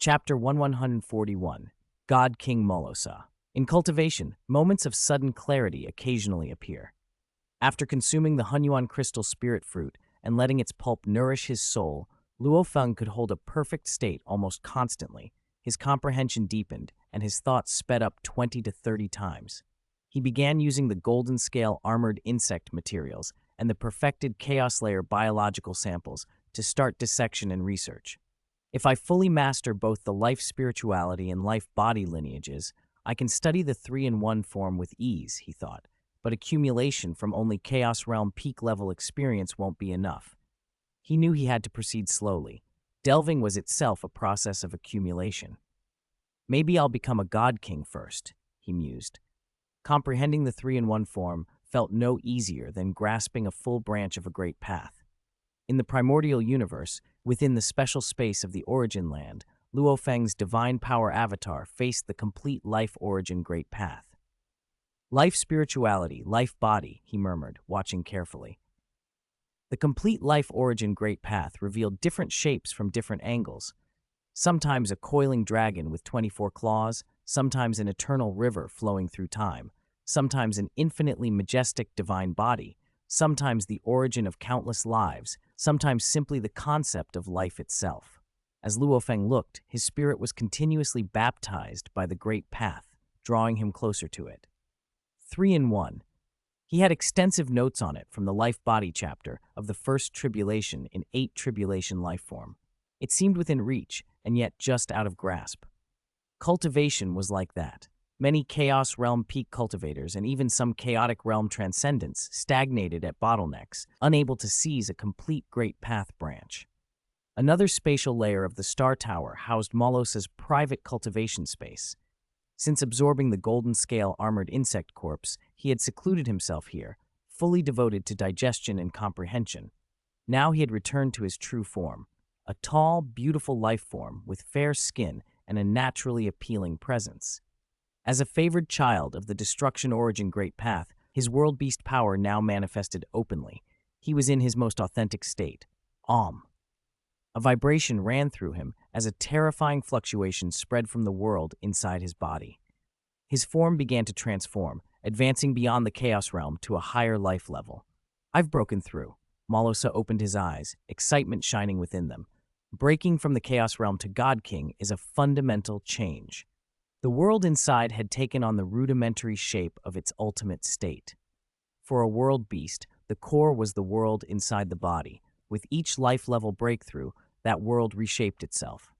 Chapter 1141, God King Morosa. In Cultivation, moments of sudden clarity occasionally appear. After consuming the Hunyuan crystal spirit fruit and letting its pulp nourish his soul, Luo Feng could hold a perfect state almost constantly. His comprehension deepened, and his thoughts sped up 20 to 30 times. He began using the golden scale armored insect materials and the perfected chaos layer biological samples to start dissection and research. If I fully master both the life spirituality and life body lineages, I can study the 3-in-1 form with ease, he thought, but accumulation from only Chaos Realm peak level experience won't be enough. He knew he had to proceed slowly. Delving was itself a process of accumulation. Maybe I'll become a God King first, he mused. Comprehending the 3-in-1 form felt no easier than grasping a full branch of a great path. In the primordial universe, within the special space of the origin land, Luo Feng's divine power avatar faced the complete life origin great path. Life spirituality, life body, he murmured, watching carefully. The complete life origin great path revealed different shapes from different angles. Sometimes a coiling dragon with 24 claws, sometimes an eternal river flowing through time, sometimes an infinitely majestic divine body, sometimes the origin of countless lives, sometimes simply the concept of life itself. As Luo Feng looked, his spirit was continuously baptized by the great path, drawing him closer to it. 3-in-1. He had extensive notes on it from the life body chapter of the first tribulation in 8 tribulation life form. It seemed within reach, and yet just out of grasp. Cultivation was like that. Many Chaos Realm peak cultivators and even some Chaotic Realm transcendents stagnated at bottlenecks, unable to seize a complete Great Path branch. Another spatial layer of the Star Tower housed Morosa's private cultivation space. Since absorbing the golden scale armored insect corpse, he had secluded himself here, fully devoted to digestion and comprehension. Now he had returned to his true form, a tall, beautiful life form with fair skin and a naturally appealing presence. As a favored child of the Destruction Origin Great Path, his world beast power now manifested openly. He was in his most authentic state. Om. A vibration ran through him as a terrifying fluctuation spread from the world inside his body. His form began to transform, advancing beyond the Chaos Realm to a higher life level. I've broken through. Morosa opened his eyes, excitement shining within them. Breaking from the Chaos Realm to God King is a fundamental change. The world inside had taken on the rudimentary shape of its ultimate state. For a world beast, the core was the world inside the body. With each life-level breakthrough, that world reshaped itself.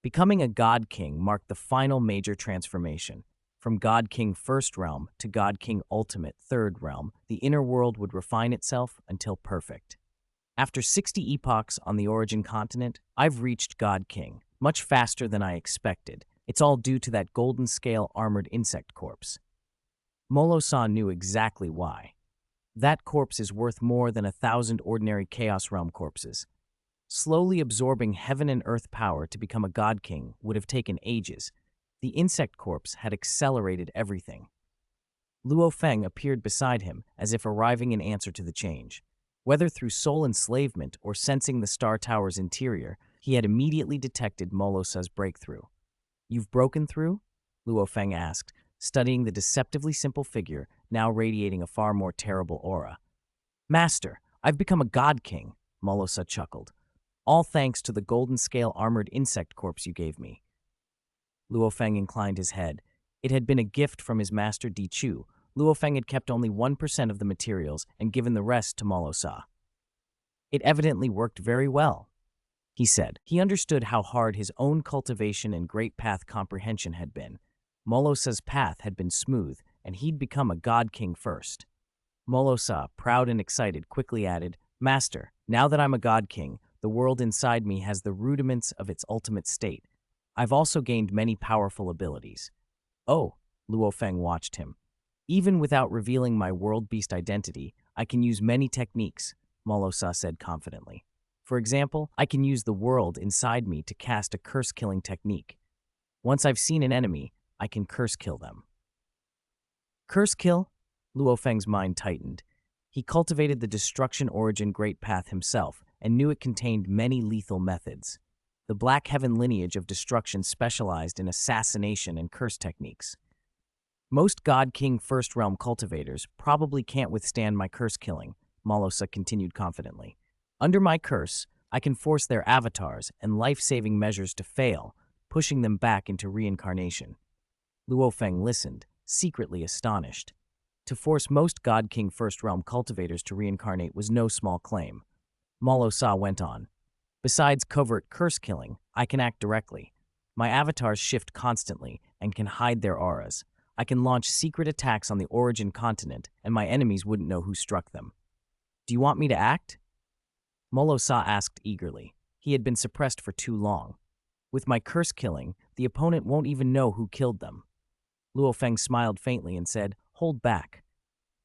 Becoming a God King marked the final major transformation. From God King First Realm to God King Ultimate Third Realm, the inner world would refine itself until perfect. After 60 epochs on the Origin continent, I've reached God King, much faster than I expected. It's all due to that golden scale armored insect corpse. Morosa knew exactly why. That corpse is worth more than 1,000 ordinary Chaos Realm corpses. Slowly absorbing heaven and earth power to become a God King would have taken ages. The insect corpse had accelerated everything. Luo Feng appeared beside him as if arriving in answer to the change. Whether through soul enslavement or sensing the Star Tower's interior, he had immediately detected Morosa's breakthrough. You've broken through? Luo Feng asked, studying the deceptively simple figure, now radiating a far more terrible aura. Master, I've become a God King, Morosa chuckled. All thanks to the golden scale armored insect corpse you gave me. Luo Feng inclined his head. It had been a gift from his master Di Chu. Luo Feng had kept only 1% of the materials and given the rest to Morosa. It evidently worked very well, he said. He understood how hard his own cultivation and great path comprehension had been. Morosa's path had been smooth, and he'd become a God King first. Morosa, proud and excited, quickly added, Master, now that I'm a God King, the world inside me has the rudiments of its ultimate state. I've also gained many powerful abilities. Oh, Luo Feng watched him. Even without revealing my world beast identity, I can use many techniques, Morosa said confidently. For example, I can use the world inside me to cast a curse-killing technique. Once I've seen an enemy, I can curse-kill them. Curse-kill? Luo Feng's mind tightened. He cultivated the Destruction Origin Great Path himself and knew it contained many lethal methods. the Black Heaven lineage of destruction specialized in assassination and curse techniques. Most God King First Realm cultivators probably can't withstand my curse killing, Morosa continued confidently. Under my curse, I can force their avatars and life-saving measures to fail, pushing them back into reincarnation. Luo Feng listened, secretly astonished. To force most God King First Realm cultivators to reincarnate was no small claim. Morosa went on. Besides covert curse killing, I can act directly. My avatars shift constantly and can hide their auras. I can launch secret attacks on the origin continent, and my enemies wouldn't know who struck them. Do you want me to act? Morosa asked eagerly. He had been suppressed for too long. With my curse killing, the opponent won't even know who killed them. Luo Feng smiled faintly and said, "Hold back."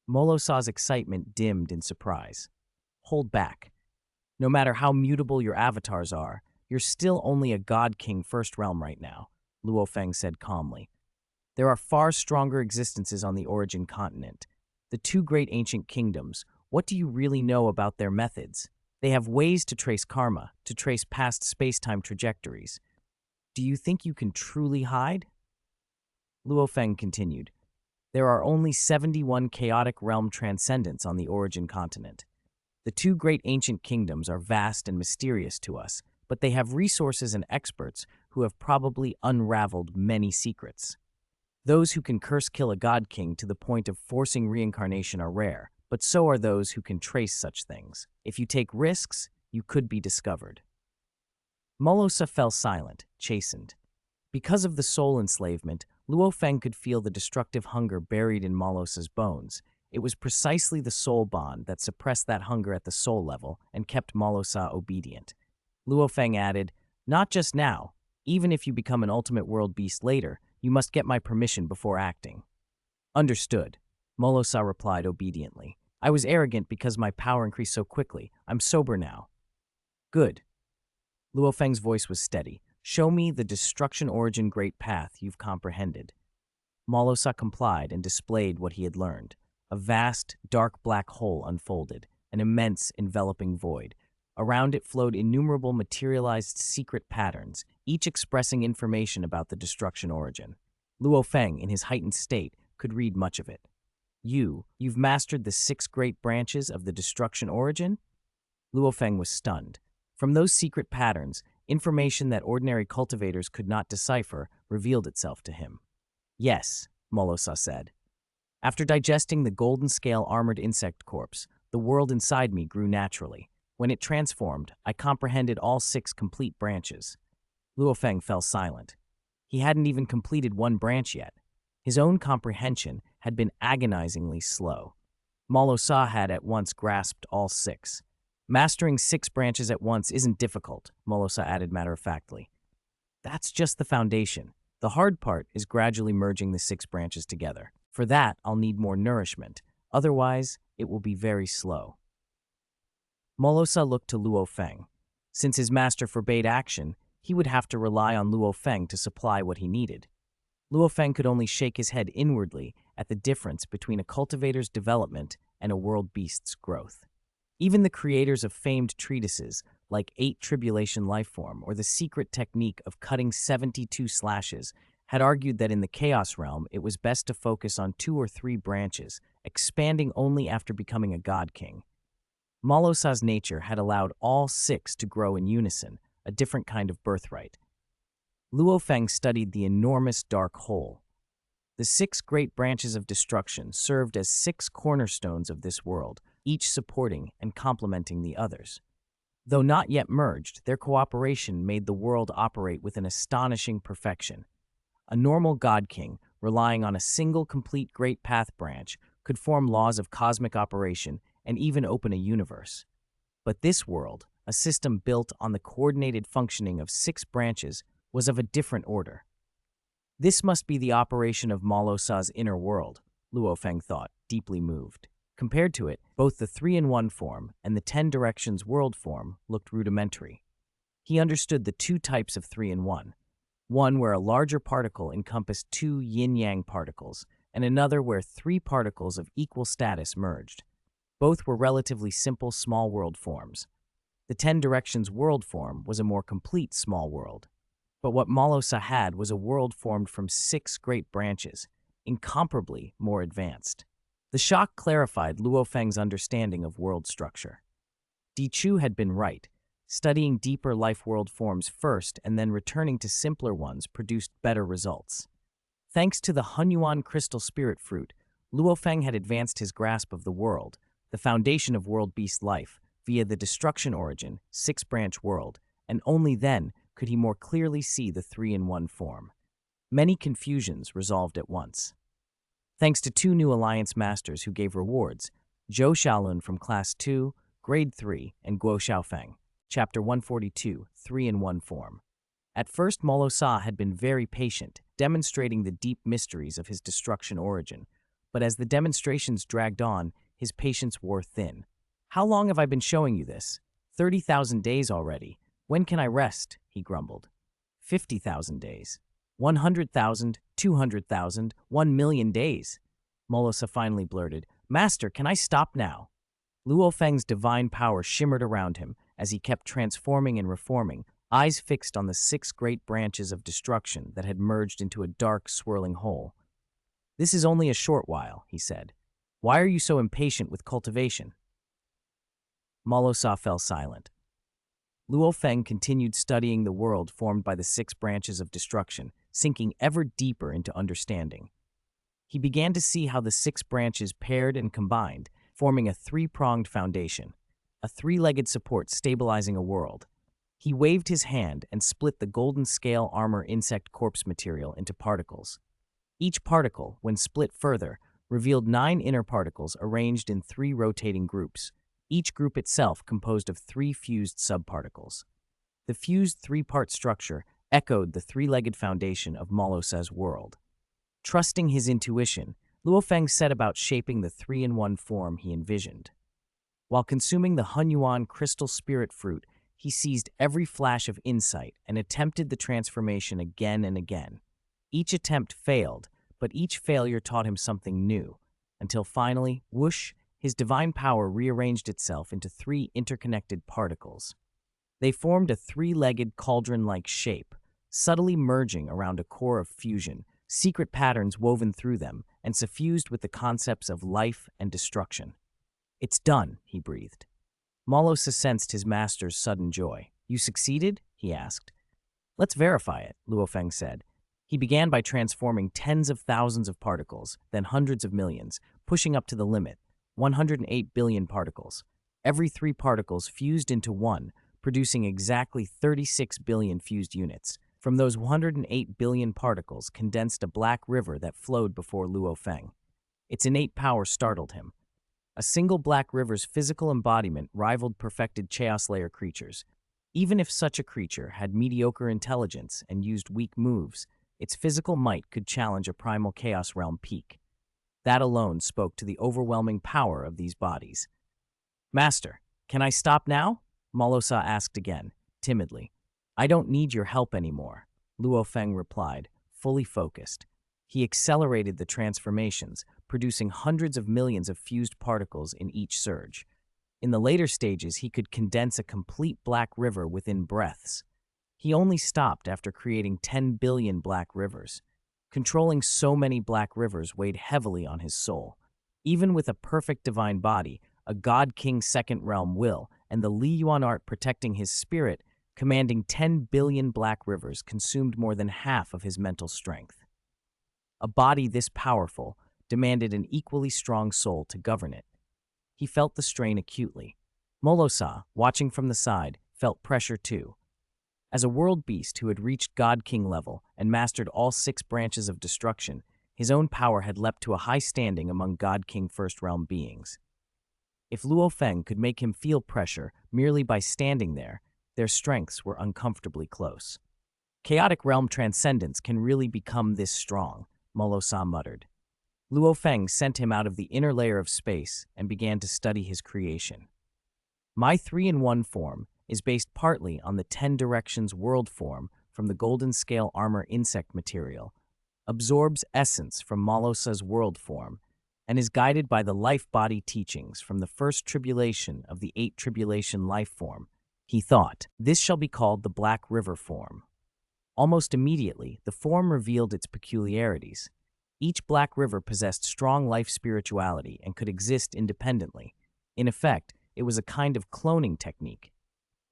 Morosa's excitement dimmed in surprise. Hold back. No matter how mutable your avatars are, you're still only a God King First Realm right now, Luo Feng said calmly. There are far stronger existences on the origin continent. The two great ancient kingdoms, what do you really know about their methods? They have ways to trace karma, to trace past space-time trajectories. Do you think you can truly hide? Luo Feng continued. There are only 71 chaotic realm transcendents on the origin continent. The two great ancient kingdoms are vast and mysterious to us, but they have resources and experts who have probably unraveled many secrets. Those who can curse kill a god king to the point of forcing reincarnation are rare, but so are those who can trace such things. If you take risks, you could be discovered. Morosa fell silent, chastened. Because of the soul enslavement, Luo Feng could feel the destructive hunger buried in Morosa's bones. It was precisely the soul bond that suppressed that hunger at the soul level and kept Morosa obedient. Luo Feng added, "Not just now. Even if you become an ultimate world beast later, you must get my permission before acting." "Understood," Morosa replied obediently. "I was arrogant because my power increased so quickly. I'm sober now." "Good." Luo Feng's voice was steady. "Show me the destruction origin great path you've comprehended." Morosa complied and displayed what he had learned. A vast, dark black hole unfolded, an immense, enveloping void. Around it flowed innumerable materialized secret patterns, each expressing information about the destruction origin. Luo Feng, in his heightened state, could read much of it. You've mastered the 6 great branches of the destruction origin?" Luo Feng was stunned. From those secret patterns, information that ordinary cultivators could not decipher revealed itself to him. "Yes," Morosa said. "After digesting the golden scale armored insect corpse, the world inside me grew naturally. When it transformed, I comprehended all 6 complete branches." Luo Feng fell silent. He hadn't even completed one branch yet. His own comprehension had been agonizingly slow. Morosa had at once grasped all 6. "Mastering 6 branches at once isn't difficult," Morosa added matter-of-factly. "That's just the foundation. The hard part is gradually merging the 6 branches together. For that, I'll need more nourishment. Otherwise, it will be very slow." Morosa looked to Luo Feng. Since his master forbade action, he would have to rely on Luo Feng to supply what he needed. Luo Feng could only shake his head inwardly at the difference between a cultivator's development and a world beast's growth. Even the creators of famed treatises like 8 Tribulation Lifeform or the secret technique of cutting 72 slashes had argued that in the Chaos Realm it was best to focus on 2 or 3 branches, expanding only after becoming a God King. Morosa's nature had allowed all 6 to grow in unison, a different kind of birthright. Luo Feng studied the enormous dark hole. The 6 great branches of destruction served as 6 cornerstones of this world, each supporting and complementing the others. Though not yet merged, their cooperation made the world operate with an astonishing perfection. A normal God King, relying on a single complete Great Path branch, could form laws of cosmic operation and even open a universe. But this world, a system built on the coordinated functioning of 6 branches, was of a different order. This must be the operation of Morosa's inner world, Luo Feng thought, deeply moved. Compared to it, both the 3-in-1 form and the 10 directions world form looked rudimentary. He understood the 2 types of 3-in-1. One where a larger particle encompassed 2 yin-yang particles, and another where 3 particles of equal status merged. Both were relatively simple small world forms. The 10 Directions world form was a more complete small world. But what Morosa had was a world formed from 6 great branches, incomparably more advanced. The shock clarified Luo Feng's understanding of world structure. Di Chu had been right. Studying deeper life world forms first and then returning to simpler ones produced better results. Thanks to the Hunyuan crystal spirit fruit, Luo Feng had advanced his grasp of the world, the foundation of world beast life, via the destruction origin, 6-branch world, and only then could he more clearly see the 3-in-1 form. Many confusions resolved at once. Thanks to 2 new Alliance Masters who gave rewards, Zhou Xiaolun from Class 2, Grade 3, and Guo Xiaofeng, Chapter 142, 3-in-1 form. At first, Morosa had been very patient, demonstrating the deep mysteries of his destruction origin, but as the demonstrations dragged on, his patience wore thin. "How long have I been showing you this? 30,000 days already. When can I rest?" he grumbled. 50,000 days. 100,000, 200,000, 1,000,000 days. Morosa finally blurted, "Master, can I stop now?" Luo Feng's divine power shimmered around him as he kept transforming and reforming, eyes fixed on the 6 great branches of destruction that had merged into a dark, swirling hole. "This is only a short while," he said. "Why are you so impatient with cultivation?" Morosa fell silent. Luo Feng continued studying the world formed by the 6 branches of destruction, sinking ever deeper into understanding. He began to see how the 6 branches paired and combined, forming a 3-pronged foundation, a 3-legged support stabilizing a world. He waved his hand and split the golden scale armor insect corpse material into particles. Each particle, when split further, revealed 9 inner particles arranged in 3 rotating groups, each group itself composed of 3 fused subparticles. The fused 3-part structure echoed the 3-legged foundation of Morosa's world. Trusting his intuition, Luo Feng set about shaping the 3-in-1 form he envisioned. While consuming the Hunyuan crystal spirit fruit, he seized every flash of insight and attempted the transformation again and again. Each attempt failed, but each failure taught him something new, until finally, whoosh, his divine power rearranged itself into 3 interconnected particles. They formed a 3-legged cauldron-like shape, subtly merging around a core of fusion, secret patterns woven through them, and suffused with the concepts of life and destruction. "It's done," he breathed. Morosa sensed his master's sudden joy. "You succeeded?" he asked. "Let's verify it," Luo Feng said. He began by transforming tens of thousands of particles, then hundreds of millions, pushing up to the limit, 108 billion particles. Every 3 particles fused into one, producing exactly 36 billion fused units. From those 108 billion particles condensed a black river that flowed before Luo Feng. Its innate power startled him. A single black river's physical embodiment rivaled perfected Chaos Layer creatures. Even if such a creature had mediocre intelligence and used weak moves, its physical might could challenge a primal Chaos Realm peak. That alone spoke to the overwhelming power of these bodies. "Master, can I stop now?" Morosa asked again, timidly. "I don't need your help anymore," Luo Feng replied, fully focused. He accelerated the transformations, producing hundreds of millions of fused particles in each surge. In the later stages, he could condense a complete black river within breaths. He only stopped after creating 10 billion black rivers. Controlling so many black rivers weighed heavily on his soul. Even with a perfect divine body, a God King Second Realm will, and the Li Yuan art protecting his spirit, commanding 10 billion black rivers consumed more than half of his mental strength. A body this powerful demanded an equally strong soul to govern it. He felt the strain acutely. Morosa, watching from the side, felt pressure too. As a world beast who had reached God King level and mastered all 6 branches of destruction, his own power had leapt to a high standing among God King First Realm beings. If Luo Feng could make him feel pressure merely by standing there, their strengths were uncomfortably close. "Chaotic Realm transcendence can really become this strong," Morosa muttered. Luo Feng sent him out of the inner layer of space and began to study his creation. "My 3-in-1 form is based partly on the 10 Directions world form from the golden scale armor insect material, absorbs essence from Morosa's world form, and is guided by the life body teachings from the first tribulation of the 8 tribulation life form, He thought, "This shall be called the Black River form." Almost immediately, the form revealed its peculiarities. Each Black River possessed strong life spirituality and could exist independently. In effect, it was a kind of cloning technique.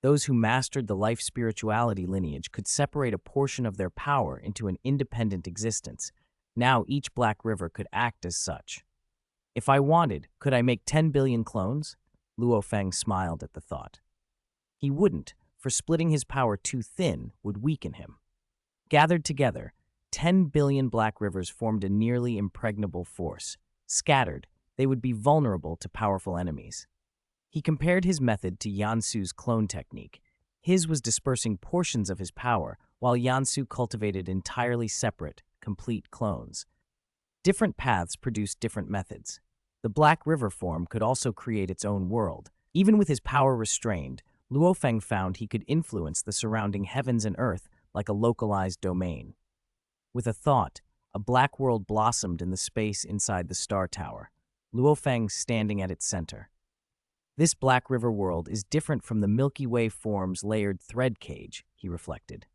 Those who mastered the life spirituality lineage could separate a portion of their power into an independent existence. Now each Black River could act as such. If I wanted, could I make 10 billion clones? Luo Feng smiled at the thought. He wouldn't, for splitting his power too thin would weaken him. Gathered together, 10 billion Black Rivers formed a nearly impregnable force. Scattered, they would be vulnerable to powerful enemies. He compared his method to Yansu's clone technique. His was dispersing portions of his power, while Yansu cultivated entirely separate, complete clones. Different paths produced different methods. The Black River form could also create its own world. Even with his power restrained, Luo Feng found he could influence the surrounding heavens and earth like a localized domain. With a thought, a black world blossomed in the space inside the Star Tower, Luo Feng standing at its center. This Black River world is different from the Milky Way form's layered thread cage, he reflected.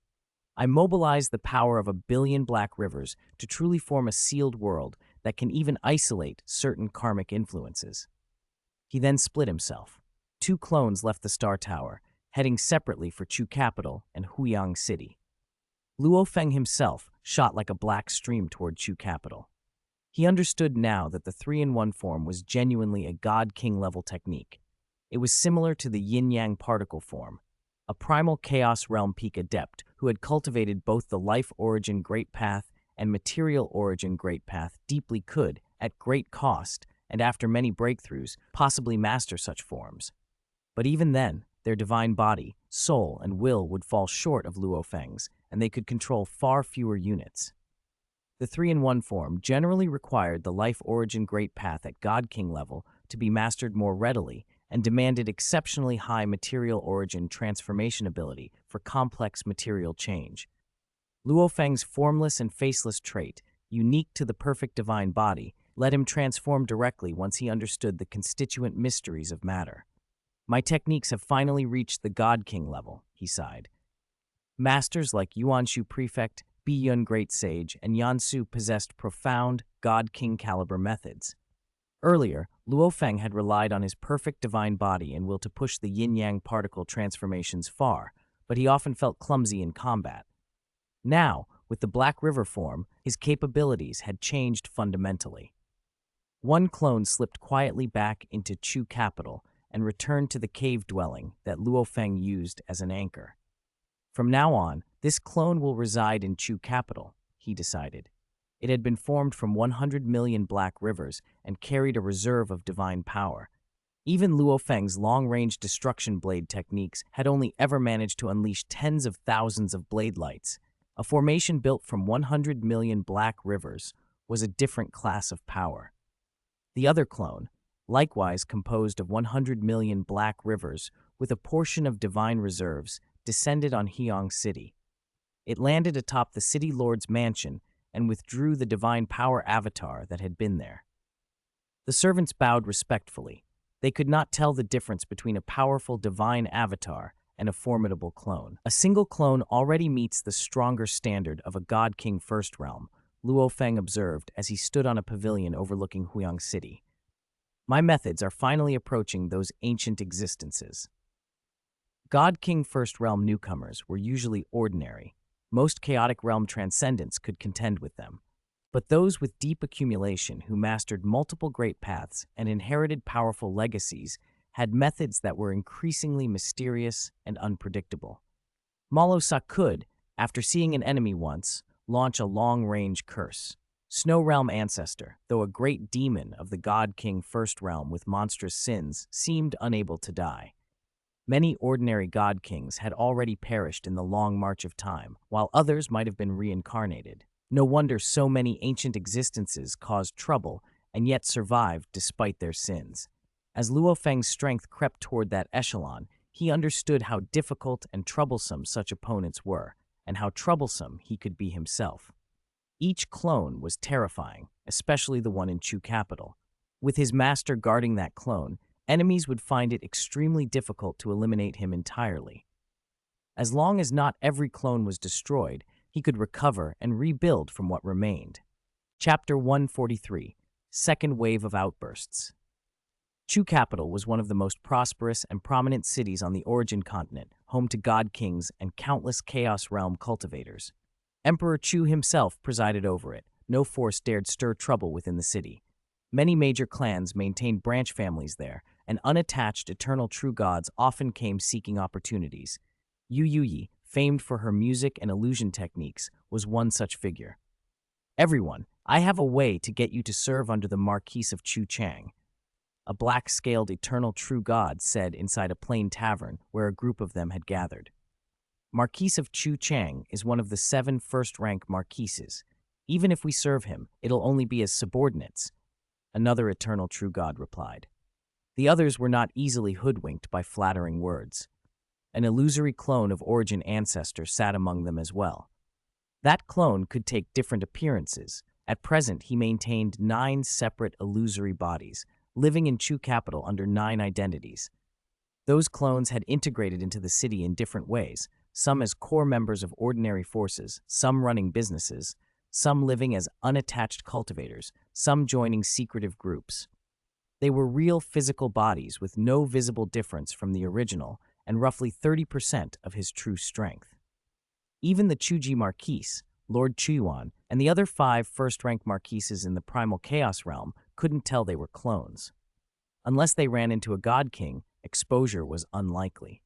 I mobilize the power of 1 billion Black Rivers to truly form a sealed world that can even isolate certain karmic influences. He then split himself. 2 clones left the Star Tower, heading separately for Chu Capital and Huyang City. Luo Feng himself shot like a black stream toward Chu Capital. He understood now that the 3-in-1 form was genuinely a God-King level technique. It was similar to the yin-yang particle form. A primal chaos realm peak adept who had cultivated both the life origin great path and material origin great path deeply could, at great cost, and after many breakthroughs, possibly master such forms. But even then, their divine body, soul, and will would fall short of Luo Feng's, and they could control far fewer units. The 3-in-1 form generally required the life origin great path at God King level to be mastered more readily and demanded exceptionally high material origin transformation ability for complex material change. Luo Feng's formless and faceless trait, unique to the perfect divine body, let him transform directly once he understood the constituent mysteries of matter. My techniques have finally reached the God King level, he sighed. Masters like Yuanshu Prefect, Biyun Great Sage, and Yansu possessed profound God King caliber methods. Earlier, Luo Feng had relied on his perfect divine body and will to push the yin-yang particle transformations far, but he often felt clumsy in combat. Now, with the Black River form, his capabilities had changed fundamentally. 1 clone slipped quietly back into Chu Capital and returned to the cave dwelling that Luo Feng used as an anchor. From now on, this clone will reside in Chu Capital, he decided. It had been formed from 100 million Black Rivers and carried a reserve of divine power. Even Luo Feng's long-range destruction blade techniques had only ever managed to unleash tens of thousands of blade lights. A formation built from 100 million Black Rivers was a different class of power. The other clone, likewise composed of 100 million Black Rivers with a portion of divine reserves, descended on Huyang City. It landed atop the city lord's mansion and withdrew the divine power avatar that had been there. The servants bowed respectfully. They could not tell the difference between a powerful divine avatar and a formidable clone. A single clone already meets the stronger standard of a God King First Realm, Luo Feng observed as he stood on a pavilion overlooking Huyang City. My methods are finally approaching those ancient existences. God King First Realm newcomers were usually ordinary. Most chaotic realm transcendents could contend with them. But those with deep accumulation who mastered multiple great paths and inherited powerful legacies had methods that were increasingly mysterious and unpredictable. Morosa could, after seeing an enemy once, launch a long-range curse. Snow Realm Ancestor, though a great demon of the God King First Realm with monstrous sins, seemed unable to die. Many ordinary God Kings had already perished in the long march of time, while others might have been reincarnated. No wonder so many ancient existences caused trouble and yet survived despite their sins. As Luo Feng's strength crept toward that echelon, he understood how difficult and troublesome such opponents were, and how troublesome he could be himself. Each clone was terrifying, especially the one in Chu Capital. With his master guarding that clone, enemies would find it extremely difficult to eliminate him entirely. As long as not every clone was destroyed, he could recover and rebuild from what remained. Chapter 143, Second Wave of Outbursts. Chu Capital was one of the most prosperous and prominent cities on the Origin continent, home to god kings and countless Chaos Realm cultivators. Emperor Chu himself presided over it. No force dared stir trouble within the city. Many major clans maintained branch families there, and unattached eternal true gods often came seeking opportunities. Yu Yuyi, famed for her music and illusion techniques, was one such figure. "Everyone, I have a way to get you to serve under the Marquis of Chu Chang," a black-scaled eternal true god said inside a plain tavern where a group of them had gathered. Marquis of Chu Chang is one of the 7 first-rank marquises. Even if we serve him, it'll only be as subordinates, another eternal true god replied. The others were not easily hoodwinked by flattering words. An illusory clone of Origin ancestor sat among them as well. That clone could take different appearances. At present, he maintained 9 separate illusory bodies, living in Chu Capital under 9 identities. Those clones had integrated into the city in different ways, some as core members of ordinary forces, some running businesses, some living as unattached cultivators, some joining secretive groups. They were real physical bodies with no visible difference from the original and roughly 30% of his true strength. Even the Chuji Marquise, Lord Chuyuan, and the other 5 first-rank marquises in the primal chaos realm couldn't tell they were clones. Unless they ran into a god king, exposure was unlikely.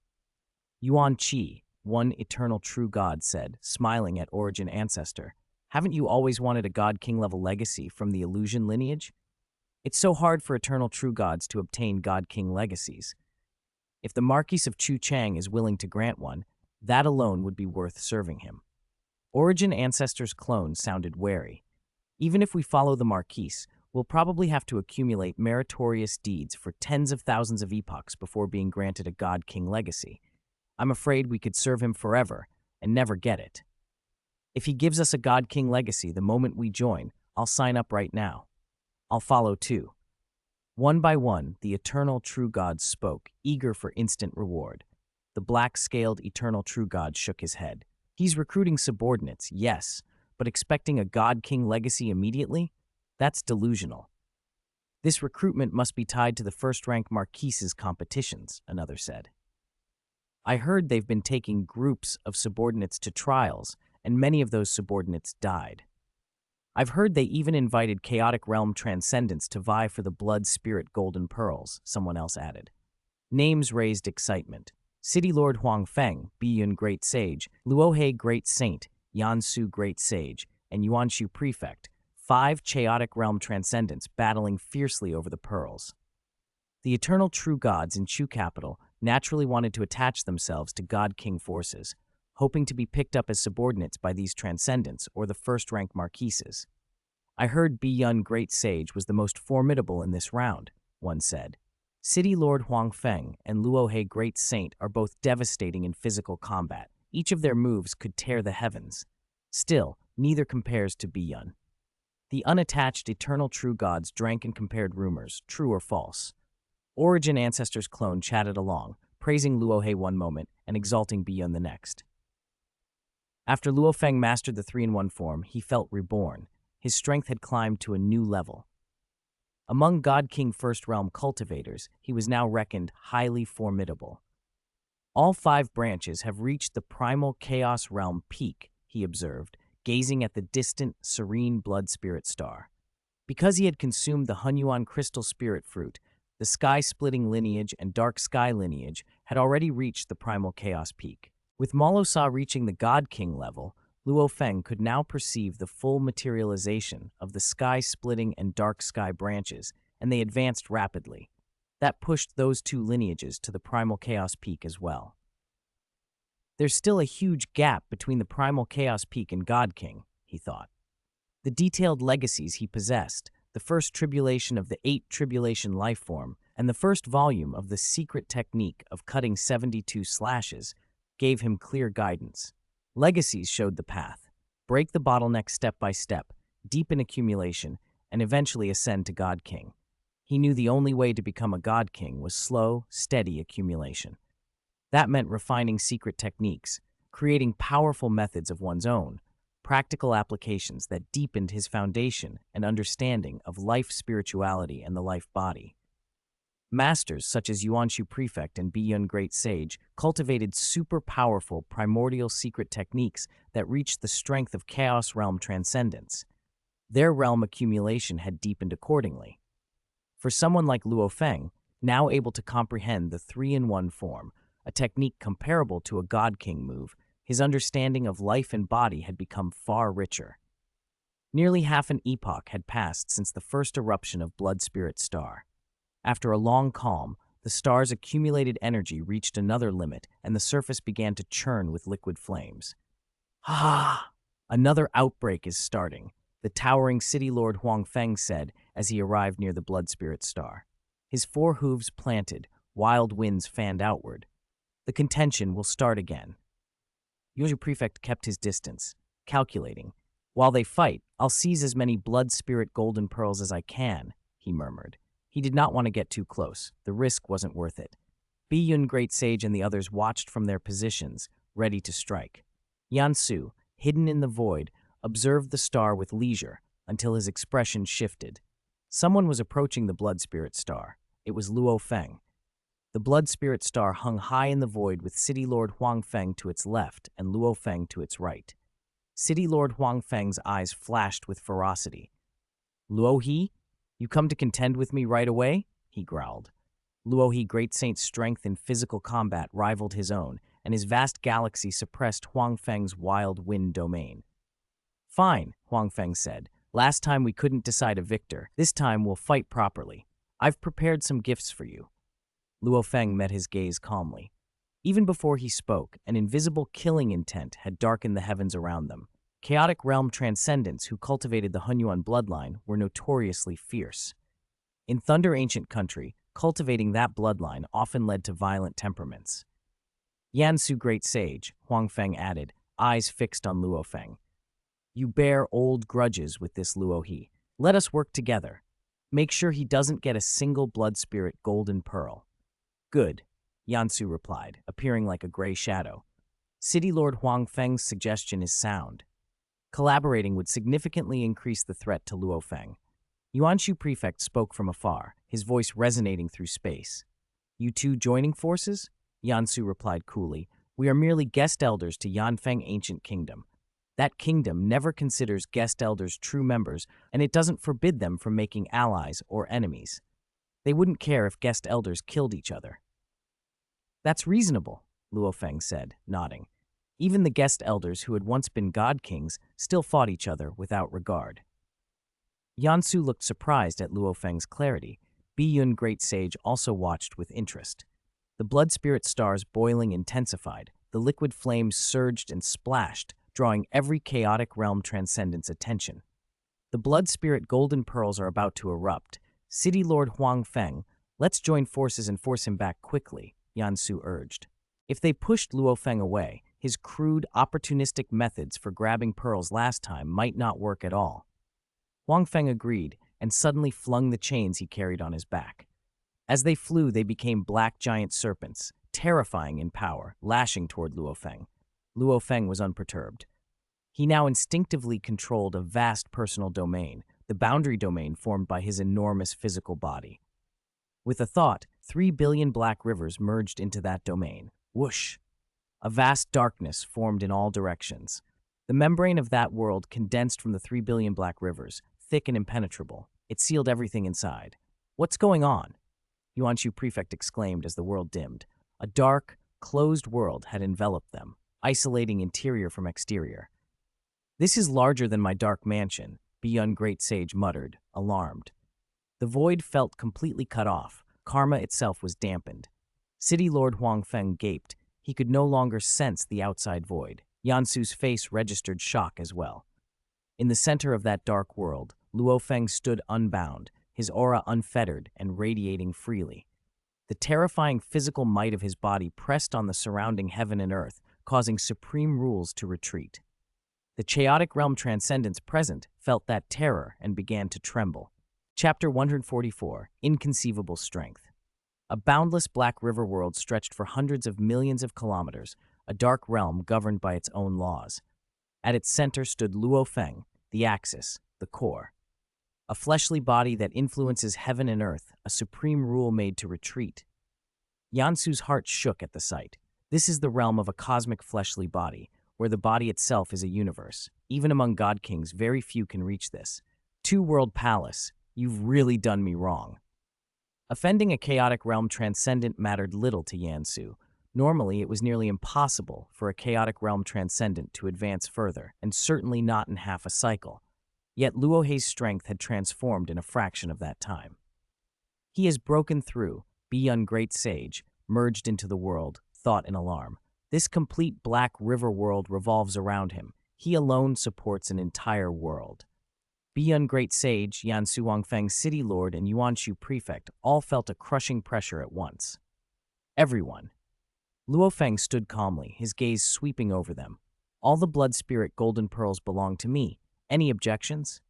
Yuan Qi, one eternal true god, said, smiling at Origin ancestor, "Haven't you always wanted a god king level legacy from the illusion lineage? It's so hard for eternal true gods to obtain god king legacies. If the Marquis of Chu Chang is willing to grant one, that alone would be worth serving him." Origin ancestor's clone sounded wary. "Even if we follow the Marquis, we'll probably have to accumulate meritorious deeds for tens of thousands of epochs before being granted a god king legacy. I'm afraid we could serve him forever and never get it. If he gives us a god king legacy the moment we join, I'll sign up right now. I'll follow too." One by one, the eternal true gods spoke, eager for instant reward. The black-scaled eternal true god shook his head. "He's recruiting subordinates, yes, but expecting a god king legacy immediately? That's delusional. This recruitment must be tied to the first-rank marquises competitions," another said. "I heard they've been taking groups of subordinates to trials, and many of those subordinates died. I've heard they even invited chaotic realm transcendence to vie for the blood spirit golden pearls," someone else added. Names raised excitement. City Lord Luo Feng, Biyun Great Sage, Luohe Great Saint, Yansu Great Sage, and Yuanshu Prefect, 5 chaotic realm transcendents battling fiercely over the pearls. The eternal true gods in Chu Capital naturally wanted to attach themselves to god king forces, hoping to be picked up as subordinates by these transcendents or the first-rank marquises. "I heard Biyun Great Sage was the most formidable in this round," one said. City Lord Luo Feng and Luohe Great Saint are both devastating in physical combat. Each of their moves could tear the heavens. Still, neither compares to Biyun. The unattached eternal true gods drank and compared rumors, true or false. Origin ancestor's clone chatted along, praising Luohe one moment and exalting Biyun the next. After Luo Feng mastered the 3-in-1 form, he felt reborn. His strength had climbed to a new level. Among God King First Realm cultivators, he was now reckoned highly formidable. "All 5 branches have reached the primal chaos realm peak," he observed, gazing at the distant, serene blood spirit star. Because he had consumed the Hunyuan crystal spirit fruit, the sky-splitting lineage and dark sky lineage had already reached the primal chaos peak. With Morosa reaching the God King level, Luo Feng could now perceive the full materialization of the sky-splitting and dark sky branches, and they advanced rapidly. That pushed those 2 lineages to the primal chaos peak as well. There's still a huge gap between the primal chaos peak and God King, he thought. The detailed legacies he possessed, the first tribulation of the 8 tribulation life form, and the first volume of the secret technique of cutting 72 slashes, gave him clear guidance. Legacies showed the path. Break the bottleneck step by step, deepen accumulation, and eventually ascend to God King. He knew the only way to become a god king was slow, steady accumulation. That meant refining secret techniques, creating powerful methods of one's own, practical applications that deepened his foundation and understanding of life spirituality and the life body. Masters such as Yuanshu Prefect and Biyun Great Sage cultivated super powerful primordial secret techniques that reached the strength of Chaos Realm transcendence. Their realm accumulation had deepened accordingly. For someone like Luo Feng, now able to comprehend the 3-in-1 form, a technique comparable to a God King move, his understanding of life and body had become far richer. Nearly half an epoch had passed since the first eruption of Blood Spirit Star. After a long calm, the star's accumulated energy reached another limit and the surface began to churn with liquid flames. "Ah! Another outbreak is starting," the towering city lord Huang Feng said as he arrived near the Blood Spirit Star. His 4 hooves planted, wild winds fanned outward. "The contention will start again." Yuanju Prefect kept his distance, calculating. "While they fight, I'll seize as many Blood Spirit golden pearls as I can," he murmured. He did not want to get too close. The risk wasn't worth it. Biyun Great Sage and the others watched from their positions, ready to strike. Yansu, hidden in the void, observed the star with leisure until his expression shifted. Someone was approaching the Blood Spirit Star. It was Luo Feng. The Blood Spirit Star hung high in the void with City Lord Huang Feng to its left and Luo Feng to its right. City Lord Huang Feng's eyes flashed with ferocity. "Luo He? You come to contend with me right away?" he growled. Luo He Great Saint's strength in physical combat rivaled his own, and his vast galaxy suppressed Huang Feng's wild wind domain. "Fine," Huang Feng said. "Last time we couldn't decide a victor. This time we'll fight properly. I've prepared some gifts for you." Luo Feng met his gaze calmly. Even before he spoke, an invisible killing intent had darkened the heavens around them. Chaotic Realm Transcendents who cultivated the Hunyuan bloodline were notoriously fierce. In Thunder Ancient Country, cultivating that bloodline often led to violent temperaments. "Yansu Great Sage," Huang Feng added, eyes fixed on Luo Feng. "You bear old grudges with this Luo He. Let us work together. Make sure he doesn't get a single Blood Spirit golden pearl." "Good," Yansu replied, appearing like a gray shadow. "City Lord Huang Feng's suggestion is sound. Collaborating would significantly increase the threat to Luo Feng." Yuanshu Prefect spoke from afar, his voice resonating through space. "You two joining forces?" Yansu replied coolly. "We are merely guest elders to Yanfeng Ancient Kingdom. That kingdom never considers guest elders true members, and it doesn't forbid them from making allies or enemies. They wouldn't care if guest elders killed each other." "That's reasonable," Luo Feng said, nodding. Even the guest elders who had once been god kings still fought each other without regard. Yansu looked surprised at Luo Feng's clarity. Biyun Great Sage also watched with interest. The Blood Spirit Star's boiling intensified. The liquid flames surged and splashed, drawing every chaotic realm transcendent's attention. "The Blood Spirit golden pearls are about to erupt. City Lord Huang Feng, let's join forces and force him back quickly," Yansu urged. If they pushed Luo Feng away, his crude, opportunistic methods for grabbing pearls last time might not work at all. Huang Feng agreed and suddenly flung the chains he carried on his back. As they flew, they became black giant serpents, terrifying in power, lashing toward Luo Feng. Luo Feng was unperturbed. He now instinctively controlled a vast personal domain, the boundary domain formed by his enormous physical body. With a thought, 3 billion black rivers merged into that domain. Whoosh! A vast darkness formed in all directions. The membrane of that world condensed from the 3 billion black rivers, thick and impenetrable. It sealed everything inside. "What's going on?" Yuanshu Prefect exclaimed as the world dimmed. A dark, closed world had enveloped them, isolating interior from exterior. "This is larger than my dark mansion," Biyun Great Sage muttered, alarmed. The void felt completely cut off. Karma itself was dampened. City Lord Huang Feng gaped. He could no longer sense the outside void. Yansu's face registered shock as well. In the center of that dark world, Luo Feng stood unbound, his aura unfettered and radiating freely. The terrifying physical might of his body pressed on the surrounding heaven and earth, causing supreme rules to retreat. The chaotic realm transcendents present felt that terror and began to tremble. Chapter 144, Inconceivable Strength. A boundless black river world stretched for hundreds of millions of kilometers, a dark realm governed by its own laws. At its center stood Luo Feng, the axis, the core. A fleshly body that influences heaven and earth, a supreme rule made to retreat. Yansu's heart shook at the sight. This is the realm of a cosmic fleshly body, where the body itself is a universe. Even among god kings, very few can reach this. Two-world palace, you've really done me wrong. Offending a chaotic realm transcendent mattered little to Yansu. Normally, it was nearly impossible for a chaotic realm transcendent to advance further, and certainly not in half a cycle. Yet Luohei's strength had transformed in a fraction of that time. He has broken through, beyond great sage, merged into the world, thought in alarm. This complete black river world revolves around him. He alone supports an entire world. Beyond great sage, Yansu Wangfeng city lord and Yuanshu prefect all felt a crushing pressure at once. Everyone. Luo Feng stood calmly, his gaze sweeping over them. All the blood spirit golden pearls belong to me. Any objections?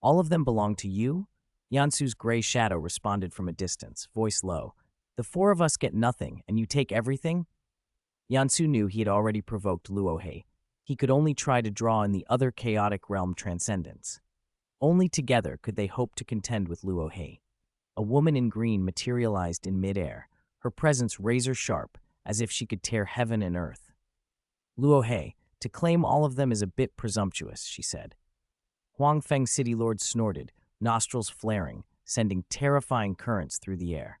All of them belong to you? Yansu's gray shadow responded from a distance, voice low. The four of us get nothing, and you take everything? Yansu knew he had already provoked Luohei. He could only try to draw in the other chaotic realm transcendence. Only together could they hope to contend with Luohei. A woman in green materialized in midair, her presence razor-sharp, as if she could tear heaven and earth. Luohei, to claim all of them is a bit presumptuous, she said. Huangfeng City Lord snorted, nostrils flaring, sending terrifying currents through the air.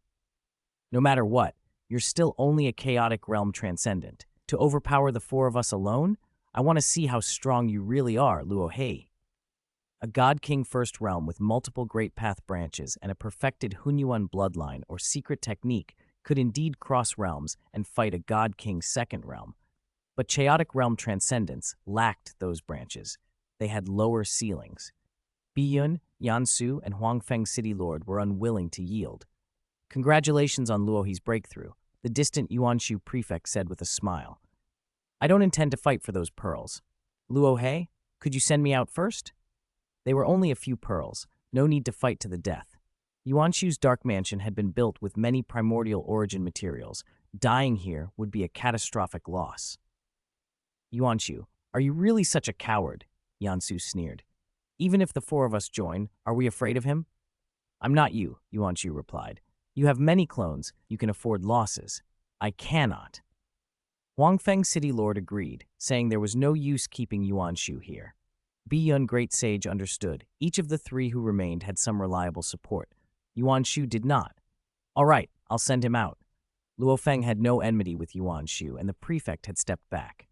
No matter what, you're still only a chaotic realm transcendent. To overpower the four of us alone? I want to see how strong you really are, Luohei. A God King first realm with multiple great path branches and a perfected Hunyuan bloodline or secret technique could indeed cross realms and fight a God King second realm. But chaotic realm transcendence lacked those branches. They had lower ceilings. Biyun, Yansu, and Huangfeng City Lord were unwilling to yield. Congratulations on Luohei's breakthrough, the distant Yuanshu prefect said with a smile. I don't intend to fight for those pearls. Luohei, could you send me out first? They were only a few pearls, no need to fight to the death. Yuanshu's dark mansion had been built with many primordial origin materials. Dying here would be a catastrophic loss. Yuanshu, are you really such a coward? Yansu sneered. Even if the four of us join, are we afraid of him? I'm not you, Yuanshu replied. You have many clones, you can afford losses. I cannot. Huangfeng City Lord agreed, saying there was no use keeping Yuanshu here. Biyun Great Sage understood. Each of the three who remained had some reliable support. Yuanshu did not. All right, I'll send him out. Luo Feng had no enmity with Yuanshu, and the prefect had stepped back.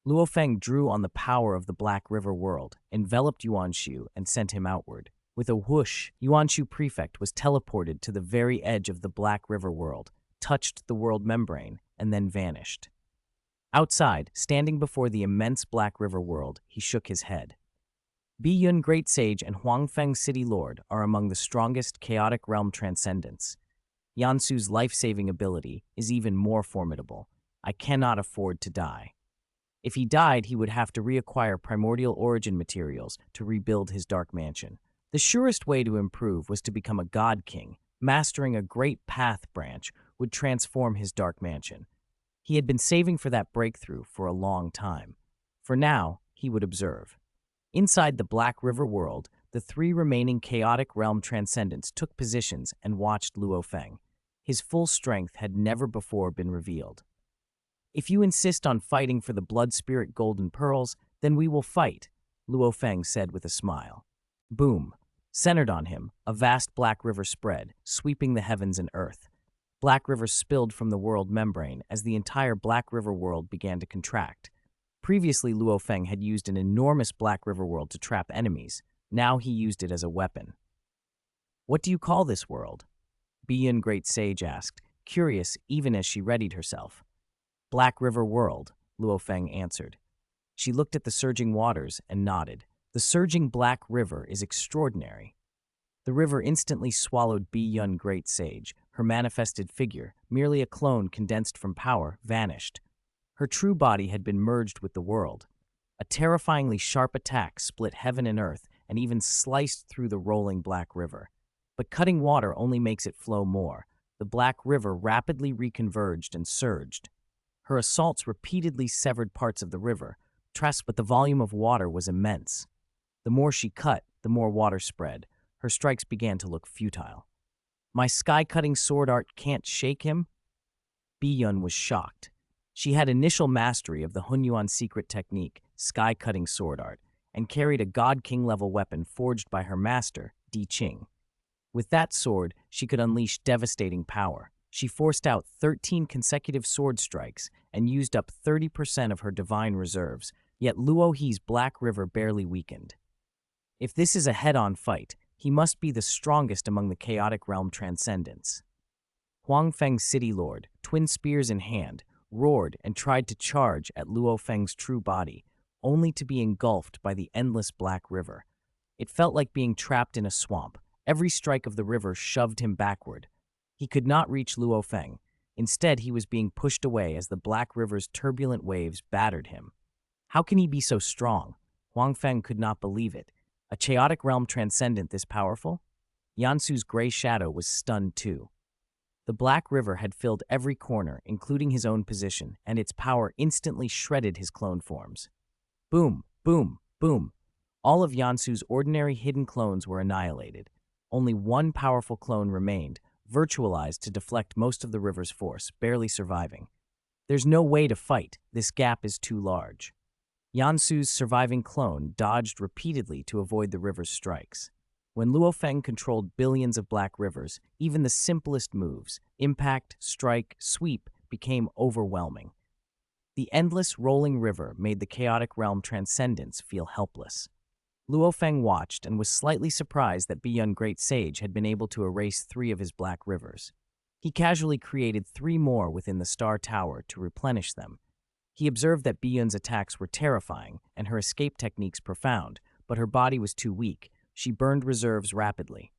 Luo Feng drew on the power of the Black River world, enveloped Yuanshu, and sent him outward. With a whoosh, Yuanshu prefect was teleported to the very edge of the Black River world, touched the world membrane, and then vanished. Outside, standing before the immense Black River world, he shook his head. Biyun Great Sage and Huangfeng City Lord are among the strongest chaotic realm transcendents. Yansu's life-saving ability is even more formidable. I cannot afford to die. If he died, he would have to reacquire primordial origin materials to rebuild his dark mansion. The surest way to improve was to become a god king. Mastering a great path branch would transform his dark mansion. He had been saving for that breakthrough for a long time. For now, he would observe. Inside the Black River world, the three remaining chaotic realm transcendents took positions and watched Luo Feng. His full strength had never before been revealed. If you insist on fighting for the blood spirit golden pearls, then we will fight, Luo Feng said with a smile. Boom. Centered on him, a vast Black River spread, sweeping the heavens and earth. Black River spilled from the world membrane as the entire Black River world began to contract. Previously, Luo Feng had used an enormous Black River world to trap enemies. Now he used it as a weapon. What do you call this world? Biyun Great Sage asked, curious even as she readied herself. Black River World, Luo Feng answered. She looked at the surging waters and nodded. The surging Black River is extraordinary. The river instantly swallowed Biyun Great Sage. Her manifested figure, merely a clone condensed from power, vanished. Her true body had been merged with the world. A terrifyingly sharp attack split heaven and earth and even sliced through the rolling Black River. But cutting water only makes it flow more. The Black River rapidly reconverged and surged. Her assaults repeatedly severed parts of the river, but the volume of water was immense. The more she cut, the more water spread. Her strikes began to look futile. My sky-cutting sword art can't shake him? Biyun was shocked. She had initial mastery of the Hunyuan secret technique, sky-cutting sword art, and carried a God King-level weapon forged by her master, Di Qing. With that sword, she could unleash devastating power. She forced out 13 consecutive sword strikes and used up 30% of her divine reserves, yet Luo He's Black River barely weakened. If this is a head-on fight, he must be the strongest among the chaotic realm transcendents. Huang Feng's city lord, twin spears in hand, roared and tried to charge at Luo Feng's true body, only to be engulfed by the endless Black River. It felt like being trapped in a swamp. Every strike of the river shoved him backward. He could not reach Luo Feng. Instead, he was being pushed away as the Black River's turbulent waves battered him. How can he be so strong? Huang Feng could not believe it. A chaotic realm transcendent this powerful? Yansu's gray shadow was stunned too. The Black River had filled every corner, including his own position, and its power instantly shredded his clone forms. Boom, boom, boom. All of Yansu's ordinary hidden clones were annihilated. Only one powerful clone remained, virtualized to deflect most of the river's force, barely surviving. There's no way to fight. This gap is too large. Yansu's surviving clone dodged repeatedly to avoid the river's strikes. When Luo Feng controlled billions of Black Rivers, even the simplest moves, impact, strike, sweep, became overwhelming. The endless rolling river made the chaotic realm transcendence feel helpless. Luo Feng watched and was slightly surprised that Biyun Great Sage had been able to erase 3 of his Black Rivers. He casually created 3 more within the Star Tower to replenish them. He observed that Biyun's attacks were terrifying and her escape techniques profound, but her body was too weak. She burned reserves rapidly.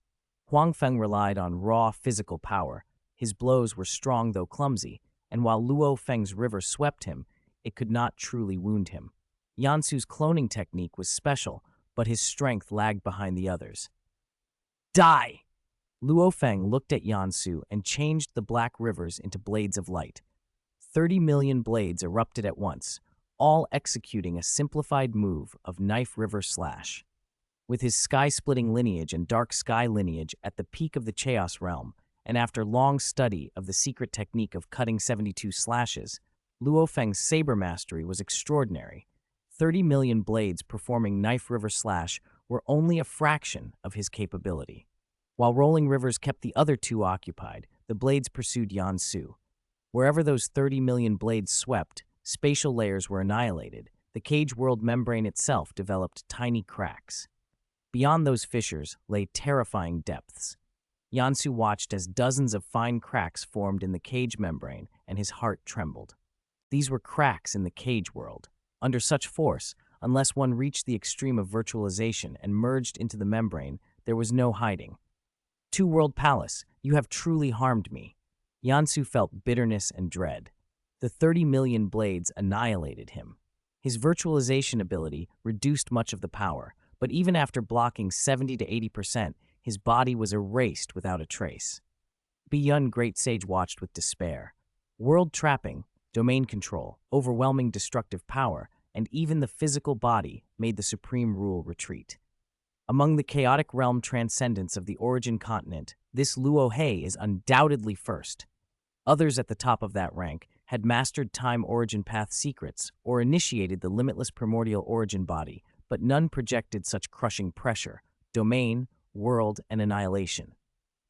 Huang Feng relied on raw physical power. His blows were strong though clumsy, and while Luo Feng's river swept him, it could not truly wound him. Yansu's cloning technique was special, but his strength lagged behind the others. Die! Luo Feng looked at Yansu and changed the Black Rivers into blades of light. 30 million blades erupted at once, all executing a simplified move of Knife River Slash. With his sky-splitting lineage and dark sky lineage at the peak of the Chaos realm, and after long study of the secret technique of cutting 72 slashes, Luo Feng's saber mastery was extraordinary. 30 million blades performing Knife River Slash were only a fraction of his capability. While Rolling Rivers kept the other 2 occupied, the blades pursued Yansu. Wherever those 30 million blades swept, spatial layers were annihilated. The cage world membrane itself developed tiny cracks. Beyond those fissures lay terrifying depths. Yansu watched as dozens of fine cracks formed in the cage membrane, and his heart trembled. These were cracks in the cage world. Under such force, unless one reached the extreme of virtualization and merged into the membrane, there was no hiding. Two-World Palace, you have truly harmed me. Yansu felt bitterness and dread. The 30 million blades annihilated him. His virtualization ability reduced much of the power, but even after blocking 70 to 80%, his body was erased without a trace. Biyun Great Sage watched with despair. World trapping, domain control, overwhelming destructive power, and even the physical body made the supreme rule retreat. Among the chaotic realm transcendence of the origin continent, this Luo He is undoubtedly first. Others at the top of that rank had mastered time origin path secrets or initiated the limitless primordial origin body, but none projected such crushing pressure, domain, world, and annihilation.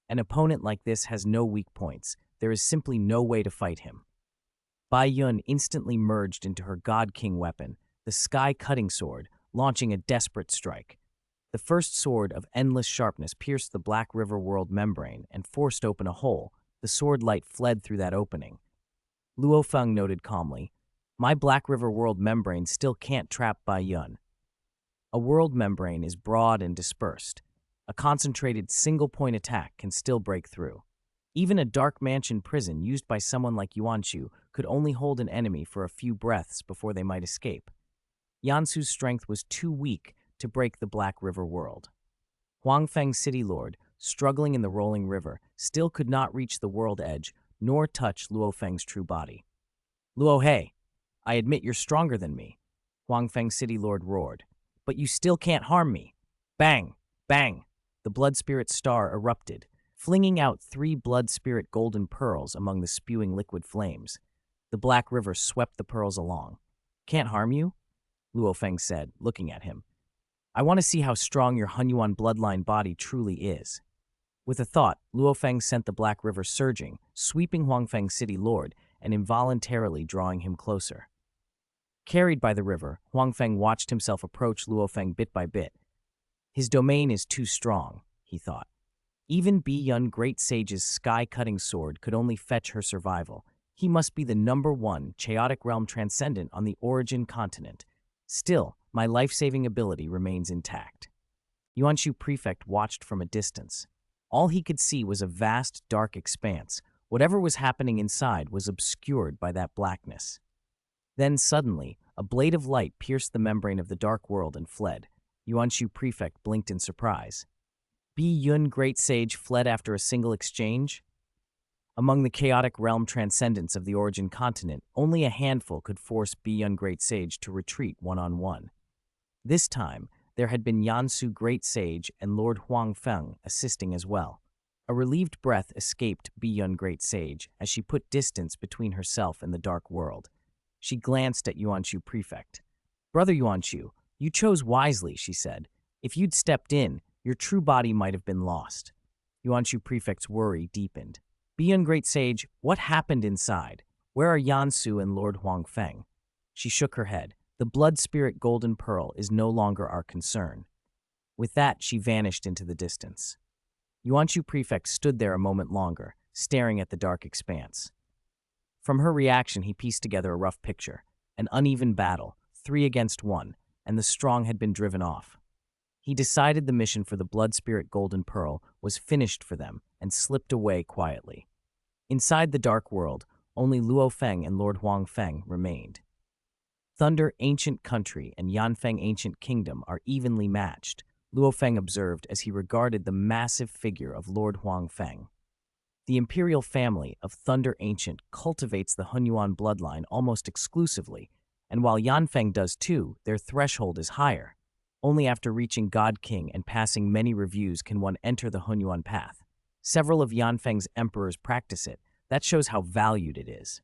An opponent like this has no weak points. There is simply no way to fight him. Bai Yun instantly merged into her God King weapon, the sky-cutting sword, launching a desperate strike. The first sword of endless sharpness pierced the Black River world membrane and forced open a hole. The sword light fled through that opening. Luo Feng noted calmly, "My Black River world membrane still can't trap Bai Yun." A world membrane is broad and dispersed. A concentrated single-point attack can still break through. Even a dark mansion prison used by someone like Yuanchu could only hold an enemy for a few breaths before they might escape. Yansu's strength was too weak to break the Black River world. Huang Feng's city lord, struggling in the rolling river, still could not reach the world edge nor touch Luo Feng's true body. "Luo He, I admit you're stronger than me," Huang Feng City Lord roared. "But you still can't harm me." Bang! Bang! The blood spirit star erupted, flinging out 3 blood spirit golden pearls among the spewing liquid flames. The black river swept the pearls along. "Can't harm you?" Luo Feng said, looking at him. "I want to see how strong your Hunyuan bloodline body truly is." With a thought, Luo Feng sent the black river surging, sweeping Huang Feng City Lord and involuntarily drawing him closer. Carried by the river, Huang Feng watched himself approach Luo Feng bit by bit. His domain is too strong, he thought. Even Bi Yun Great Sage's sky-cutting sword could only fetch her survival. He must be the #1 chaotic realm transcendent on the origin continent. Still, my life-saving ability remains intact. Yuanshu Prefect watched from a distance. All he could see was a vast, dark expanse. Whatever was happening inside was obscured by that blackness. Then suddenly, a blade of light pierced the membrane of the dark world and fled. Yuanshu Prefect blinked in surprise. Bi Yun Great Sage fled after a single exchange? Among the chaotic realm transcendents of the origin continent, only a handful could force Bi Yun Great Sage to retreat one-on-one. This time, there had been Yansu Great Sage and Lord Huang Feng assisting as well. A relieved breath escaped Bi Yun Great Sage as she put distance between herself and the dark world. She glanced at Yuanshu Prefect. "Brother Yuanshu, you chose wisely," she said. "If you'd stepped in, your true body might have been lost." Yuanshu Prefect's worry deepened. "Bi Yun Great Sage, what happened inside? Where are Yansu and Lord Huang Feng?" She shook her head. "The blood spirit golden pearl is no longer our concern." With that, she vanished into the distance. Yuanshu Prefect stood there a moment longer, staring at the dark expanse. From her reaction, he pieced together a rough picture. An uneven battle, 3 against 1, and the strong had been driven off. He decided the mission for the blood spirit golden pearl was finished for them and slipped away quietly. Inside the dark world, only Luo Feng and Lord Huang Feng remained. Thunder Ancient Country and Yanfeng Ancient Kingdom are evenly matched, Luo Feng observed as he regarded the massive figure of Lord Huang Feng. The imperial family of Thunder Ancient cultivates the Hunyuan bloodline almost exclusively, and while Yanfeng does too, their threshold is higher. Only after reaching God King and passing many reviews can one enter the Hunyuan path. Several of Yanfeng's emperors practice it. That shows how valued it is.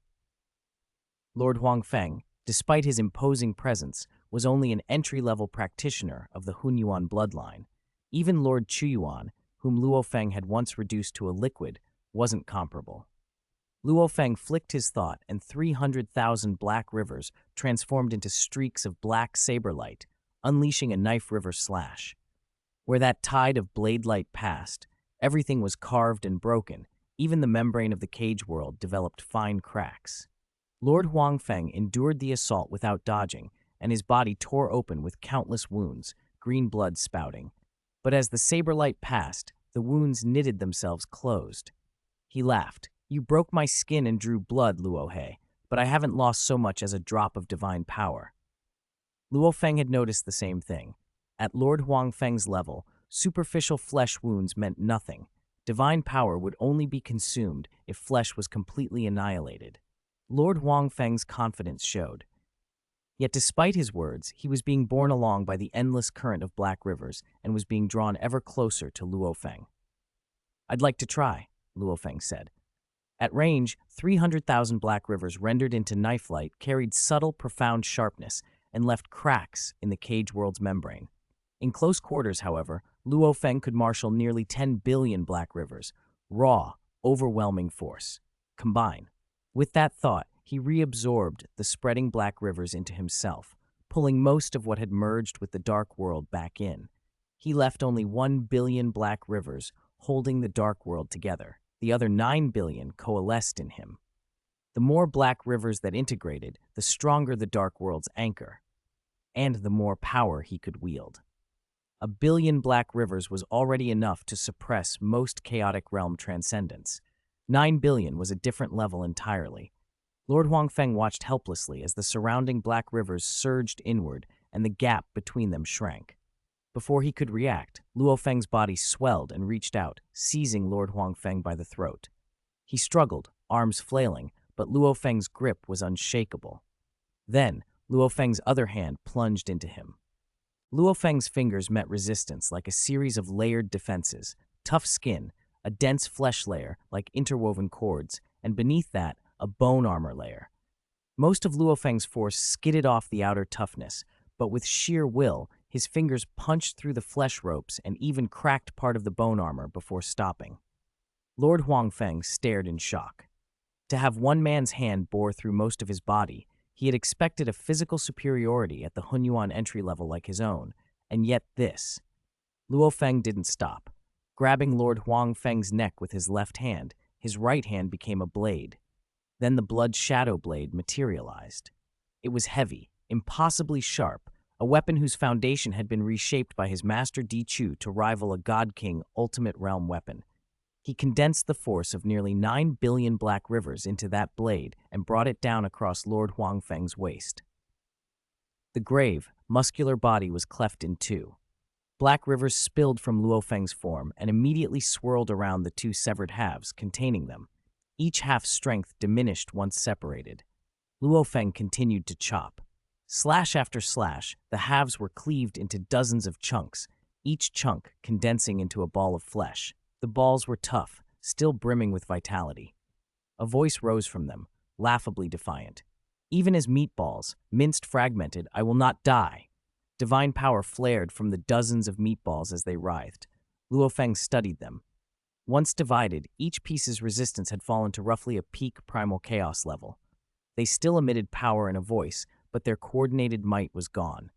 Lord Huang Feng, despite his imposing presence, was only an entry-level practitioner of the Hunyuan bloodline. Even Lord Chuyuan, whom Luo Feng had once reduced to a liquid, wasn't comparable. Luo Feng flicked his thought, and 300,000 black rivers transformed into streaks of black saber light, unleashing a knife river slash. Where that tide of blade light passed, everything was carved and broken. Even the membrane of the cage world developed fine cracks. Lord Huang Feng endured the assault without dodging, and his body tore open with countless wounds, green blood spouting. But as the saber light passed, the wounds knitted themselves closed. He laughed. "You broke my skin and drew blood, Luo He, but I haven't lost so much as a drop of divine power." Luo Feng had noticed the same thing. At Lord Huang Feng's level, superficial flesh wounds meant nothing. Divine power would only be consumed if flesh was completely annihilated. Lord Huang Feng's confidence showed. Yet despite his words, he was being borne along by the endless current of black rivers and was being drawn ever closer to Luo Feng. "I'd like to try," Luo Feng said. At range, 300,000 black rivers rendered into knife light carried subtle, profound sharpness and left cracks in the cage world's membrane. In close quarters, however, Luo Feng could marshal nearly 10 billion black rivers, raw, overwhelming force. Combine. With that thought, he reabsorbed the spreading black rivers into himself, pulling most of what had merged with the dark world back in. He left only 1 billion black rivers holding the dark world together. The other 9 billion coalesced in him. The more black rivers that integrated, the stronger the dark world's anchor, and the more power he could wield. 1 billion black rivers was already enough to suppress most chaotic realm transcendence. 9 billion was a different level entirely. Lord Huang Feng watched helplessly as the surrounding black rivers surged inward and the gap between them shrank. Before he could react, Luo Feng's body swelled and reached out, seizing Lord Huang Feng by the throat. He struggled, arms flailing, but Luo Feng's grip was unshakable. Then, Luo Feng's other hand plunged into him. Luo Feng's fingers met resistance like a series of layered defenses: tough skin, a dense flesh layer like interwoven cords, and beneath that, a bone armor layer. Most of Luo Feng's force skidded off the outer toughness, but with sheer will, his fingers punched through the flesh ropes and even cracked part of the bone armor before stopping. Lord Huang Feng stared in shock. To have one man's hand bore through most of his body, he had expected a physical superiority at the Hunyuan entry level like his own, and yet this. Luo Feng didn't stop. Grabbing Lord Huang Feng's neck with his left hand, his right hand became a blade. Then the blood shadow blade materialized. It was heavy, impossibly sharp, a weapon whose foundation had been reshaped by his master Di Chu to rival a God King ultimate realm weapon. He condensed the force of nearly 9 billion black rivers into that blade and brought it down across Lord Huang Feng's waist. The grave, muscular body was cleft in two. Black rivers spilled from Luo Feng's form and immediately swirled around the two severed halves, containing them. Each half's strength diminished once separated. Luo Feng continued to chop. Slash after slash, the halves were cleaved into dozens of chunks, each chunk condensing into a ball of flesh. The balls were tough, still brimming with vitality. A voice rose from them, laughably defiant. "Even as meatballs, minced fragmented, I will not die." Divine power flared from the dozens of meatballs as they writhed. Luo Feng studied them. Once divided, each piece's resistance had fallen to roughly a peak primal chaos level. They still emitted power and a voice, but their coordinated might was gone.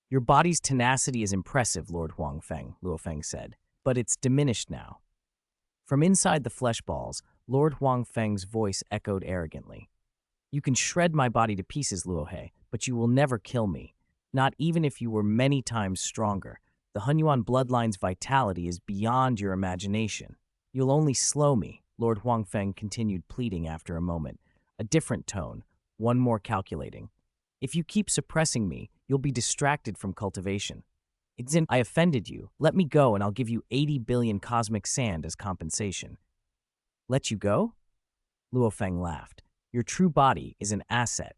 "Your body's tenacity is impressive, Lord Huang Feng," Luo Feng said, "but it's diminished now." From inside the flesh balls, Lord Huang Feng's voice echoed arrogantly. "You can shred my body to pieces, Luo He, but you will never kill me. Not even if you were many times stronger. The Hunyuan bloodline's vitality is beyond your imagination. You'll only slow me," Lord Huang Feng continued pleading after a moment, a different tone, one more calculating. "If you keep suppressing me, you'll be distracted from cultivation. I offended you. Let me go and I'll give you 80 billion cosmic sand as compensation." "Let you go?" Luo Feng laughed. "Your true body is an asset.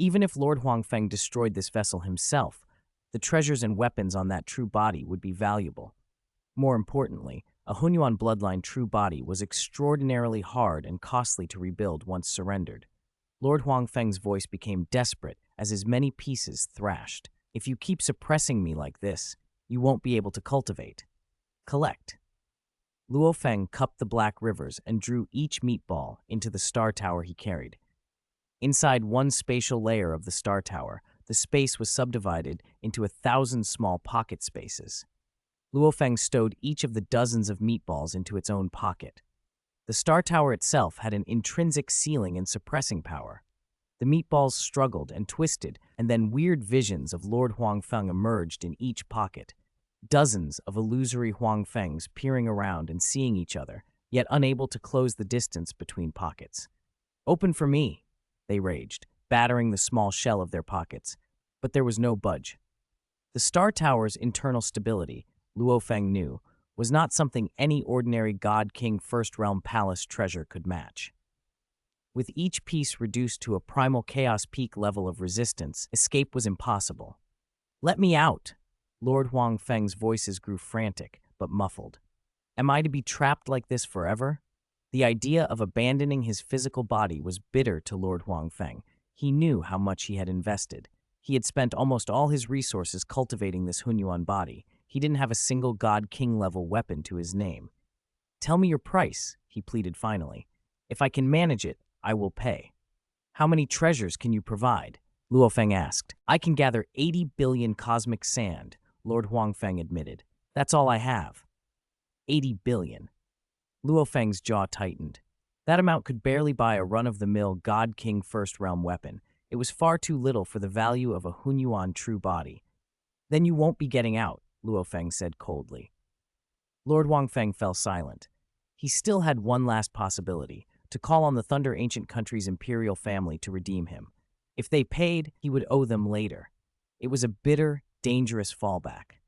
Even if Lord Huang Feng destroyed this vessel himself, the treasures and weapons on that true body would be valuable. More importantly, a Hunyuan bloodline true body was extraordinarily hard and costly to rebuild once surrendered." Lord Huang Feng's voice became desperate as his many pieces thrashed. "If you keep suppressing me like this, you won't be able to cultivate. Collect." Luo Feng cupped the black rivers and drew each meatball into the star tower he carried. Inside one spatial layer of the star tower, the space was subdivided into 1,000 small pocket spaces. Luo Feng stowed each of the dozens of meatballs into its own pocket. The star tower itself had an intrinsic sealing and suppressing power. The meatballs struggled and twisted, and then weird visions of Lord Huang Feng emerged in each pocket. Dozens of illusory Huang Fengs peering around and seeing each other, yet unable to close the distance between pockets. "Open for me," they raged, battering the small shell of their pockets. But there was no budge. The star tower's internal stability, Luo Feng knew, was not something any ordinary God King First Realm Palace treasure could match. With each piece reduced to a primal chaos peak level of resistance, escape was impossible. "Let me out!" Lord Huang Feng's voices grew frantic, but muffled. "Am I to be trapped like this forever?" The idea of abandoning his physical body was bitter to Lord Huang Feng. He knew how much he had invested. He had spent almost all his resources cultivating this Hunyuan body. He didn't have a single God King level weapon to his name. "Tell me your price," he pleaded finally. "If I can manage it, I will pay." "How many treasures can you provide?" Luo Feng asked. "I can gather 80 billion cosmic sand," Lord Huang Feng admitted. "That's all I have." 80 billion. Luo Feng's jaw tightened. That amount could barely buy a run-of-the-mill God King First Realm weapon. It was far too little for the value of a Hunyuan true body. "Then you won't be getting out," Luo Feng said coldly. Lord Huang Feng fell silent. He still had one last possibility, to call on the Thunder Ancient Country's imperial family to redeem him. If they paid, he would owe them later. It was a bitter, dangerous fallback.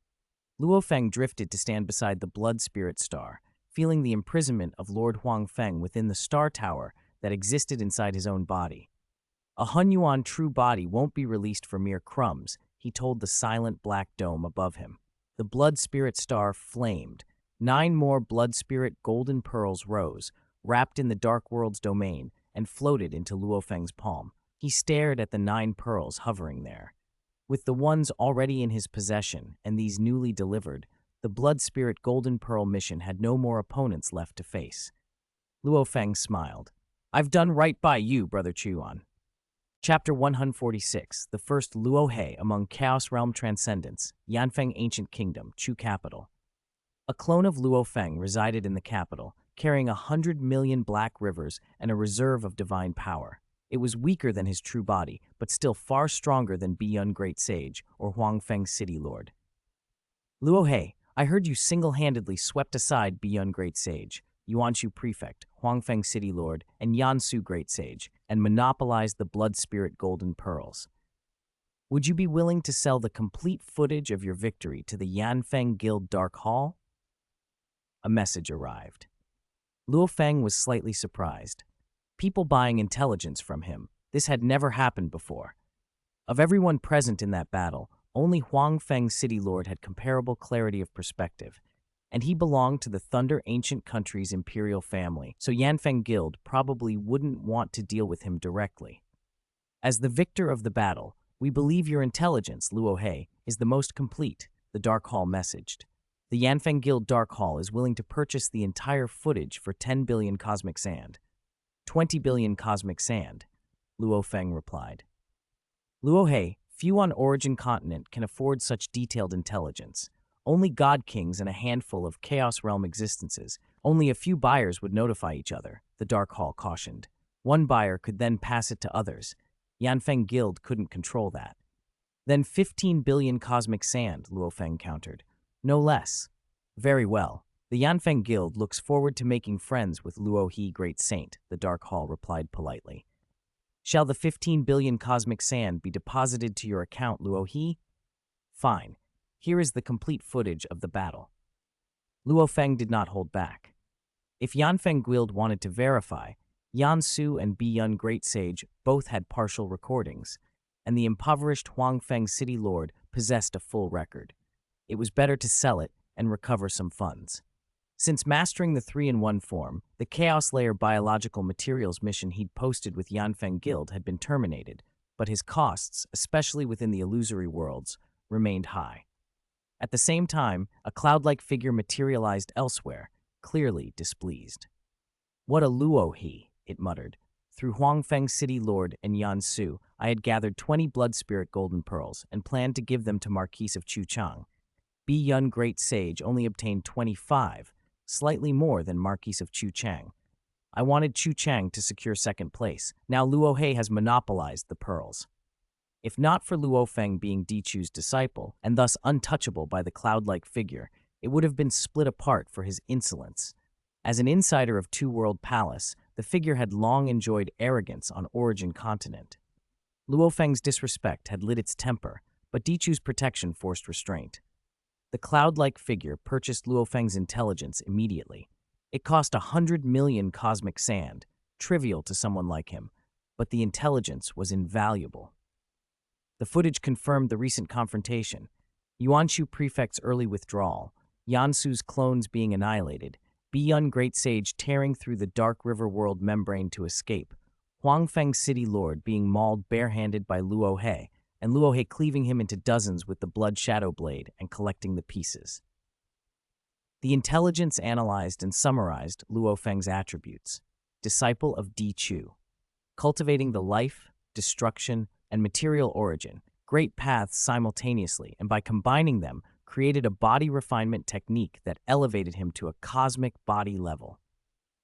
Luo Feng drifted to stand beside the blood spirit star, feeling the imprisonment of Lord Huang Feng within the star tower that existed inside his own body. A Hunyuan true body won't be released for mere crumbs, he told the silent black dome above him. The blood spirit star flamed. 9 more blood spirit golden pearls rose, wrapped in the dark world's domain, and floated into Luo Feng's palm. He stared at the 9 pearls hovering there. With the ones already in his possession and these newly delivered, the blood spirit golden pearl mission had no more opponents left to face. Luo Feng smiled. I've done right by you, Brother Chuan. Chapter 146, the first Luo He among Chaos Realm Transcendence, Yanfeng Ancient Kingdom, Chu Capital. A clone of Luo Feng resided in the capital, carrying 100 million black rivers and a reserve of divine power. It was weaker than his true body, but still far stronger than Biyun Great Sage or Huang Feng City Lord. Luo He, I heard you single-handedly swept aside Biyun Great Sage, Yuanshu Prefect, Huang Feng City Lord, and Yansu Great Sage, and monopolized the Blood Spirit Golden Pearls. Would you be willing to sell the complete footage of your victory to the Yanfeng Guild Dark Hall? A message arrived. Luo Feng was slightly surprised. People buying intelligence from him. This had never happened before. Of everyone present in that battle, only Huang Feng City Lord had comparable clarity of perspective, and he belonged to the Thunder Ancient Country's imperial family, so Yanfeng Guild probably wouldn't want to deal with him directly. As the victor of the battle, we believe your intelligence, Luo He, is the most complete, the Dark Hall messaged. The Yanfeng Guild Dark Hall is willing to purchase the entire footage for 10 billion cosmic sand. 20 billion cosmic sand, Luo Feng replied. Luo He, few on Origin Continent can afford such detailed intelligence. Only God Kings and a handful of Chaos Realm existences. Only a few buyers would notify each other, the Dark Hall cautioned. One buyer could then pass it to others. Yanfeng Guild couldn't control that. Then 15 billion cosmic sand, Luo Feng countered. No less. Very well. The Yanfeng Guild looks forward to making friends with Luo He Great Saint, the Dark Hall replied politely. Shall the 15 billion cosmic sand be deposited to your account, Luo He? Fine. Here is the complete footage of the battle. Luo Feng did not hold back. If Yanfeng Guild wanted to verify, Yansu and Biyun Great Sage both had partial recordings, and the impoverished Huang Feng City Lord possessed a full record. It was better to sell it and recover some funds. Since mastering the 3-in-1 form, the Chaos Layer biological materials mission he'd posted with Yanfeng Guild had been terminated, but his costs, especially within the illusory worlds, remained high. At the same time, a cloud-like figure materialized elsewhere, clearly displeased. What a Luo He, it muttered. Through Huang Feng City Lord and Yansu, I had gathered 20 blood spirit golden pearls and planned to give them to Marquise of Chuchang. Biyun Great Sage only obtained 25, slightly more than Marquise of Chuchang. I wanted Chuchang to secure second place. Now Luo He has monopolized the pearls. If not for Luo Feng being Dichu's disciple, and thus untouchable by the cloud-like figure, it would have been split apart for his insolence. As an insider of Two World Palace, the figure had long enjoyed arrogance on Origin Continent. Luo Feng's disrespect had lit its temper, but Dichu's protection forced restraint. The cloud-like figure purchased Luo Feng's intelligence immediately. It cost 100 million cosmic sand, trivial to someone like him, but the intelligence was invaluable. The footage confirmed the recent confrontation, Yuanshu Prefect's early withdrawal, Yansu's clones being annihilated, Biyun Great Sage tearing through the Dark River World membrane to escape, Huang Feng City Lord being mauled barehanded by Luo He, and Luo He cleaving him into dozens with the Blood Shadow Blade and collecting the pieces. The intelligence analyzed and summarized Luo Feng's attributes. Disciple of Dichu. Cultivating the life, destruction, and material origin, great paths simultaneously, and by combining them, created a body refinement technique that elevated him to a cosmic body level.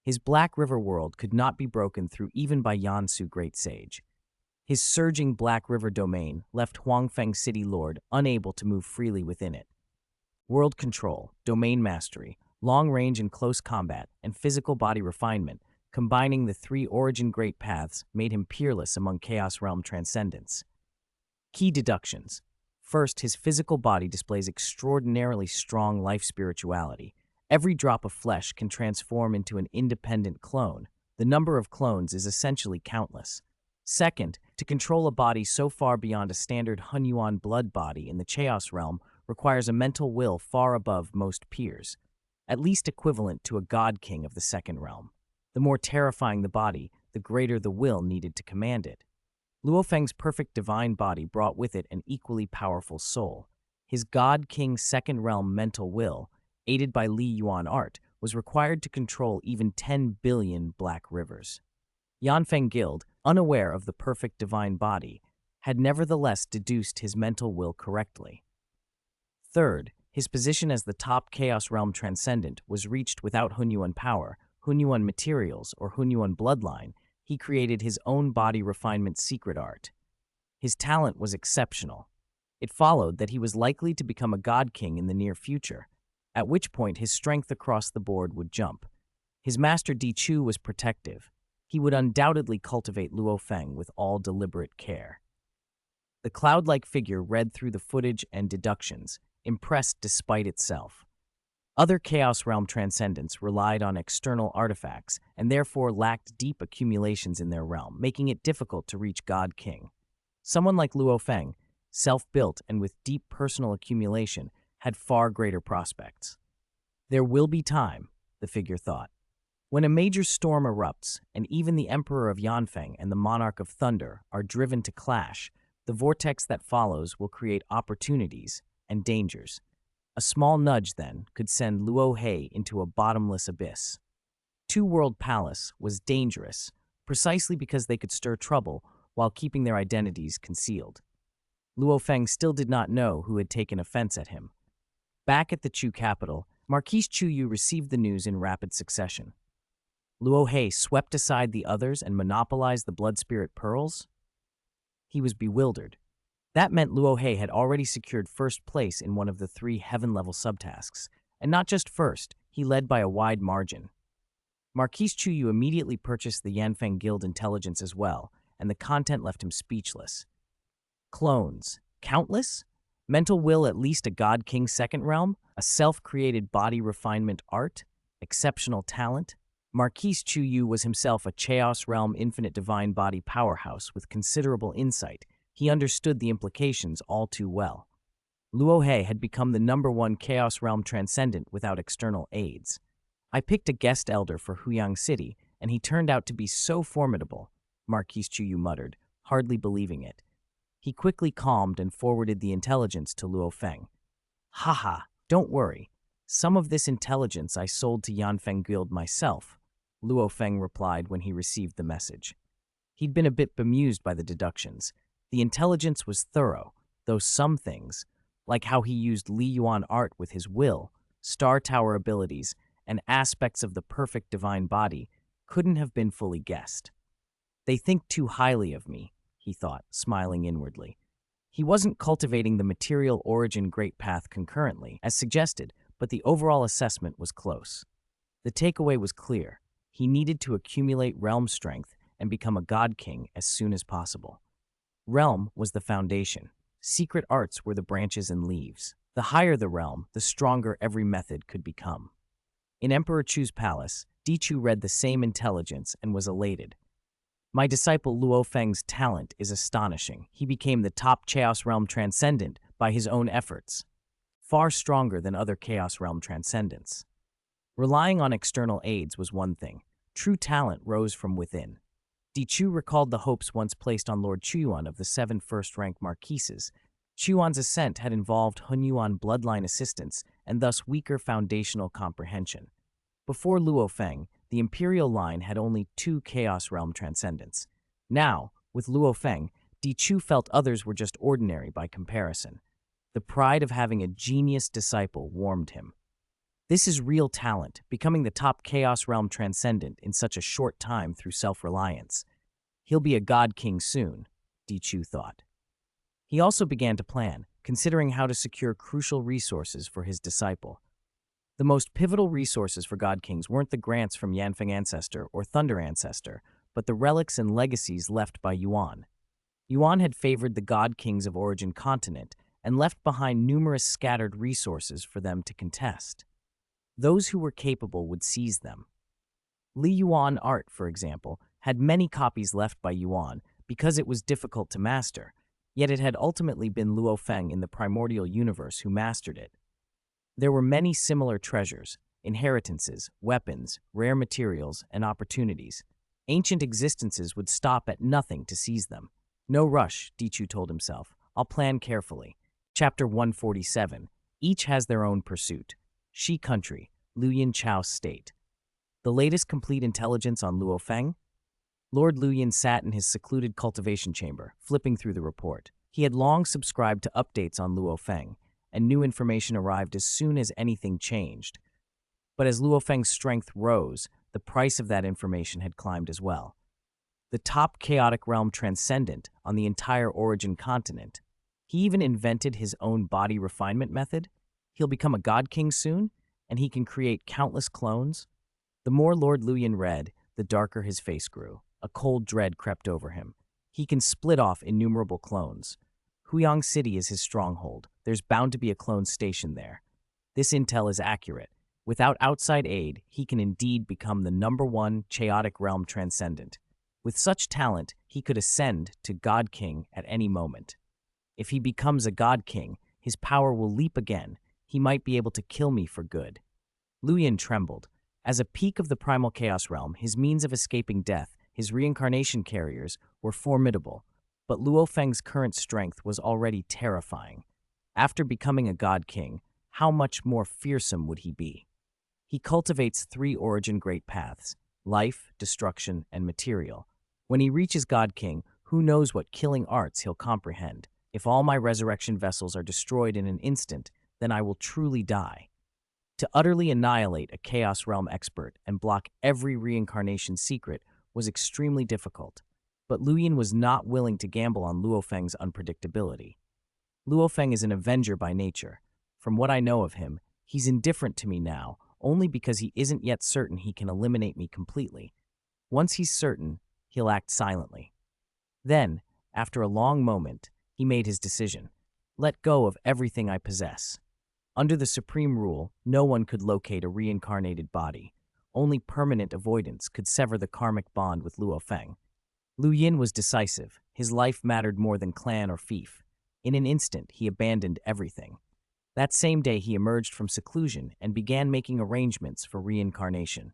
His Black River world could not be broken through even by Yansu Great Sage. His surging Black River domain left Huang Feng City Lord unable to move freely within it. World control, domain mastery, long range and close combat, and physical body refinement, combining the 3 origin great paths, made him peerless among Chaos Realm transcendence. Key deductions. First, his physical body displays extraordinarily strong life spirituality. Every drop of flesh can transform into an independent clone. The number of clones is essentially countless. Second, to control a body so far beyond a standard Hunyuan blood body in the Chaos realm requires a mental will far above most peers, at least equivalent to a god king of the second realm. The more terrifying the body, the greater the will needed to command it. Luo Feng's perfect divine body brought with it an equally powerful soul. His god king second realm mental will, aided by Li Yuan art, was required to control even 10 billion black rivers. Yanfeng Guild, unaware of the perfect divine body, had nevertheless deduced his mental will correctly. Third, his position as the top Chaos Realm Transcendent was reached without Hunyuan power, Hunyuan materials, or Hunyuan bloodline. He created his own body refinement secret art. His talent was exceptional. It followed that he was likely to become a god king in the near future, at which point his strength across the board would jump. His master Di Chu was protective. He would undoubtedly cultivate Luo Feng with all deliberate care. The cloud-like figure read through the footage and deductions, impressed despite itself. Other Chaos Realm Transcendents relied on external artifacts and therefore lacked deep accumulations in their realm, making it difficult to reach God King. Someone like Luo Feng, self-built and with deep personal accumulation, had far greater prospects. There will be time, the figure thought. When a major storm erupts, and even the Emperor of Yanfeng and the Monarch of Thunder are driven to clash, the vortex that follows will create opportunities and dangers. A small nudge, then, could send Luo He into a bottomless abyss. Two World Palace was dangerous, precisely because they could stir trouble while keeping their identities concealed. Luo Feng still did not know who had taken offense at him. Back at the Chu capital, Marquise Chu Yu received the news in rapid succession. Luo He swept aside the others and monopolized the Blood Spirit Pearls? He was bewildered. That meant Luo He had already secured first place in one of the 3 heaven-level subtasks, and not just first, he led by a wide margin. Marquise Chu Yu immediately purchased the Yanfeng Guild intelligence as well, and the content left him speechless. Clones. Countless? Mental will at least a God King second realm? A self-created body refinement art? Exceptional talent? Marquise Chu Yu was himself a Chaos Realm infinite divine body powerhouse with considerable insight. He understood the implications all too well. Luo He had become the #1 Chaos Realm Transcendent without external aids. I picked a guest elder for Huyang City, and he turned out to be so formidable, Marquise Chu Yu muttered, hardly believing it. He quickly calmed and forwarded the intelligence to Luo Feng. Haha, don't worry. Some of this intelligence I sold to Yanfeng Guild myself, Luo Feng replied when he received the message. He'd been a bit bemused by the deductions. The intelligence was thorough, though some things, like how he used Li Yuan art with his will, Star Tower abilities, and aspects of the perfect divine body, couldn't have been fully guessed. They think too highly of me, he thought, smiling inwardly. He wasn't cultivating the material origin great path concurrently, as suggested, but the overall assessment was close. The takeaway was clear. He needed to accumulate realm strength and become a god king as soon as possible. Realm was the foundation. Secret arts were the branches and leaves. The higher the realm, the stronger every method could become. In Emperor Chu's palace, Di Chu read the same intelligence and was elated. My disciple Luo Feng's talent is astonishing. He became the top Chaos Realm Transcendent by his own efforts, far stronger than other Chaos Realm Transcendents. Relying on external aids was one thing. True talent rose from within. Di Chu recalled the hopes once placed on Lord Chuyuan of the 7 first-rank marquises. Chuyuan's ascent had involved Hunyuan bloodline assistance and thus weaker foundational comprehension. Before Luo Feng, the imperial line had only 2 Chaos Realm Transcendents. Now, with Luo Feng, Di Chu felt others were just ordinary by comparison. The pride of having a genius disciple warmed him. This is real talent, becoming the top Chaos Realm Transcendent in such a short time through self-reliance. He'll be a god king soon, Di Chu thought. He also began to plan, considering how to secure crucial resources for his disciple. The most pivotal resources for god kings weren't the grants from Yanfeng Ancestor or Thunder Ancestor, but the relics and legacies left by Yuan. Yuan had favored the god kings of Origin Continent, and left behind numerous scattered resources for them to contest. Those who were capable would seize them. Li Yuan art, for example, had many copies left by Yuan because it was difficult to master, yet it had ultimately been Luo Feng in the primordial universe who mastered it. There were many similar treasures, inheritances, weapons, rare materials, and opportunities. Ancient existences would stop at nothing to seize them. No rush, Dichu told himself. I'll plan carefully. Chapter 147. Each has their own pursuit. Shi Country, Luoyin Chao State. The latest complete intelligence on Luo Feng? Lord Luoyin sat in his secluded cultivation chamber, flipping through the report. He had long subscribed to updates on Luo Feng, and new information arrived as soon as anything changed. But as Luo Feng's strength rose, the price of that information had climbed as well. The top chaotic realm transcendent on the entire origin continent. He even invented his own body refinement method. He'll become a god king soon, and he can create countless clones. The more Lord Luoyin read, the darker his face grew. A cold dread crept over him. He can split off innumerable clones. Huyang City is his stronghold. There's bound to be a clone stationed there. This intel is accurate. Without outside aid, he can indeed become the #1 chaotic realm transcendent. With such talent, he could ascend to God King at any moment. If he becomes a God King, his power will leap again. He might be able to kill me for good. Luoyin trembled. As a peak of the primal chaos realm, his means of escaping death, his reincarnation carriers, were formidable. But Luo Feng's current strength was already terrifying. After becoming a God King, how much more fearsome would he be? He cultivates 3 origin great paths: life, destruction, and material. When he reaches God King, who knows what killing arts he'll comprehend. If all my resurrection vessels are destroyed in an instant, then I will truly die. To utterly annihilate a Chaos Realm expert and block every reincarnation secret was extremely difficult. But Luoyin was not willing to gamble on Luo Feng's unpredictability. Luo Feng is an avenger by nature. From what I know of him, he's indifferent to me now, only because he isn't yet certain he can eliminate me completely. Once he's certain, he'll act silently. Then, after a long moment, he made his decision. Let go of everything I possess. Under the supreme rule, no one could locate a reincarnated body. Only permanent avoidance could sever the karmic bond with Luo Feng. Luoyin was decisive. His life mattered more than clan or fief. In an instant, he abandoned everything. That same day, he emerged from seclusion and began making arrangements for reincarnation.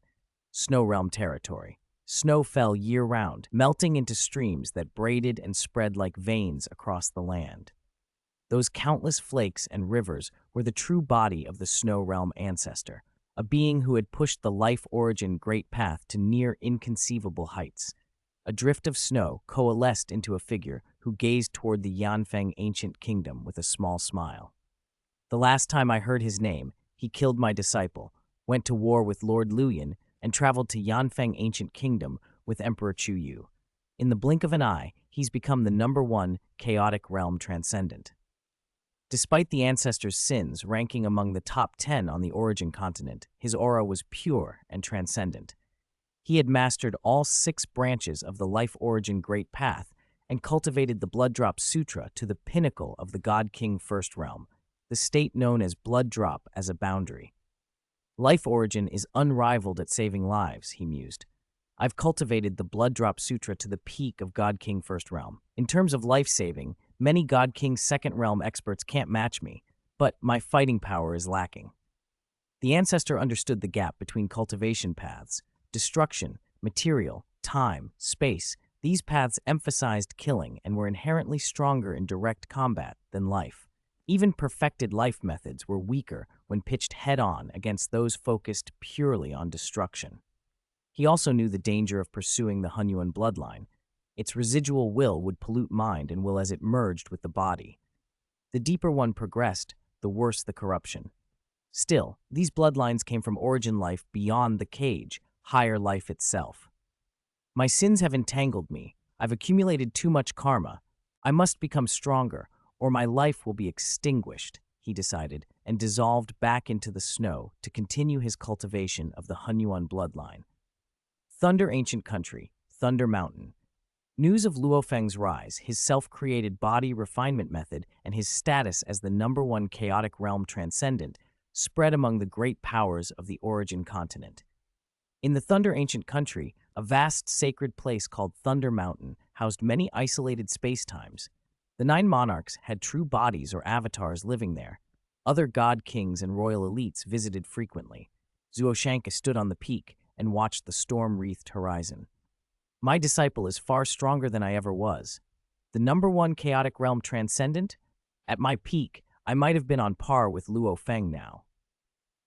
Snow Realm territory. Snow fell year-round, melting into streams that braided and spread like veins across the land. Those countless flakes and rivers were the true body of the Snow Realm ancestor, a being who had pushed the life origin great path to near inconceivable heights. A drift of snow coalesced into a figure who gazed toward the Yanfeng ancient kingdom with a small smile. The last time I heard his name, he killed my disciple, went to war with Lord Luoyin, and traveled to Yanfeng ancient kingdom with Emperor Chu Yu. In the blink of an eye, he's become the #1 chaotic realm transcendent. Despite the ancestor's sins ranking among the top 10 on the origin continent, his aura was pure and transcendent. He had mastered all 6 branches of the life origin great path and cultivated the Blood Drop Sutra to the pinnacle of the God King First Realm, the state known as Blood Drop as a boundary. Life origin is unrivaled at saving lives, he mused. I've cultivated the Blood Drop Sutra to the peak of God King First Realm. In terms of life-saving, many God King Second Realm experts can't match me, but my fighting power is lacking. The ancestor understood the gap between cultivation paths. Destruction, material, time, space, these paths emphasized killing and were inherently stronger in direct combat than life. Even perfected life methods were weaker when pitched head-on against those focused purely on destruction. He also knew the danger of pursuing the Hunyuan bloodline. Its residual will would pollute mind and will as it merged with the body. The deeper one progressed, the worse the corruption. Still, these bloodlines came from origin life beyond the cage, higher life itself. My sins have entangled me. I've accumulated too much karma. I must become stronger, or my life will be extinguished, he decided, and dissolved back into the snow to continue his cultivation of the Hunyuan bloodline. Thunder Ancient Country, Thunder Mountain. News of Luo Feng's rise, his self-created body refinement method, and his status as the #1 chaotic realm transcendent spread among the great powers of the Origin continent. In the Thunder Ancient Country, a vast sacred place called Thunder Mountain housed many isolated spacetimes. The 9 monarchs had true bodies or avatars living there. Other god kings and royal elites visited frequently. Zuoshanka stood on the peak and watched the storm-wreathed horizon. My disciple is far stronger than I ever was. The #1 chaotic realm transcendent? At my peak, I might have been on par with Luo Feng now.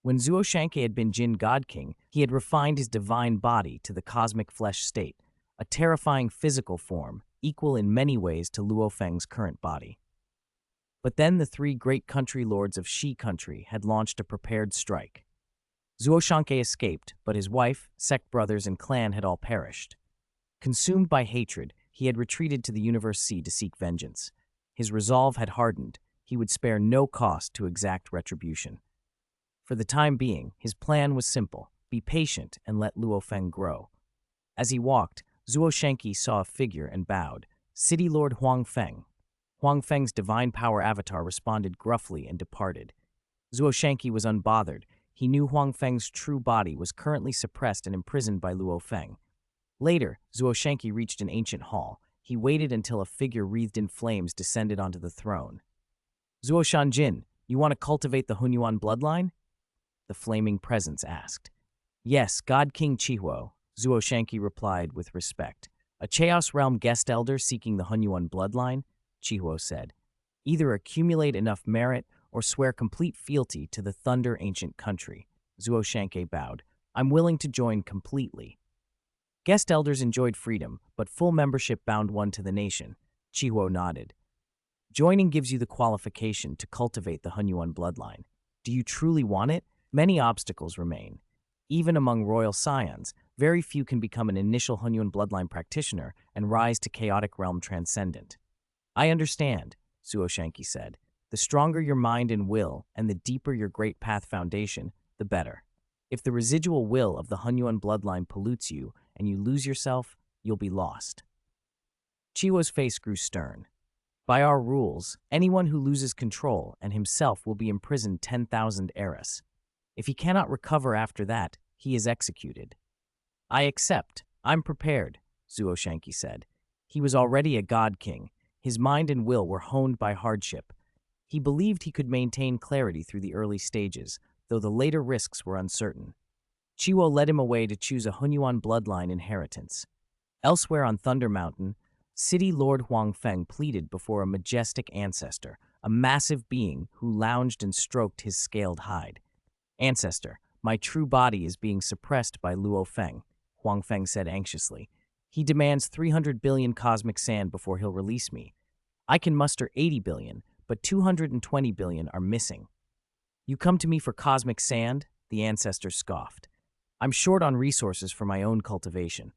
When Zuoshanke had been Jin God King, he had refined his divine body to the cosmic flesh state, a terrifying physical form, equal in many ways to Luo Feng's current body. But then the 3 great country lords of Shi country had launched a prepared strike. Zuoshanke escaped, but his wife, sect brothers, and clan had all perished. Consumed by hatred, he had retreated to the Universe Sea to seek vengeance. His resolve had hardened. He would spare no cost to exact retribution. For the time being, his plan was simple: be patient and let Luo Feng grow. As he walked, Zuoshanke saw a figure and bowed. City Lord Huang Feng. Huang Feng's divine power avatar responded gruffly and departed. Zuoshanke was unbothered. He knew Huang Feng's true body was currently suppressed and imprisoned by Luo Feng. Later, Zuoshanke reached an ancient hall. He waited until a figure wreathed in flames descended onto the throne. Zuoshanjin, you want to cultivate the Hunyuan bloodline? The flaming presence asked. Yes, God King Chihuo, Zuoshanke replied with respect. A Chaos Realm guest elder seeking the Hunyuan bloodline? Chihuo said. Either accumulate enough merit or swear complete fealty to the Thunder Ancient Country. Zuoshanke bowed. I'm willing to join completely. Guest elders enjoyed freedom, but full membership bound one to the nation. Chihuo nodded. Joining gives you the qualification to cultivate the Hunyuan bloodline. Do you truly want it? Many obstacles remain. Even among royal scions, very few can become an initial Hunyuan bloodline practitioner and rise to chaotic realm transcendent. I understand, Zuoshanke said. The stronger your mind and will, and the deeper your great path foundation, the better. If the residual will of the Hunyuan bloodline pollutes you and you lose yourself, you'll be lost. Chihuo's face grew stern. By our rules, anyone who loses control and himself will be imprisoned 10,000 eras. If he cannot recover after that, he is executed. I accept. I'm prepared, Zuoshanke said. He was already a god king. His mind and will were honed by hardship. He believed he could maintain clarity through the early stages, though the later risks were uncertain. Chihuo led him away to choose a Hunyuan bloodline inheritance. Elsewhere on Thunder Mountain, City Lord Huang Feng pleaded before a majestic ancestor, a massive being who lounged and stroked his scaled hide. Ancestor, my true body is being suppressed by Luo Feng, Huang Feng said anxiously. He demands 300 billion cosmic sand before he'll release me. I can muster 80 billion, but 220 billion are missing. You come to me for cosmic sand? The ancestor scoffed. I'm short on resources for my own cultivation.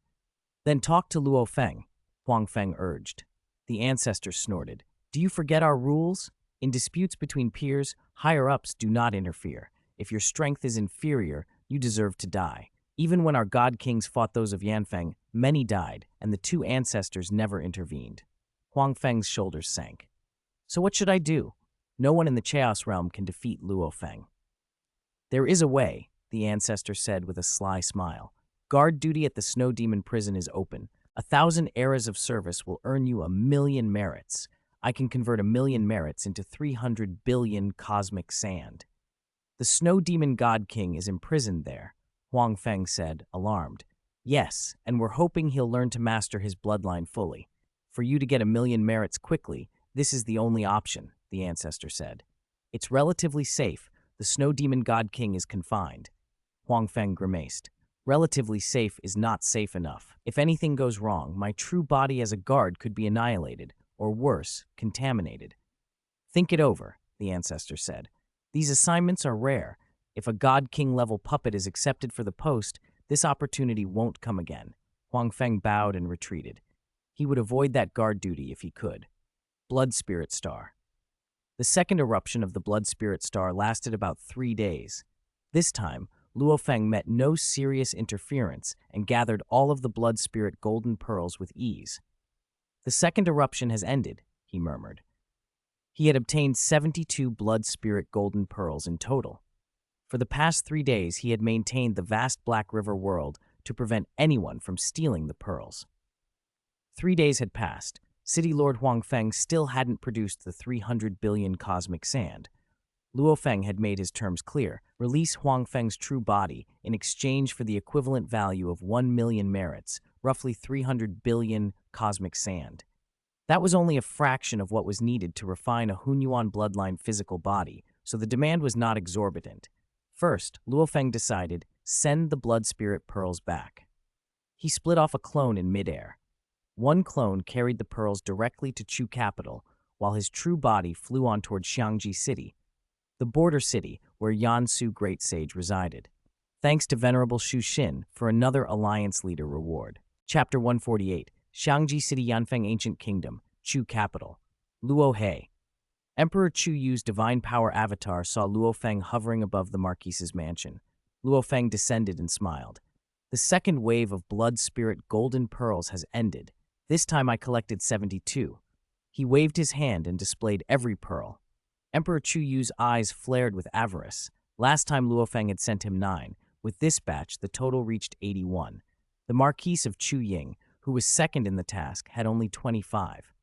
Then talk to Luo Feng, Huang Feng urged. The ancestor snorted. Do you forget our rules? In disputes between peers, higher-ups do not interfere. If your strength is inferior, you deserve to die. Even when our god kings fought those of Yanfeng, many died, and the 2 ancestors never intervened. Huang Feng's shoulders sank. So what should I do? No one in the Chaos Realm can defeat Luo Feng. There is a way, the ancestor said with a sly smile. Guard duty at the Snow Demon prison is open. 1,000 eras of service will earn you 1,000,000 merits. I can convert 1,000,000 merits into 300 billion cosmic sand. The Snow Demon God King is imprisoned there, Huang Feng said, alarmed. Yes, and we're hoping he'll learn to master his bloodline fully. For you to get 1,000,000 merits quickly, this is the only option, the ancestor said. It's relatively safe. The Snow Demon God King is confined. Huang Feng grimaced. Relatively safe is not safe enough. If anything goes wrong, my true body as a guard could be annihilated, or worse, contaminated. Think it over, the ancestor said. These assignments are rare. If a God King level puppet is accepted for the post, this opportunity won't come again. Huang Feng bowed and retreated. He would avoid that guard duty if he could. Blood Spirit Star. The second eruption of the Blood Spirit Star lasted about 3 days. This time, Luo Feng met no serious interference and gathered all of the Blood Spirit golden pearls with ease. The second eruption has ended, he murmured. He had obtained 72 blood spirit golden pearls in total. For the past 3 days, he had maintained the vast Black River world to prevent anyone from stealing the pearls. 3 days had passed. City Lord Luo Feng still hadn't produced the 300 billion cosmic sand. Luo Feng had made his terms clear: release Luo Feng's true body in exchange for the equivalent value of 1 million merits, roughly 300 billion cosmic sand. That was only a fraction of what was needed to refine a Hunyuan bloodline physical body, so the demand was not exorbitant. First, Luo Feng decided, send the blood spirit pearls back. He split off a clone in midair. One clone carried the pearls directly to Chu capital, while his true body flew on toward Xiangji City, the border city where Yansu Great Sage resided. Thanks to Venerable Shu Xin for another Alliance Leader reward. Chapter 148, Xiangji City, Yanfeng Ancient Kingdom, Chu capital. Luo He. Emperor Chu Yu's divine power avatar saw Luo Feng hovering above the Marquise's mansion. Luo Feng descended and smiled. The second wave of blood spirit golden pearls has ended. This time I collected 72. He waved his hand and displayed every pearl. Emperor Chu Yu's eyes flared with avarice. Last time Luo Feng had sent him 9. With this batch, the total reached 81. The Marquise of Chu Ying, who was second in the task, had only 25.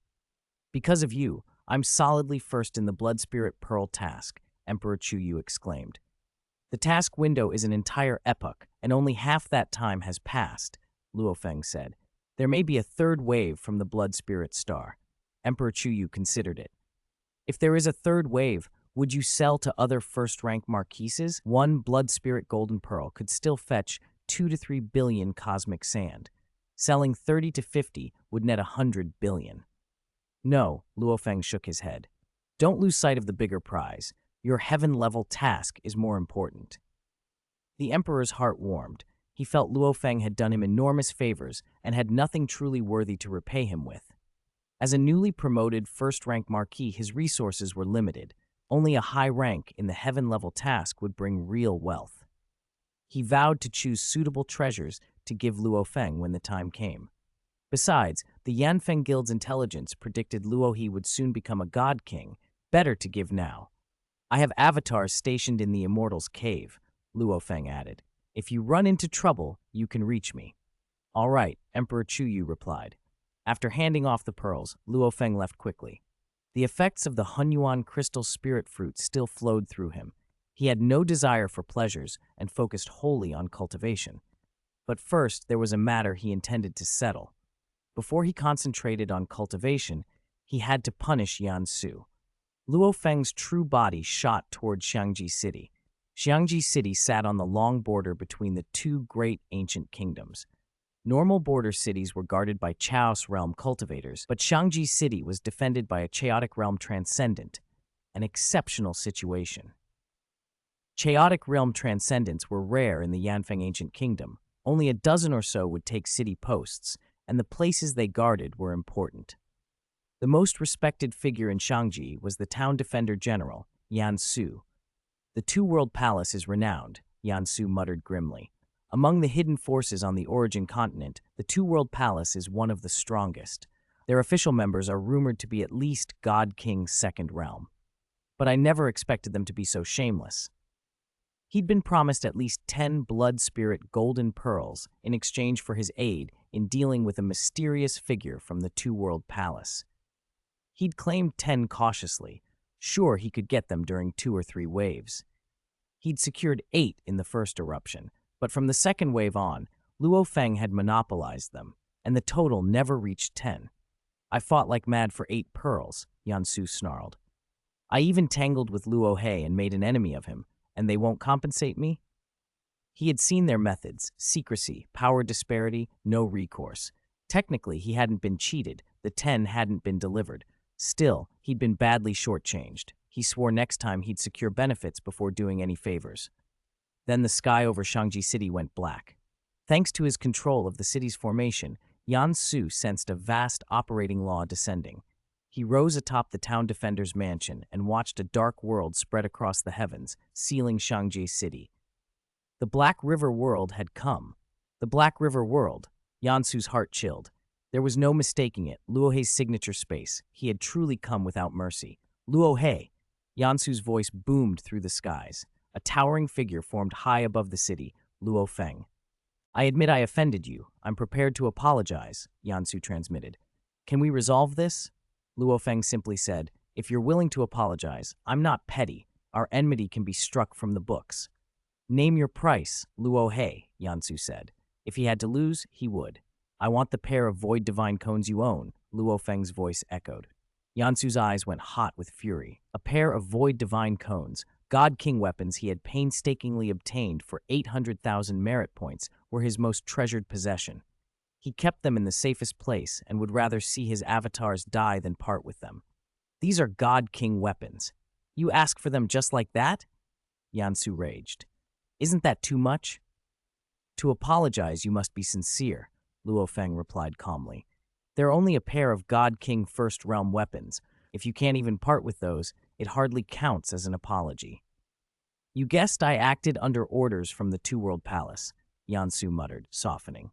Because of you, I'm solidly first in the blood spirit pearl task, Emperor Chu Yu exclaimed. The task window is an entire epoch, and only half that time has passed, Luo Feng said. There may be a third wave from the blood spirit star. Emperor Chu Yu considered it. If there is a third wave, would you sell to other first-rank marquises? One blood spirit golden pearl could still fetch 2 to 3 billion cosmic sand. Selling 30 to 50 would net 100 billion. No, Luo Feng shook his head. Don't lose sight of the bigger prize. Your heaven-level task is more important. The Emperor's heart warmed. He felt Luo Feng had done him enormous favors and had nothing truly worthy to repay him with. As a newly promoted first-rank marquis, his resources were limited. Only a high rank in the heaven-level task would bring real wealth. He vowed to choose suitable treasures to give Luo Feng when the time came. Besides, the Yanfeng Guild's intelligence predicted Luo He would soon become a god king. Better to give now. I have avatars stationed in the Immortals' Cave, Luo Feng added. If you run into trouble, you can reach me. All right, Emperor Chu Yu replied. After handing off the pearls, Luo Feng left quickly. The effects of the Hunyuan crystal spirit fruit still flowed through him. He had no desire for pleasures and focused wholly on cultivation. But first, there was a matter he intended to settle. Before he concentrated on cultivation, he had to punish Yansu. Luo Feng's true body shot toward Xiangji City. Xiangji City sat on the long border between the two great ancient kingdoms. Normal border cities were guarded by Chaos Realm cultivators, but Xiangji City was defended by a Chaotic Realm transcendent, an exceptional situation. Chaotic Realm transcendents were rare in the Yanfeng Ancient Kingdom. Only a dozen or so would take city posts, and the places they guarded were important. The most respected figure in Xiangji was the town defender general, Yansu. The Two-World Palace is renowned, Yansu muttered grimly. Among the hidden forces on the Origin continent, the Two-World Palace is one of the strongest. Their official members are rumored to be at least God King's second realm. But I never expected them to be so shameless. He'd been promised at least 10 blood spirit golden pearls in exchange for his aid in dealing with a mysterious figure from the Two-World Palace. He'd claimed 10 cautiously, sure he could get them during 2 or 3 waves. He'd secured 8 in the first eruption, but from the second wave on, Luo Feng had monopolized them, and the total never reached 10. I fought like mad for 8 pearls, Yansu snarled. I even tangled with Luo He and made an enemy of him, and they won't compensate me? He had seen their methods: secrecy, power disparity, no recourse. Technically, he hadn't been cheated, the 10 hadn't been delivered. Still, he'd been badly shortchanged. He swore next time he'd secure benefits before doing any favors. Then the sky over Xiangji City went black. Thanks to his control of the city's formation, Yansu sensed a vast operating law descending. He rose atop the town defender's mansion and watched a dark world spread across the heavens, sealing Xiangji City. The Black River world had come. The Black River world. Yansu's heart chilled. There was no mistaking it, Luo Hei's signature space. He had truly come without mercy. Luo Hei! Yansu's voice boomed through the skies. A towering figure formed high above the city, Luo Feng. I admit I offended you. I'm prepared to apologize, Yansu transmitted. Can we resolve this? Luo Feng simply said, if you're willing to apologize, I'm not petty. Our enmity can be struck from the books. Name your price, Luo Hei, Yansu said. If he had to lose, he would. I want the pair of void divine cones you own, Luo Feng's voice echoed. Yansu's eyes went hot with fury. A pair of void divine cones, God King weapons he had painstakingly obtained for 800,000 merit points, were his most treasured possession. He kept them in the safest place and would rather see his avatars die than part with them. These are God King weapons. You ask for them just like that? Yansu raged. Isn't that too much? To apologize, you must be sincere, Luo Feng replied calmly. They're only a pair of God King First Realm weapons. If you can't even part with those, it hardly counts as an apology. You guessed I acted under orders from the Two-World Palace, Yansu muttered, softening.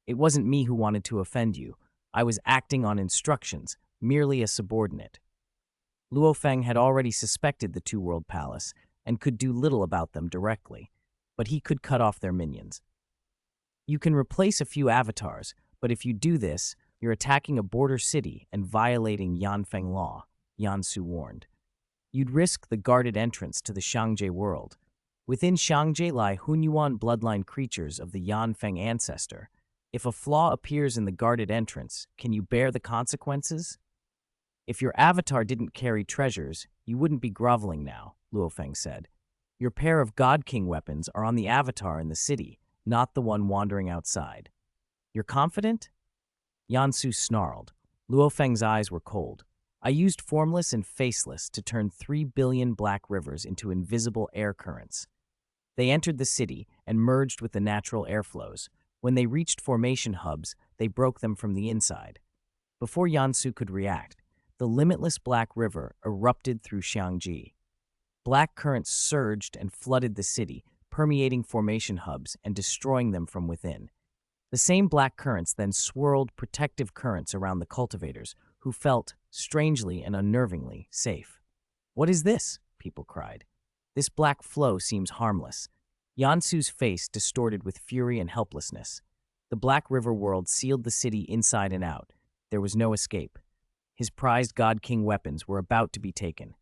It wasn't me who wanted to offend you. I was acting on instructions, merely a subordinate. Luo Feng had already suspected the Two-World Palace and could do little about them directly, but he could cut off their minions. You can replace a few avatars, but if you do this, you're attacking a border city and violating Yanfeng law, Yansu warned. You'd risk the guarded entrance to the Xiangje world. Within Xiangje lie Hunyuan bloodline creatures of the Yanfeng ancestor. If a flaw appears in the guarded entrance, can you bear the consequences? If your avatar didn't carry treasures, you wouldn't be groveling now, Luo Feng said. Your pair of God King weapons are on the avatar in the city, not the one wandering outside. You're confident? Yansu snarled. Luo Feng's eyes were cold. I used formless and faceless to turn 3 billion black rivers into invisible air currents. They entered the city and merged with the natural airflows. When they reached formation hubs, they broke them from the inside. Before Yansu could react, the limitless black river erupted through Xiangji. Black currents surged and flooded the city, permeating formation hubs and destroying them from within. The same black currents then swirled protective currents around the cultivators, who felt, strangely and unnervingly, safe. What is this? People cried. This black flow seems harmless. Yansu's face distorted with fury and helplessness. The Black River world sealed the city inside and out. There was no escape. His prized God King weapons were about to be taken.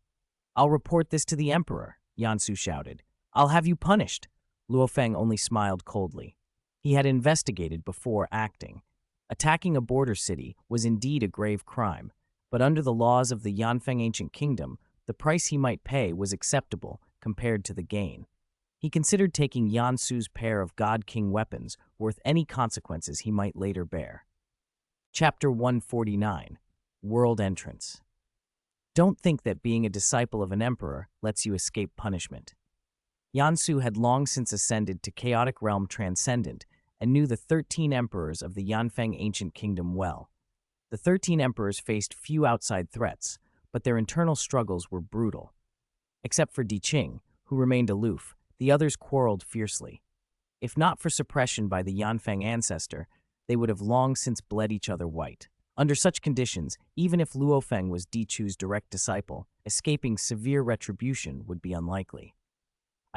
I'll report this to the Emperor, Yansu shouted. I'll have you punished. Luo Feng only smiled coldly. He had investigated before acting. Attacking a border city was indeed a grave crime, but under the laws of the Yanfeng Ancient Kingdom, the price he might pay was acceptable compared to the gain. He considered taking Yansu's pair of God King weapons worth any consequences he might later bear. Chapter 149. World Entrance. Don't think that being a disciple of an emperor lets you escape punishment. Yansu had long since ascended to chaotic realm transcendent and knew the 13 emperors of the Yanfeng Ancient Kingdom well. The 13 emperors faced few outside threats, but their internal struggles were brutal. Except for Di Qing, who remained aloof, the others quarreled fiercely. If not for suppression by the Yanfeng ancestor, they would have long since bled each other white. Under such conditions, even if Luo Feng was Di Chu's direct disciple, escaping severe retribution would be unlikely.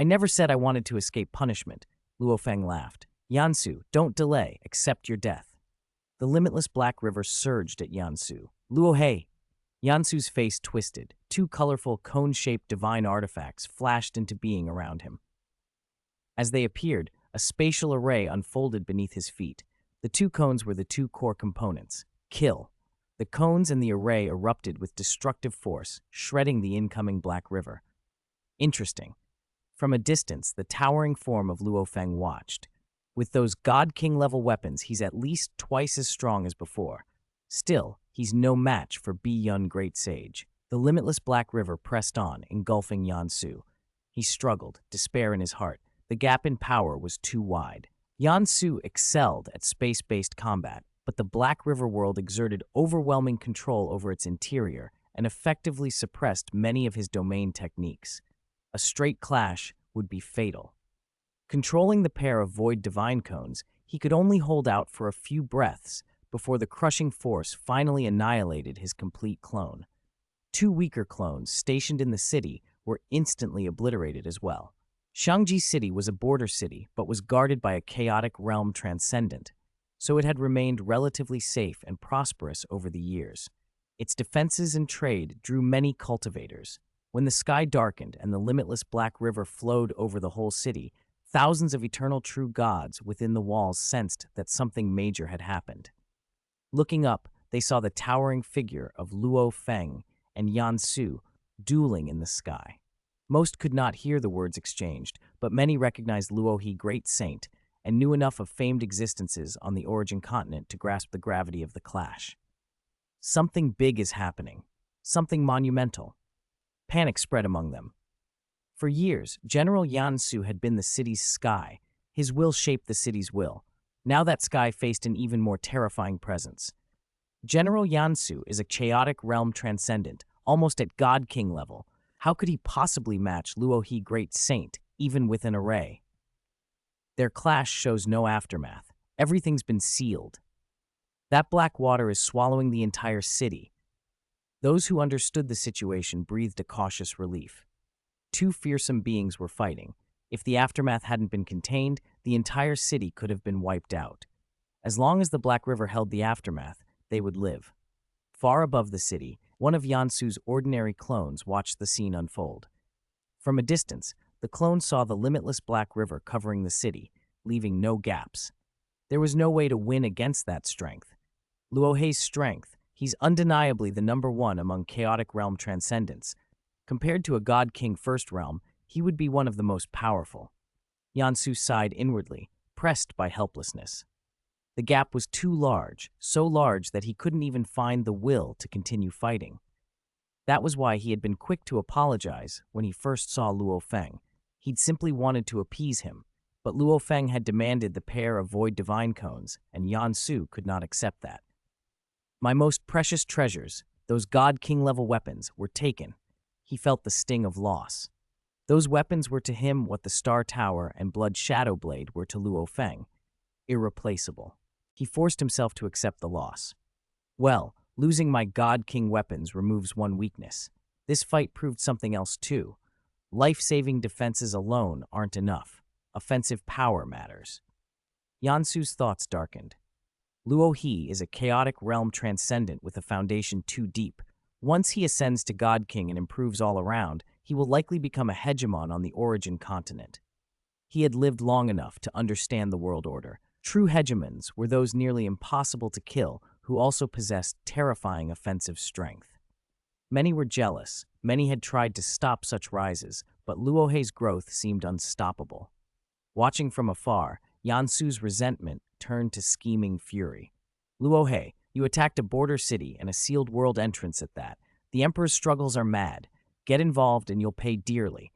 I never said I wanted to escape punishment, Luo Feng laughed. Yansu, don't delay, accept your death. The limitless black river surged at Yansu. Luo Hei! Yansu's face twisted. Two colorful, cone-shaped divine artifacts flashed into being around him. As they appeared, a spatial array unfolded beneath his feet. The two cones were the two core components. Kill. The cones and the array erupted with destructive force, shredding the incoming black river. Interesting. From a distance, the towering form of Luo Feng watched. With those God King level weapons, he's at least twice as strong as before. Still, he's no match for Bi Yun Great Sage. The limitless black river pressed on, engulfing Yansu. He struggled, despair in his heart. The gap in power was too wide. Yansu excelled at space-based combat, but the Black River world exerted overwhelming control over its interior and effectively suppressed many of his domain techniques. A straight clash would be fatal. Controlling the pair of void divine cones, he could only hold out for a few breaths, before the crushing force finally annihilated his complete clone. Two weaker clones stationed in the city were instantly obliterated as well. Shangji City was a border city, but was guarded by a chaotic realm transcendent, so it had remained relatively safe and prosperous over the years. Its defenses and trade drew many cultivators. When the sky darkened and the limitless Black River flowed over the whole city, thousands of eternal true gods within the walls sensed that something major had happened. Looking up, they saw the towering figure of Luo Feng and Yan Su dueling in the sky. Most could not hear the words exchanged, but many recognized Luo He, Great Saint, and knew enough of famed existences on the Origin continent to grasp the gravity of the clash. Something big is happening. Something monumental. Panic spread among them. For years, General Yan Su had been the city's sky. His will shaped the city's will. Now that sky faced an even more terrifying presence. General Yan Su is a chaotic realm transcendent, almost at God King level. How could he possibly match Luo He, Great Saint, even with an array? Their clash shows no aftermath. Everything's been sealed. That black water is swallowing the entire city. Those who understood the situation breathed a cautious relief. Two fearsome beings were fighting. If the aftermath hadn't been contained, the entire city could have been wiped out. As long as the Black River held the aftermath, they would live. Far above the city, one of Yansu's ordinary clones watched the scene unfold. From a distance, the clone saw the limitless Black River covering the city, leaving no gaps. There was no way to win against that strength. Luo Hei's strength, he's undeniably the #1 among chaotic realm transcendents. Compared to a God King First Realm, he would be one of the most powerful. Yansu sighed inwardly, pressed by helplessness. The gap was too large, so large that he couldn't even find the will to continue fighting. That was why he had been quick to apologize when he first saw Luo Feng. He'd simply wanted to appease him, but Luo Feng had demanded the pair of void divine cones, and Yan Su could not accept that. My most precious treasures, those God King level weapons, were taken. He felt the sting of loss. Those weapons were to him what the Star Tower and Blood Shadow Blade were to Luo Feng. Irreplaceable. He forced himself to accept the loss. Well, losing my God King weapons removes one weakness. This fight proved something else too. Life-saving defenses alone aren't enough. Offensive power matters. Yansu's thoughts darkened. Luo He is a chaotic realm transcendent with a foundation too deep. Once he ascends to God King and improves all around, he will likely become a hegemon on the Origin continent. He had lived long enough to understand the world order. True hegemons were those nearly impossible to kill who also possessed terrifying offensive strength. Many were jealous, many had tried to stop such rises, but Luo Hei's growth seemed unstoppable. Watching from afar, Yansu's resentment turned to scheming fury. Luo Hei, you attacked a border city and a sealed world entrance at that. The Emperor's struggles are mad. Get involved and you'll pay dearly.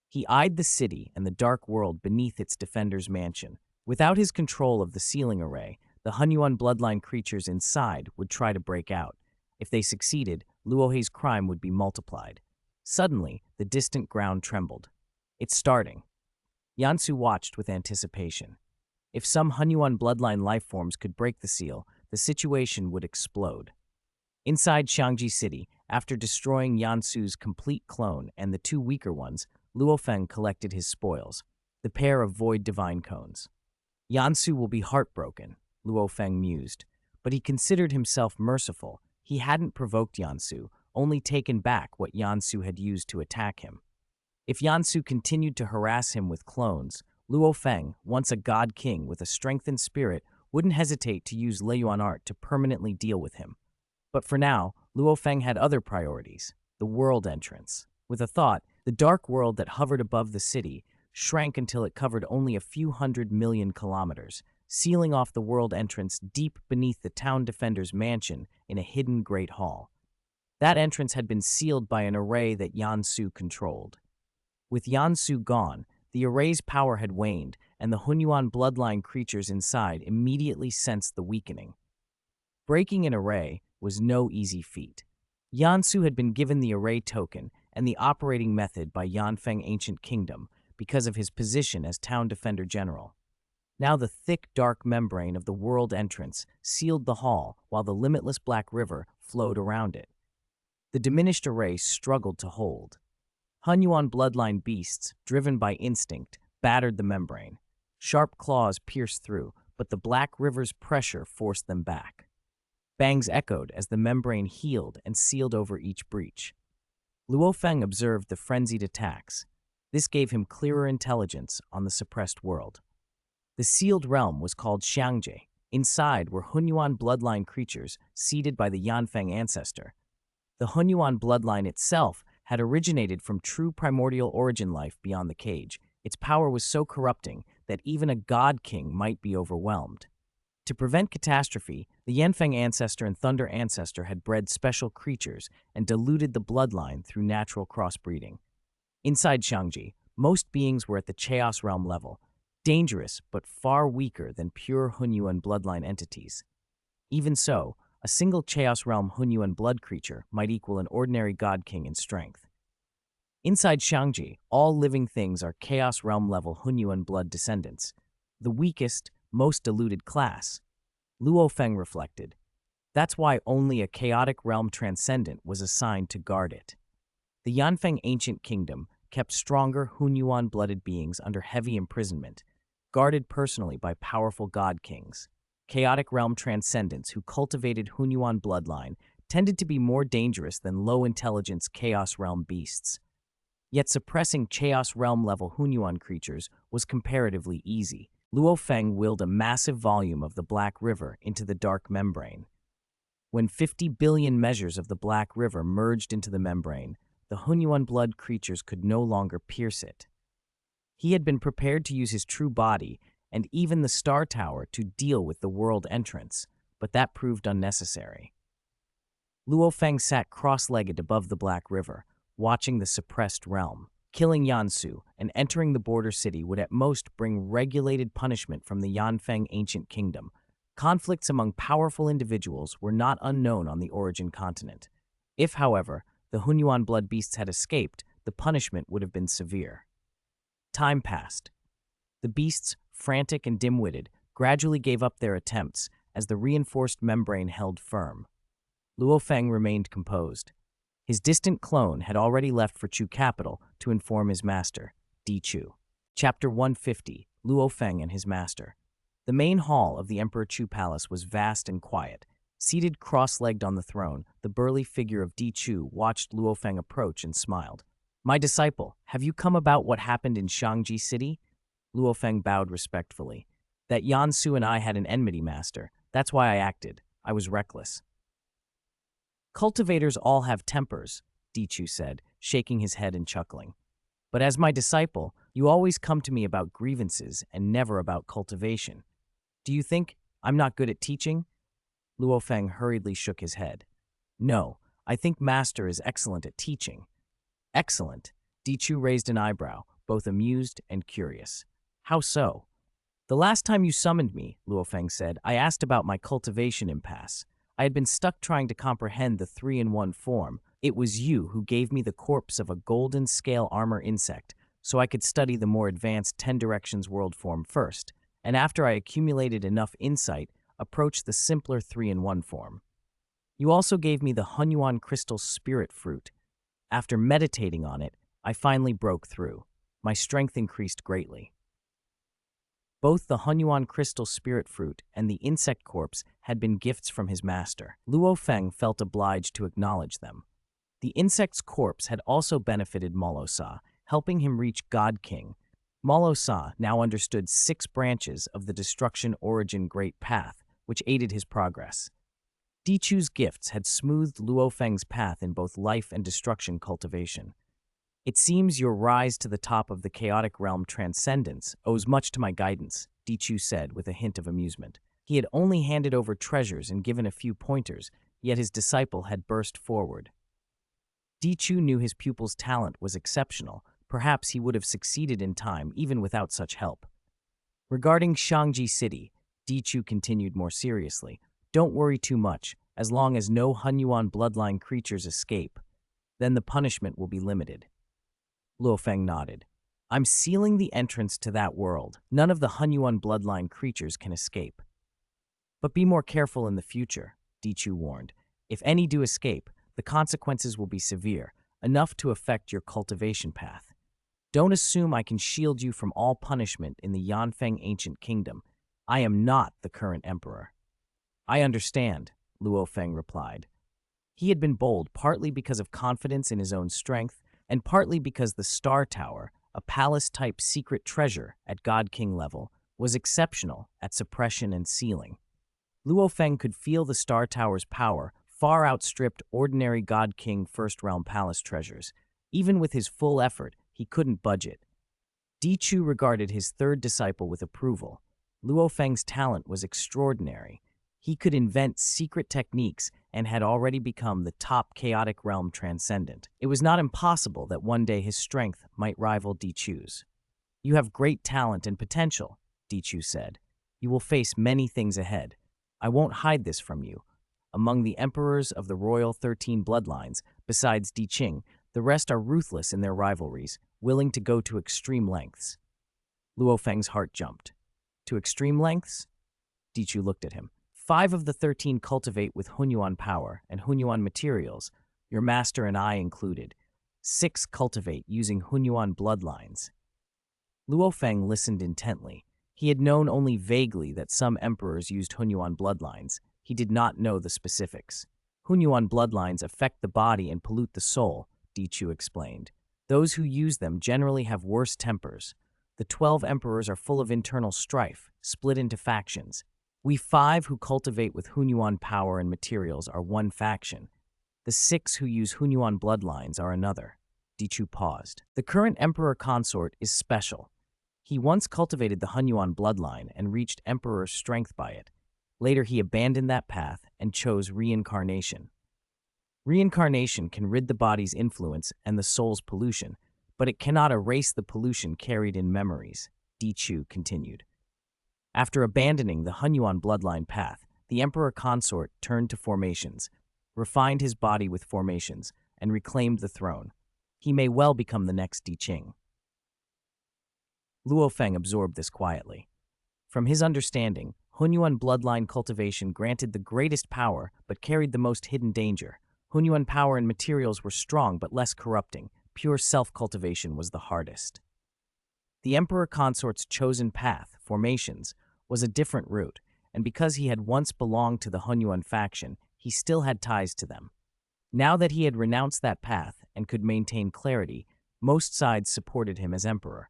He eyed the city and the dark world beneath its defender's mansion. Without his control of the sealing array, the Hunyuan bloodline creatures inside would try to break out. If they succeeded, Luo Hei's crime would be multiplied. Suddenly, the distant ground trembled. It's starting. Yansu watched with anticipation. If some Hunyuan bloodline lifeforms could break the seal, the situation would explode. Inside Shangji City, after destroying Yansu's complete clone and the two weaker ones, Luo Feng collected his spoils, the pair of void divine cones. Yansu will be heartbroken, Luo Feng mused, but he considered himself merciful. He hadn't provoked Yansu, only taken back what Yansu had used to attack him. If Yansu continued to harass him with clones, Luo Feng, once a god king with a strengthened spirit, wouldn't hesitate to use Leiyuan art to permanently deal with him. But for now, Luo Feng had other priorities, the world entrance. With a thought, the dark world that hovered above the city shrank until it covered only a few 100 million kilometers, sealing off the world entrance deep beneath the town defender's mansion in a hidden great hall. That entrance had been sealed by an array that Yansu controlled. With Yansu gone, the array's power had waned, and the Hunyuan bloodline creatures inside immediately sensed the weakening. Breaking an array was no easy feat. Yansu had been given the array token and the operating method by Yanfeng Ancient Kingdom because of his position as town defender general. Now the thick, dark membrane of the world entrance sealed the hall while the limitless black river flowed around it. The diminished array struggled to hold. Hunyuan bloodline beasts, driven by instinct, battered the membrane. Sharp claws pierced through, but the black river's pressure forced them back. Bangs echoed as the membrane healed and sealed over each breach. Luo Feng observed the frenzied attacks. This gave him clearer intelligence on the suppressed world. The sealed realm was called Xiangje. Inside were Hunyuan bloodline creatures seeded by the Yanfeng ancestor. The Hunyuan bloodline itself had originated from true primordial origin life beyond the cage. Its power was so corrupting that even a god king might be overwhelmed. To prevent catastrophe, the Yanfeng ancestor and Thunder ancestor had bred special creatures and diluted the bloodline through natural crossbreeding. Inside Xiangji, most beings were at the Chaos Realm level, dangerous but far weaker than pure Hunyuan bloodline entities. Even so, a single Chaos Realm Hunyuan blood creature might equal an ordinary god king in strength. Inside Xiangji, all living things are Chaos Realm level Hunyuan blood descendants, the weakest, most diluted class. Luo Feng reflected. That's why only a chaotic realm transcendent was assigned to guard it. The Yanfeng ancient kingdom kept stronger Hunyuan-blooded beings under heavy imprisonment, guarded personally by powerful god kings. Chaotic realm transcendents who cultivated Hunyuan bloodline tended to be more dangerous than low-intelligence Chaos Realm beasts. Yet suppressing Chaos Realm-level Hunyuan creatures was comparatively easy. Luo Feng willed a massive volume of the Black River into the dark membrane. When 50 billion measures of the Black River merged into the membrane, the Hunyuan blood creatures could no longer pierce it. He had been prepared to use his true body and even the Star Tower to deal with the world entrance, but that proved unnecessary. Luo Feng sat cross-legged above the Black River, watching the suppressed realm. Killing Yansu and entering the border city would at most bring regulated punishment from the Yanfeng ancient kingdom. Conflicts among powerful individuals were not unknown on the origin continent. If, however, the Hunyuan blood beasts had escaped, the punishment would have been severe. Time passed. The beasts, frantic and dim-witted, gradually gave up their attempts as the reinforced membrane held firm. Luo Feng remained composed. His distant clone had already left for Chu capital to inform his master, Di Chu. Chapter 150, Luo Feng and his master. The main hall of the Emperor Chu Palace was vast and quiet. Seated cross-legged on the throne, the burly figure of Di Chu watched Luo Feng approach and smiled. "My disciple, have you come about what happened in Xiangji City?" Luo Feng bowed respectfully. "That Yansu and I had an enmity, master. That's why I acted. I was reckless." "Cultivators all have tempers," Di Chu said, shaking his head and chuckling. "But as my disciple, you always come to me about grievances and never about cultivation. Do you think I'm not good at teaching?" Luo Feng hurriedly shook his head. "No, I think master is excellent at teaching." "Excellent?" Di Chu raised an eyebrow, both amused and curious. "How so?" "The last time you summoned me," Luo Feng said, "I asked about my cultivation impasse. I had been stuck trying to comprehend the 3-in-1 form. It was you who gave me the corpse of a golden scale armor insect, so I could study the more advanced 10 Directions world form first, and after I accumulated enough insight, approach the simpler 3-in-1 form. You also gave me the Hunyuan crystal spirit fruit. After meditating on it, I finally broke through. My strength increased greatly." Both the Hunyuan crystal spirit fruit and the insect corpse had been gifts from his master. Luo Feng felt obliged to acknowledge them. The insect's corpse had also benefited Morosa, helping him reach God King. Morosa now understood 6 branches of the Destruction Origin Great Path, which aided his progress. Di Chu's gifts had smoothed Luo Feng's path in both life and destruction cultivation. "It seems your rise to the top of the chaotic realm transcendence owes much to my guidance," Di Chu said with a hint of amusement. He had only handed over treasures and given a few pointers, yet his disciple had burst forward. Di Chu knew his pupil's talent was exceptional. Perhaps he would have succeeded in time even without such help. Regarding Xiangji City, Di Chu continued more seriously. "Don't worry too much. As long as no Hunyuan bloodline creatures escape, then the punishment will be limited." Luo Feng nodded. I'm sealing the entrance to that world. None of the Hunyuan bloodline creatures can escape. But be more careful in the future, Dichu warned. If any do escape, the consequences will be severe, enough to affect your cultivation path. Don't assume I can shield you from all punishment in the Yanfeng ancient kingdom. I am not the current emperor. I understand, Luo Feng replied. He had been bold partly because of confidence in his own strength, and partly because the Star Tower, a palace-type secret treasure at God King level, was exceptional at suppression and sealing. Luo Feng could feel the Star Tower's power far outstripped ordinary God King First Realm Palace treasures. Even with his full effort, he couldn't budge it. Dichu regarded his third disciple with approval. Luo Feng's talent was extraordinary. He could invent secret techniques and had already become the top chaotic realm transcendent. It was not impossible that one day his strength might rival Dichu's. You have great talent and potential, Dichu said. You will face many things ahead. I won't hide this from you. Among the emperors of the royal 13 bloodlines, besides Di Qing, the rest are ruthless in their rivalries, willing to go to extreme lengths. Luo Feng's heart jumped. To extreme lengths? Dichu looked at him. 5 of the 13 cultivate with Hunyuan power and Hunyuan materials, your master and I included. 6 cultivate using Hunyuan bloodlines. Luo Feng listened intently. He had known only vaguely that some emperors used Hunyuan bloodlines. He did not know the specifics. Hunyuan bloodlines affect the body and pollute the soul, Dichu explained. Those who use them generally have worse tempers. The 12 emperors are full of internal strife, split into factions. We 5 who cultivate with Hunyuan power and materials are one faction. The 6 who use Hunyuan bloodlines are another. Dichu paused. The current emperor consort is special. He once cultivated the Hunyuan bloodline and reached emperor strength by it. Later he abandoned that path and chose reincarnation. Reincarnation can rid the body's influence and the soul's pollution, but it cannot erase the pollution carried in memories, Dichu continued. After abandoning the Hunyuan bloodline path, the emperor consort turned to formations, refined his body with formations, and reclaimed the throne. He may well become the next Di Qing. Luo Feng absorbed this quietly. From his understanding, Hunyuan bloodline cultivation granted the greatest power but carried the most hidden danger. Hunyuan power and materials were strong but less corrupting. Pure self-cultivation was the hardest. The emperor consort's chosen path, formations, was a different route, and because he had once belonged to the Hunyuan faction, he still had ties to them. Now that he had renounced that path and could maintain clarity, most sides supported him as emperor.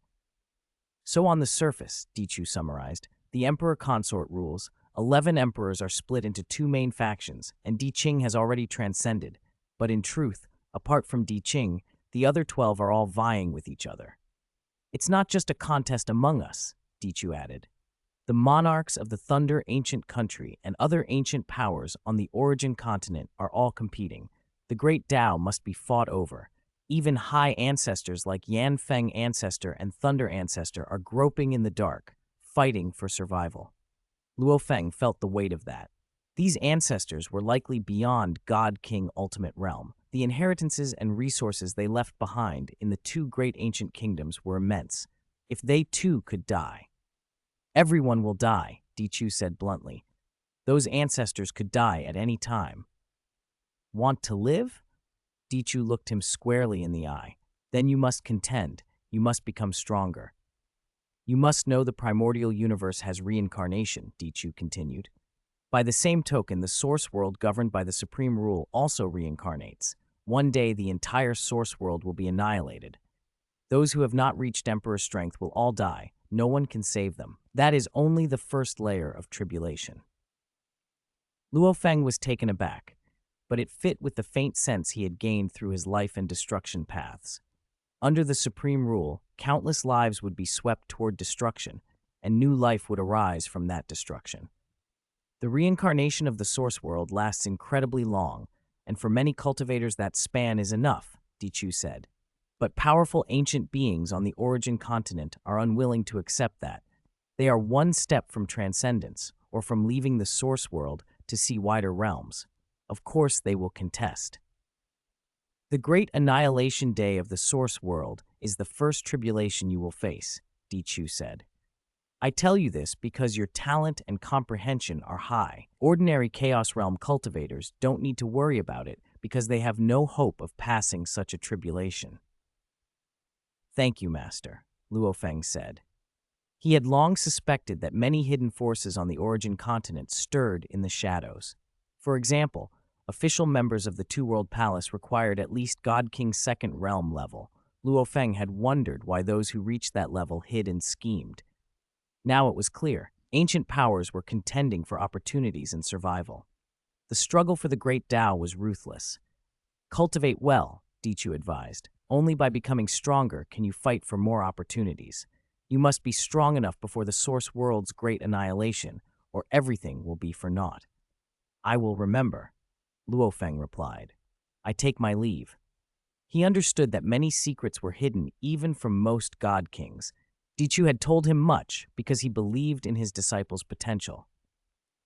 So on the surface, Dichu summarized, the emperor consort rules. 11 emperors are split into 2 main factions, and Di Qing has already transcended. But in truth, apart from Di Qing, the other 12 are all vying with each other. It's not just a contest among us, Dichu added. The monarchs of the Thunder ancient country and other ancient powers on the Origin continent are all competing. The great Tao must be fought over. Even high ancestors like Yanfeng ancestor and Thunder ancestor are groping in the dark, fighting for survival. Luo Feng felt the weight of that. These ancestors were likely beyond God King Ultimate Realm. The inheritances and resources they left behind in the 2 great ancient kingdoms were immense. If they too could die. Everyone will die, Dichu said bluntly. Those ancestors could die at any time. Want to live? Dichu looked him squarely in the eye. Then you must contend. You must become stronger. You must know the primordial universe has reincarnation, Dichu continued. By the same token, the source world governed by the supreme rule also reincarnates. One day, the entire source world will be annihilated. Those who have not reached emperor strength will all die. No one can save them. That is only the first layer of tribulation. Luo Feng was taken aback, but it fit with the faint sense he had gained through his life and destruction paths. Under the supreme rule, countless lives would be swept toward destruction, and new life would arise from that destruction. The reincarnation of the source world lasts incredibly long, and for many cultivators that span is enough, Dichu said. But powerful ancient beings on the Origin continent are unwilling to accept that. They are one step from transcendence, or from leaving the source world to see wider realms. Of course they will contest. The great annihilation day of the source world is the first tribulation you will face, Dichu said. I tell you this because your talent and comprehension are high. Ordinary Chaos Realm cultivators don't need to worry about it because they have no hope of passing such a tribulation. Thank you, Master, Luo Feng said. He had long suspected that many hidden forces on the Origin continent stirred in the shadows. For example, official members of the Two-World Palace required at least God King's second realm level. Luo Feng had wondered why those who reached that level hid and schemed. Now it was clear, ancient powers were contending for opportunities and survival. The struggle for the Great Tao was ruthless. Cultivate well, Dichu advised. Only by becoming stronger can you fight for more opportunities. You must be strong enough before the source world's great annihilation, or everything will be for naught. I will remember, Luo Feng replied. I take my leave. He understood that many secrets were hidden even from most god kings. Dichu had told him much because he believed in his disciples' potential.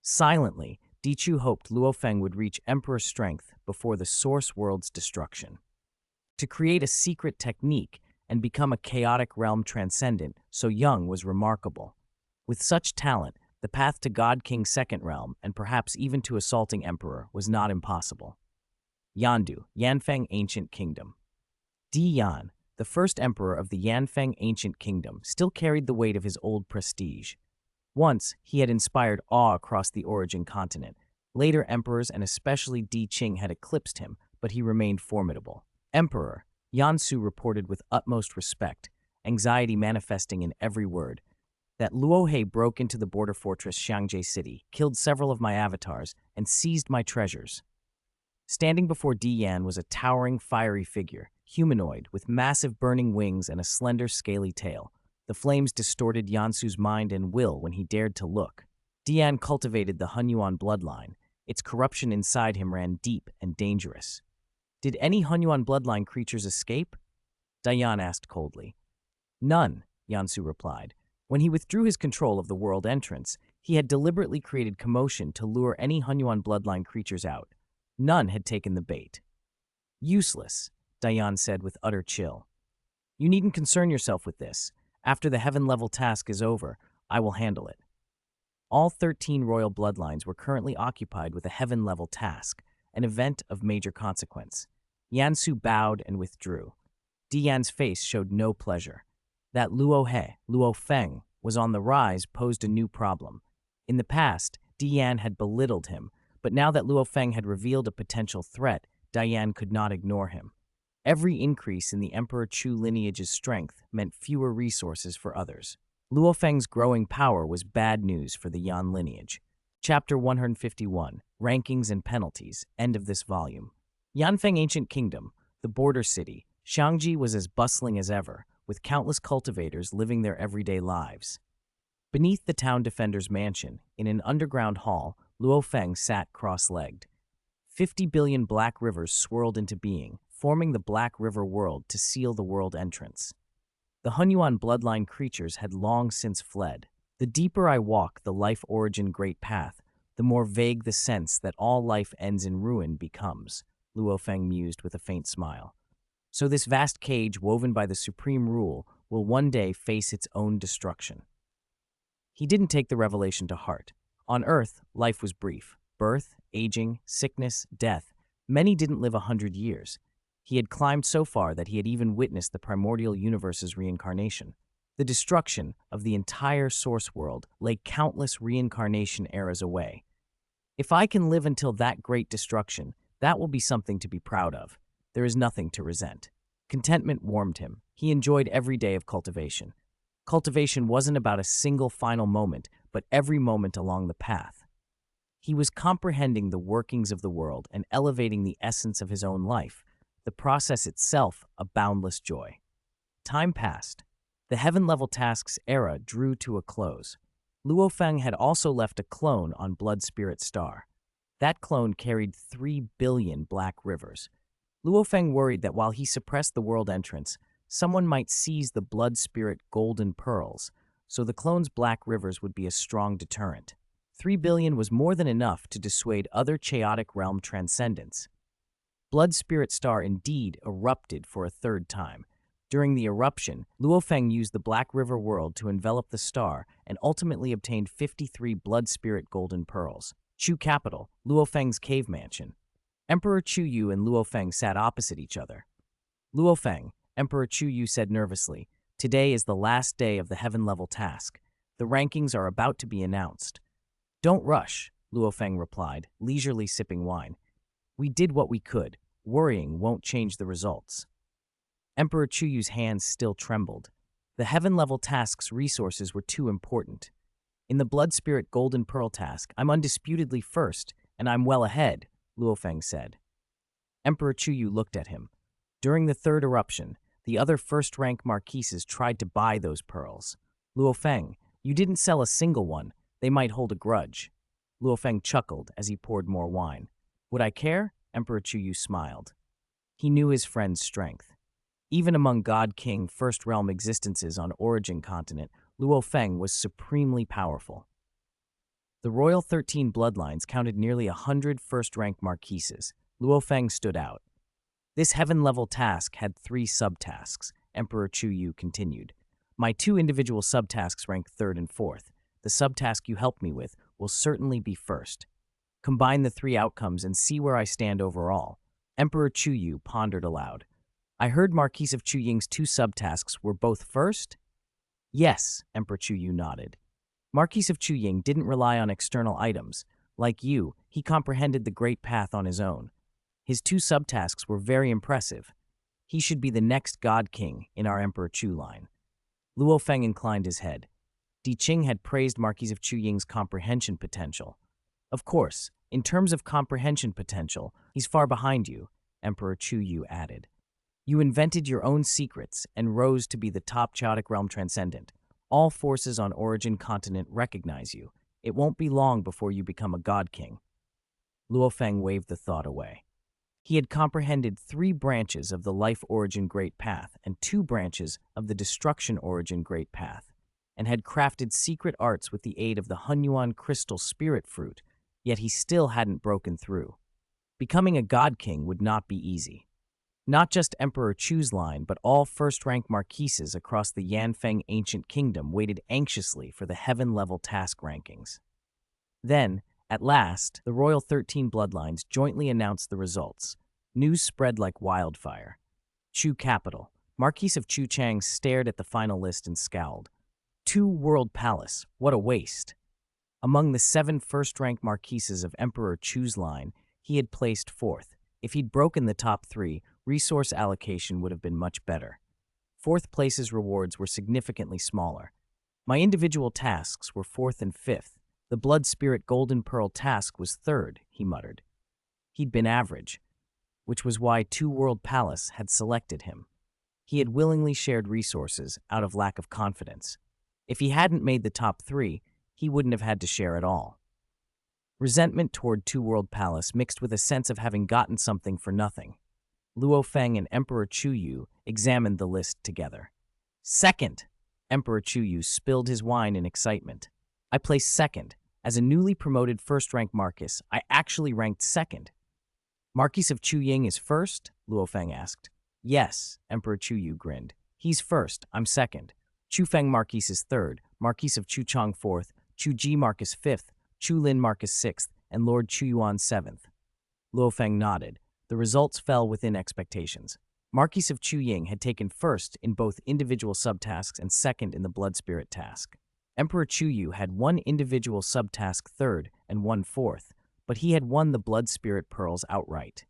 Silently, Dichu hoped Luo Feng would reach Emperor strength before the source world's destruction. To create a secret technique and become a chaotic realm transcendent so young was remarkable. With such talent, the path to God King's second realm and perhaps even to assaulting Emperor was not impossible. Yandu, Yanfeng Ancient Kingdom. Di Yan, the first emperor of the Yanfeng Ancient Kingdom, still carried the weight of his old prestige. Once, he had inspired awe across the Origin continent. Later emperors and especially Di Qing had eclipsed him, but he remained formidable. Emperor, Yansu reported with utmost respect, anxiety manifesting in every word, that Luo He broke into the border fortress Xiangjie City, killed several of my avatars, and seized my treasures. Standing before Di Yan was a towering, fiery figure, humanoid, with massive burning wings and a slender, scaly tail. The flames distorted Yansu's mind and will when he dared to look. Di Yan cultivated the Hunyuan bloodline. Its corruption inside him ran deep and dangerous. Did any Hunyuan bloodline creatures escape? Dian asked coldly. None, Yansu replied. When he withdrew his control of the world entrance, he had deliberately created commotion to lure any Hunyuan bloodline creatures out. None had taken the bait. Useless, Dian said with utter chill. You needn't concern yourself with this. After the heaven-level task is over, I will handle it. All 13 royal bloodlines were currently occupied with a heaven-level task, an event of major consequence. Yansu bowed and withdrew. Di Yan's face showed no pleasure. That Luo Feng, was on the rise posed a new problem. In the past, Di Yan had belittled him, but now that Luo Feng had revealed a potential threat, Dian could not ignore him. Every increase in the Emperor Chu lineage's strength meant fewer resources for others. Luo Feng's growing power was bad news for the Yan lineage. Chapter 151, Rankings and Penalties, end of this volume. Yanfeng Ancient Kingdom, the border city, Xiangjie was as bustling as ever, with countless cultivators living their everyday lives. Beneath the town defender's mansion, in an underground hall, Luo Feng sat cross-legged. 50 billion black rivers swirled into being, forming the Black River world to seal the world entrance. The Hunyuan bloodline creatures had long since fled. The deeper I walk the life origin great path, the more vague the sense that all life ends in ruin becomes, Luo Feng mused with a faint smile. So this vast cage woven by the supreme rule will one day face its own destruction. He didn't take the revelation to heart. On Earth, life was brief. Birth, aging, sickness, death. Many didn't live 100 years. He had climbed so far that he had even witnessed the primordial universe's reincarnation. The destruction of the entire source world lay countless reincarnation eras away. If I can live until that great destruction, that will be something to be proud of. There is nothing to resent. Contentment warmed him. He enjoyed every day of cultivation. Cultivation wasn't about a single final moment, but every moment along the path. He was comprehending the workings of the world and elevating the essence of his own life, the process itself a boundless joy. Time passed. The heaven-level tasks era drew to a close. Luo Feng had also left a clone on Blood Spirit Star. That clone carried 3 billion black rivers. Luo Feng worried that while he suppressed the world entrance, someone might seize the Blood Spirit golden pearls, so the clone's black rivers would be a strong deterrent. 3 billion was more than enough to dissuade other chaotic realm transcendents. Blood Spirit Star indeed erupted for a third time. During the eruption, Luo Feng used the Black River world to envelop the star and ultimately obtained 53 Blood Spirit Golden Pearls. Chu capital, Luo Feng's cave mansion. Emperor Chu Yu and Luo Feng sat opposite each other. Luo Feng, Emperor Chu Yu said nervously, "Today is the last day of the heaven-level task. The rankings are about to be announced." "Don't rush," Luo Feng replied, leisurely sipping wine. "We did what we could. Worrying won't change the results." Emperor Chu Yu's hands still trembled. The heaven-level task's resources were too important. "In the Blood Spirit Golden Pearl task, I'm undisputedly first, and I'm well ahead," Luo Feng said. Emperor Chu Yu looked at him. During the third eruption, the other first-rank marquises tried to buy those pearls. "Luo Feng, you didn't sell a single one. They might hold a grudge." Luo Feng chuckled as he poured more wine. "Would I care?" Emperor Chu Yu smiled. He knew his friend's strength. Even among God King First Realm existences on Origin Continent, Luo Feng was supremely powerful. The Royal 13 bloodlines counted nearly 100 first-rank marquises. Luo Feng stood out. "This heaven-level task had 3 subtasks," Emperor Chu Yu continued. "My 2 individual subtasks rank 3rd and 4th. The subtask you helped me with will certainly be first. Combine the 3 outcomes and see where I stand overall." Emperor Chu Yu pondered aloud. "I heard Marquis of Chu Ying's 2 subtasks were both first?" "Yes," Emperor Chu Yu nodded. "Marquis of Chu Ying didn't rely on external items. Like you, he comprehended the Great Path on his own. His 2 subtasks were very impressive. He should be the next God King in our Emperor Chu line." Luo Feng inclined his head. Di Qing had praised Marquis of Chu Ying's comprehension potential. "Of course, in terms of comprehension potential, he's far behind you," Emperor Chu Yu added. "You invented your own secrets and rose to be the top chaotic realm transcendent. All forces on Origin Continent recognize you. It won't be long before you become a God King." Luo Feng waved the thought away. He had comprehended 3 branches of the Life Origin Great Path and 2 branches of the Destruction Origin Great Path, and had crafted secret arts with the aid of the Hunyuan Crystal Spirit Fruit, yet he still hadn't broken through. Becoming a God King would not be easy. Not just Emperor Chu's line, but all first-rank marquises across the Yanfeng Ancient Kingdom waited anxiously for the heaven-level task rankings. Then, at last, the Royal 13 bloodlines jointly announced the results. News spread like wildfire. Chu capital. Marquis of Chu Chang stared at the final list and scowled. 2 World Palace, what a waste. Among the 7 first-rank marquises of Emperor Chu's line, he had placed 4th. If he'd broken the top 3, resource allocation would have been much better. 4th place's rewards were significantly smaller. My individual tasks were 4th and 5th. The Blood Spirit Golden Pearl task was 3rd, he muttered. He'd been average, which was why 2 World Palace had selected him. He had willingly shared resources out of lack of confidence. If he hadn't made the top 3, he wouldn't have had to share at all. Resentment toward 2 World Palace mixed with a sense of having gotten something for nothing. Luo Feng and Emperor Chu Yu examined the list together. 2nd! Emperor Chu Yu spilled his wine in excitement. "I placed 2nd. As a newly promoted first-rank Marquis, I actually ranked 2nd. "Marquis of Chu Ying is first?" Luo Feng asked. "Yes," Emperor Chu Yu grinned. "He's first, I'm 2nd. Chu Feng Marquis is 3rd, Marquis of Chu Chang 4th, Chu Ji Marquis 5th, Chu Lin Marquis 6th, and Lord Chu Yuan 7th. Luo Feng nodded. The results fell within expectations. Marquis of Chu Ying had taken 1st in both individual subtasks and 2nd in the Blood Spirit task. Emperor Chu Yu had 1 individual subtask 3rd and 1 4th, but he had won the Blood Spirit Pearls outright.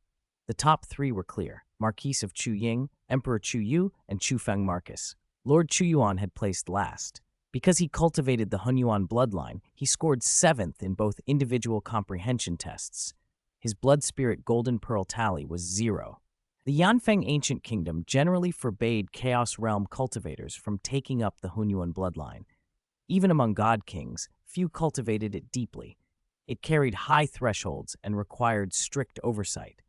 The top 3 were clear: Marquis of Chu Ying, Emperor Chu Yu, and Chu Feng Marquis. Lord Chu Yuan had placed last. Because he cultivated the Hunyuan bloodline, he scored 7th in both individual comprehension tests. His Blood Spirit Golden Pearl tally was 0. The Yanfeng Ancient Kingdom generally forbade Chaos Realm cultivators from taking up the Hunyuan bloodline. Even among God Kings, few cultivated it deeply. It carried high thresholds and required strict oversight.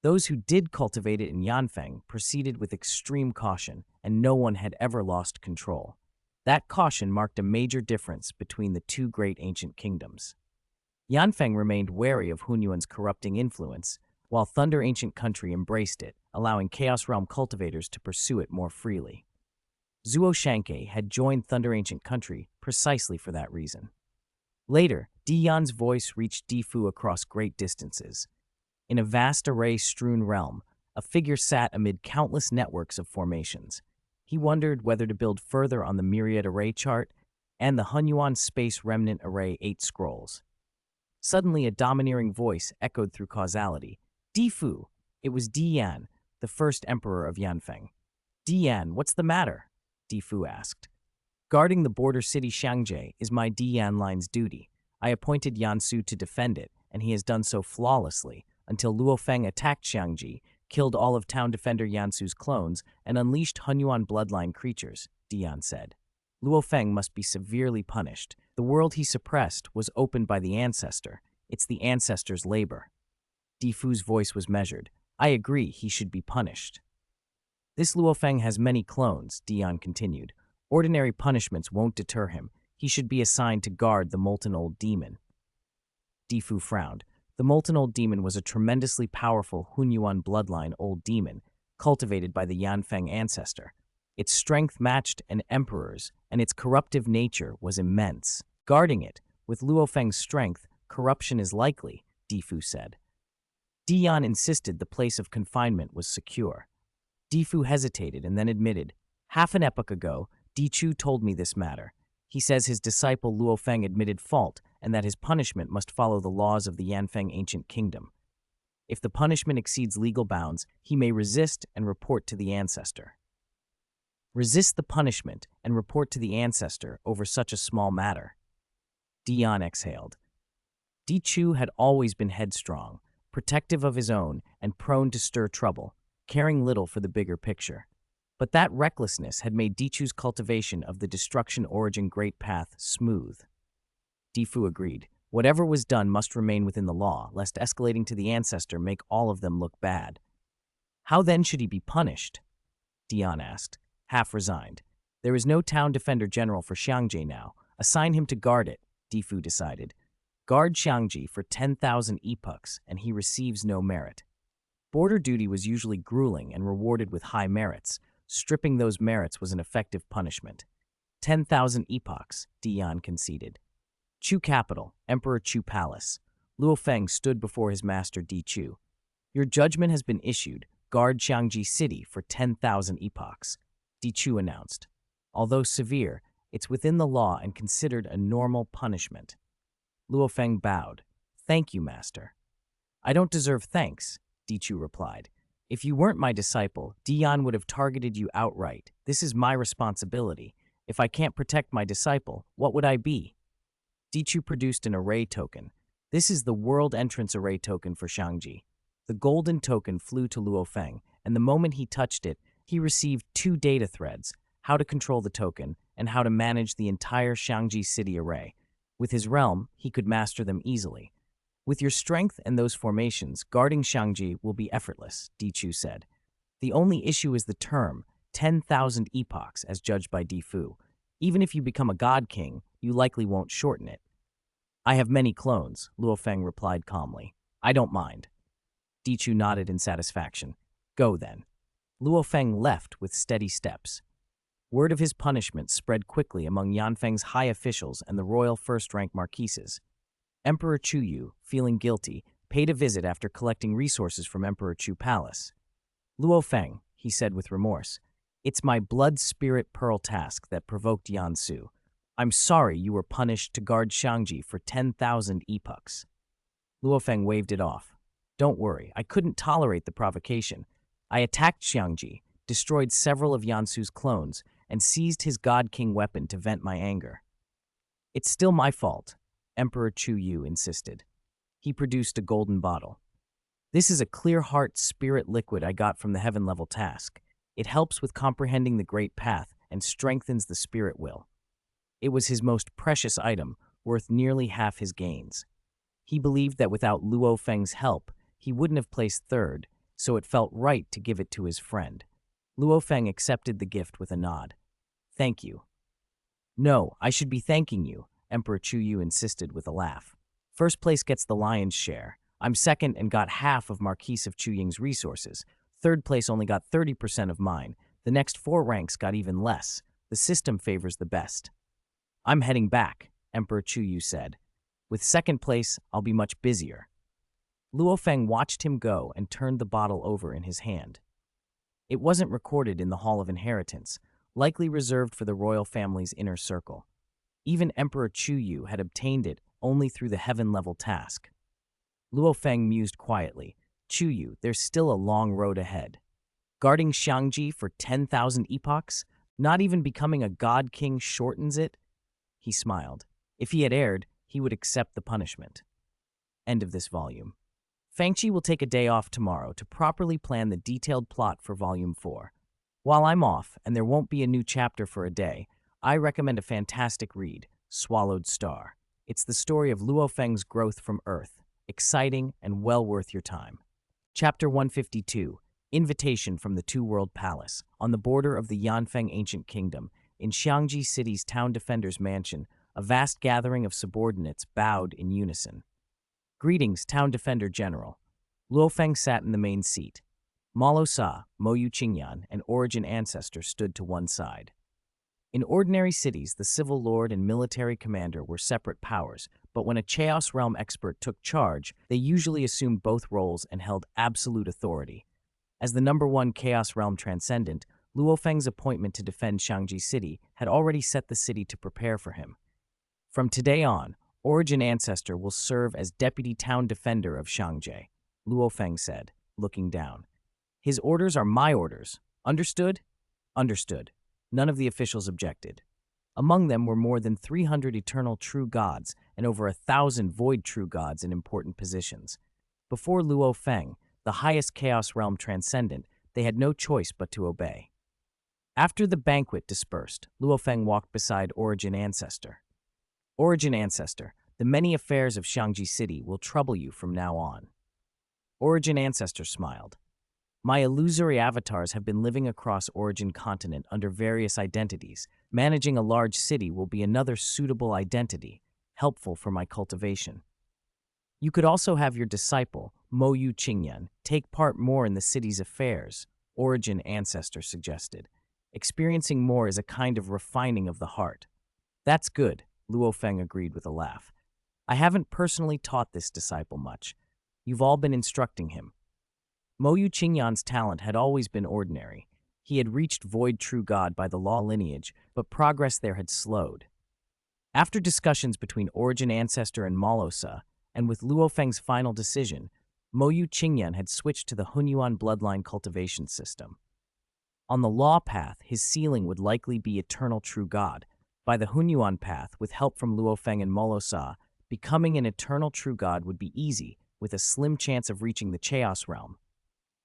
Those who did cultivate it in Yanfeng proceeded with extreme caution, and no one had ever lost control. That caution marked a major difference between the 2 great ancient kingdoms. Yanfeng remained wary of Hunyuan's corrupting influence, while Thunder Ancient Country embraced it, allowing Chaos Realm cultivators to pursue it more freely. Zuo Shanke had joined Thunder Ancient Country precisely for that reason. Later, Di Yan's voice reached Di Fu across great distances. In a vast array-strewn realm, a figure sat amid countless networks of formations. He wondered whether to build further on the Myriad Array chart and the Hunyuan Space Remnant Array 8 scrolls. Suddenly, a domineering voice echoed through causality. Di Fu! It was Di Yan, the first emperor of Yanfeng. Di Yan, what's the matter? Di Fu asked. Guarding the border city Xiangjie is my Di Yan line's duty. I appointed Yansu to defend it, and he has done so flawlessly, until Luo Feng attacked Xiangji, killed all of town defender Yansu's clones, and unleashed Hunyuan bloodline creatures, Di Yan said. Luo Feng must be severely punished. The world he suppressed was opened by the ancestor. It's the ancestor's labor. Di Fu's voice was measured. I agree, he should be punished. This Luo Feng has many clones, Di Yan continued. Ordinary punishments won't deter him. He should be assigned to guard the molten old demon. Di Fu frowned. The molten old demon was a tremendously powerful Hunyuan bloodline old demon, cultivated by the Yanfeng ancestor. Its strength matched an emperor's, and its corruptive nature was immense. Guarding it, with Luo Feng's strength, corruption is likely, Di Fu said. Di Yan insisted the place of confinement was secure. Di Fu hesitated and then admitted, half an epoch ago, Di Chu told me this matter. He says his disciple Luo Feng admitted fault and that his punishment must follow the laws of the Yanfeng ancient kingdom. If the punishment exceeds legal bounds, he may resist and report to the ancestor. Resist the punishment and report to the ancestor over such a small matter. Di Yan exhaled. Di Chu had always been headstrong, protective of his own, and prone to stir trouble, caring little for the bigger picture. But that recklessness had made Di Chu's cultivation of the destruction origin great path smooth. Di Fu agreed. Whatever was done must remain within the law, lest escalating to the ancestor make all of them look bad. How then should he be punished? Di Yan asked, half resigned. There is no town defender general for Xiangjie now. Assign him to guard it, Di Fu decided. Guard Xiangjie for 10,000 epochs, and he receives no merit. Border duty was usually grueling and rewarded with high merits. Stripping those merits was an effective punishment. 10,000 epochs, Di Yan conceded. Chu capital, Emperor Chu Palace. Luo Feng stood before his master Di Chu. Your judgment has been issued. Guard Xiangji City for 10,000 epochs, Di Chu announced. Although severe, it's within the law and considered a normal punishment. Luo Feng bowed. Thank you, master. I don't deserve thanks, Di Chu replied. If you weren't my disciple, Di Yan would have targeted you outright. This is my responsibility. If I can't protect my disciple, what would I be? Di Chu produced an array token. This is the world entrance array token for Xiangji. The golden token flew to Luo Feng, and the moment he touched it, he received 2 data threads, how to control the token and how to manage the entire Xiangji city array. With his realm, he could master them easily. With your strength and those formations, guarding Xiangji will be effortless, Di Chu said. The only issue is the term, 10,000 epochs, as judged by Di Fu. Even if you become a god king, you likely won't shorten it. I have many clones, Luo Feng replied calmly. I don't mind. Di Chu nodded in satisfaction. Go then. Luo Feng left with steady steps. Word of his punishment spread quickly among Yanfeng's high officials and the royal first-rank marquises. Emperor Chuyu, feeling guilty, paid a visit after collecting resources from Emperor Chu Palace. Luo Feng, he said with remorse, it's my blood spirit pearl task that provoked Yansu. I'm sorry you were punished to guard Xiangji for 10,000 epochs. Luo Feng waved it off. Don't worry, I couldn't tolerate the provocation. I attacked Xiangji, destroyed several of Yansu's clones, and seized his God King weapon to vent my anger. It's still my fault, Emperor Chu Yu insisted. He produced a golden bottle. This is a clear heart spirit liquid I got from the heaven-level task. It helps with comprehending the great path and strengthens the spirit will. It was his most precious item, worth nearly half his gains. He believed that without Luo Feng's help, he wouldn't have placed third, so it felt right to give it to his friend. Luo Feng accepted the gift with a nod. Thank you. No, I should be thanking you, Emperor Chu Yu insisted with a laugh. First place gets the lion's share. I'm second and got half of Marquis of Chuying's resources. Third place only got 30% of mine. The next 4 ranks got even less. The system favors the best. I'm heading back, Emperor Chuyu said. With second place, I'll be much busier. Luo Feng watched him go and turned the bottle over in his hand. It wasn't recorded in the Hall of Inheritance, likely reserved for the royal family's inner circle. Even Emperor Chuyu had obtained it only through the heaven-level task. Luo Feng mused quietly. Chuyu, there's still a long road ahead. Guarding Xiangji for 10,000 epochs? Not even becoming a god king shortens it? He smiled. If he had erred, he would accept the punishment. End of this volume. Fangchi will take a day off tomorrow to properly plan the detailed plot for Volume 4. While I'm off, and there won't be a new chapter for a day, I recommend a fantastic read, Swallowed Star. It's the story of Luo Feng's growth from Earth, exciting and well worth your time. Chapter 152, Invitation from the Two-World Palace, on the border of the Yanfeng Ancient Kingdom, in Xiangji City's Town Defender's Mansion, a vast gathering of subordinates bowed in unison. Greetings, Town Defender General. Luo Feng sat in the main seat. Morosa, Moyu Qingyan, and Origin Ancestor stood to one side. In ordinary cities, the civil lord and military commander were separate powers, but when a Chaos Realm expert took charge, they usually assumed both roles and held absolute authority. As the #1 Chaos Realm Transcendent, Luo Feng's appointment to defend Xiangji City had already set the city to prepare for him. From today on, Origin Ancestor will serve as Deputy Town Defender of Xiangji, Luo Feng said, looking down. His orders are my orders. Understood? Understood. None of the officials objected. Among them were more than 300 eternal true gods and over 1,000 void true gods in important positions. Before Luo Feng, the highest Chaos Realm Transcendent, they had no choice but to obey. After the banquet dispersed, Luo Feng walked beside Origin Ancestor. Origin Ancestor, the many affairs of Xiangji City will trouble you from now on. Origin Ancestor smiled. My illusory avatars have been living across Origin Continent under various identities. Managing a large city will be another suitable identity, helpful for my cultivation. You could also have your disciple, Moyu Qingyan, take part more in the city's affairs, Origin Ancestor suggested. Experiencing more is a kind of refining of the heart. That's good, Luo Feng agreed with a laugh. I haven't personally taught this disciple much. You've all been instructing him. Moyu Qingyan's talent had always been ordinary. He had reached Void True God by the Law lineage, but progress there had slowed. After discussions between Origin Ancestor and Morosa, and with Luo Feng's final decision, Moyu Qingyan had switched to the Hunyuan bloodline cultivation system. On the Law path, his ceiling would likely be Eternal True God. By the Hunyuan path, with help from Luo Feng and Morosa, becoming an Eternal True God would be easy, with a slim chance of reaching the Chaos Realm.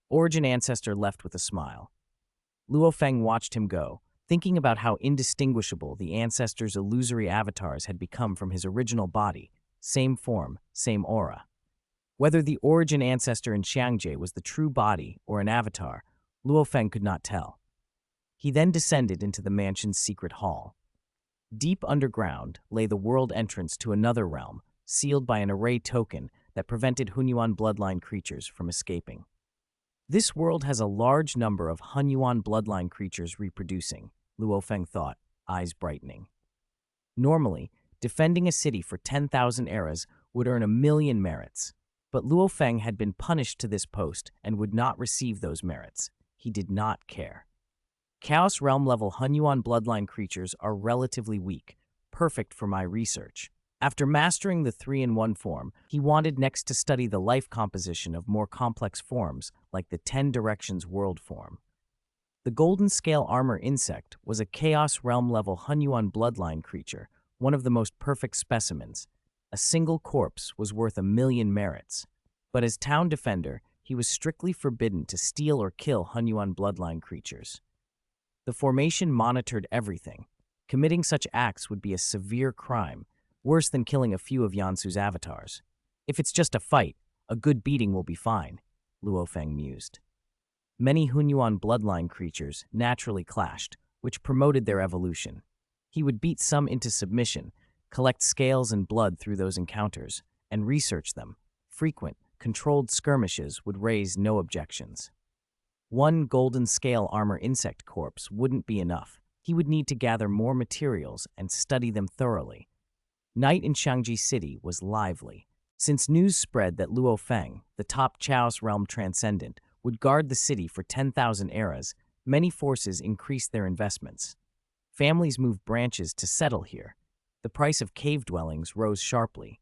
Origin Ancestor left with a smile. Luo Feng watched him go, thinking about how indistinguishable the Ancestor's illusory avatars had become from his original body, same form, same aura. Whether the Origin Ancestor in Xiangji was the true body or an avatar, Luo Feng could not tell. He then descended into the mansion's secret hall. Deep underground lay the world entrance to another realm, sealed by an array token that prevented Hunyuan bloodline creatures from escaping. This world has a large number of Hunyuan bloodline creatures reproducing, Luo Feng thought, eyes brightening. Normally, defending a city for 10,000 eras would earn 1,000,000 merits, but Luo Feng had been punished to this post and would not receive those merits. He did not care. Chaos Realm-level Hunyuan bloodline creatures are relatively weak, perfect for my research. After mastering the 3-in-1 form, he wanted next to study the life composition of more complex forms, like the 10 Directions world form. The Golden Scale Armor Insect was a Chaos Realm-level Hunyuan bloodline creature, one of the most perfect specimens. A single corpse was worth 1,000,000 merits. But as Town Defender, he was strictly forbidden to steal or kill Hunyuan bloodline creatures. The formation monitored everything. Committing such acts would be a severe crime, worse than killing a few of Yansu's avatars. If it's just a fight, a good beating will be fine, Luo Feng mused. Many Hunyuan bloodline creatures naturally clashed, which promoted their evolution. He would beat some into submission, collect scales and blood through those encounters, and research them, frequent, controlled skirmishes would raise no objections. One golden scale armor insect corpse wouldn't be enough. He would need to gather more materials and study them thoroughly. Night in Shangji City was lively. Since news spread that Luo Feng, the top Chaos Realm Transcendent, would guard the city for 10,000 eras, many forces increased their investments. Families moved branches to settle here. The price of cave dwellings rose sharply.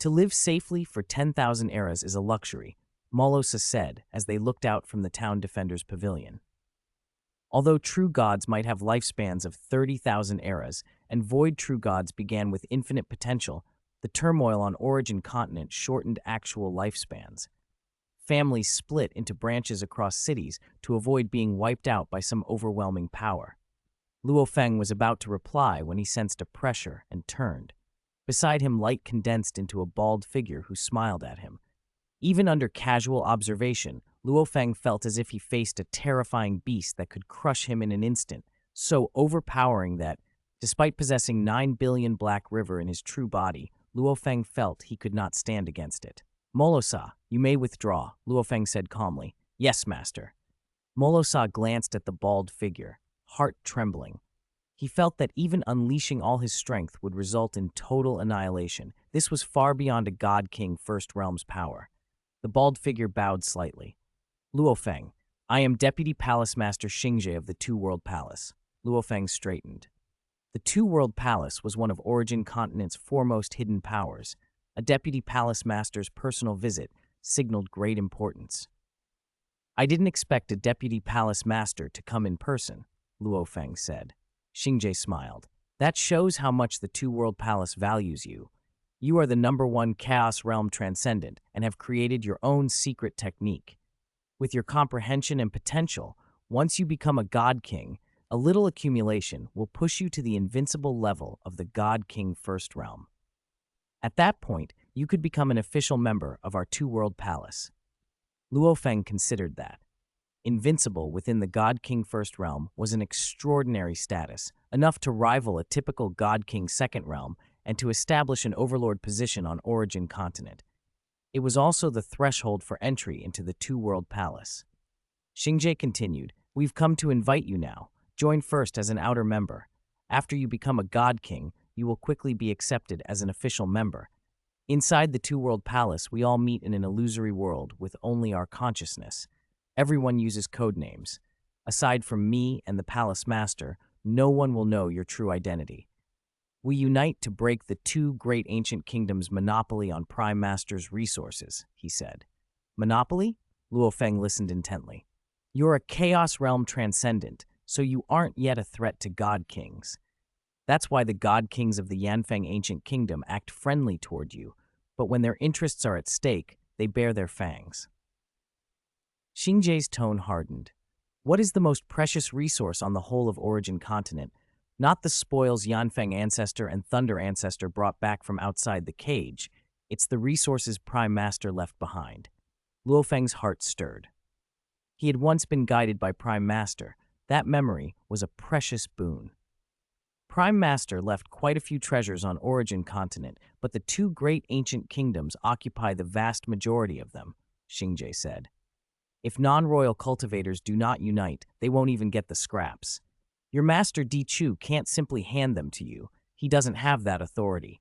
To live safely for 10,000 eras is a luxury, Morosa said as they looked out from the town defender's pavilion. Although true gods might have lifespans of 30,000 eras, and void true gods began with infinite potential, the turmoil on Origin Continent shortened actual lifespans. Families split into branches across cities to avoid being wiped out by some overwhelming power. Luo Feng was about to reply when he sensed a pressure and turned. Beside him, light condensed into a bald figure who smiled at him. Even under casual observation, Luo Feng felt as if he faced a terrifying beast that could crush him in an instant, so overpowering that, despite possessing 9 billion Black River in his true body, Luo Feng felt he could not stand against it. "Morosa, you may withdraw," Luo Feng said calmly. "Yes, master." Morosa glanced at the bald figure, heart trembling. He felt that even unleashing all his strength would result in total annihilation. This was far beyond a God King First Realm's power. The bald figure bowed slightly. "Luo Feng, I am Deputy Palace Master Xingje of the Two-World Palace." Luo Feng straightened. The Two-World Palace was one of Origin Continent's foremost hidden powers. A Deputy Palace Master's personal visit signaled great importance. "I didn't expect a Deputy Palace Master to come in person," Luo Feng said. Xingje smiled. "That shows how much the Two-World Palace values you. You are the #1 Chaos Realm Transcendent and have created your own secret technique. With your comprehension and potential, once you become a God King, a little accumulation will push you to the invincible level of the God King First Realm. At that point, you could become an official member of our Two-World Palace." Luo Feng considered that. Invincible within the God King First Realm was an extraordinary status, enough to rival a typical God King Second Realm and to establish an overlord position on Origin Continent. It was also the threshold for entry into the Two-World Palace. Xingje continued, "We've come to invite you now. Join first as an outer member. After you become a God King, you will quickly be accepted as an official member. Inside the Two-World Palace, we all meet in an illusory world with only our consciousness. Everyone uses code names. Aside from me and the Palace Master, no one will know your true identity. We unite to break the two great ancient kingdoms' monopoly on Prime Master's resources," he said. "Monopoly?" Luo Feng listened intently. "You're a Chaos Realm Transcendent, so you aren't yet a threat to God Kings. That's why the God Kings of the Yanfeng Ancient Kingdom act friendly toward you, but when their interests are at stake, they bare their fangs." Xingje's tone hardened. "What is the most precious resource on the whole of Origin Continent? Not the spoils Yanfeng Ancestor and Thunder Ancestor brought back from outside the cage. It's the resources Prime Master left behind." Luo Feng's heart stirred. He had once been guided by Prime Master. That memory was a precious boon. Prime Master left quite a few treasures on Origin Continent, but the two great ancient kingdoms occupy the vast majority of them, Xingje said. "If non-royal cultivators do not unite, they won't even get the scraps. Your master Di Chu can't simply hand them to you. He doesn't have that authority.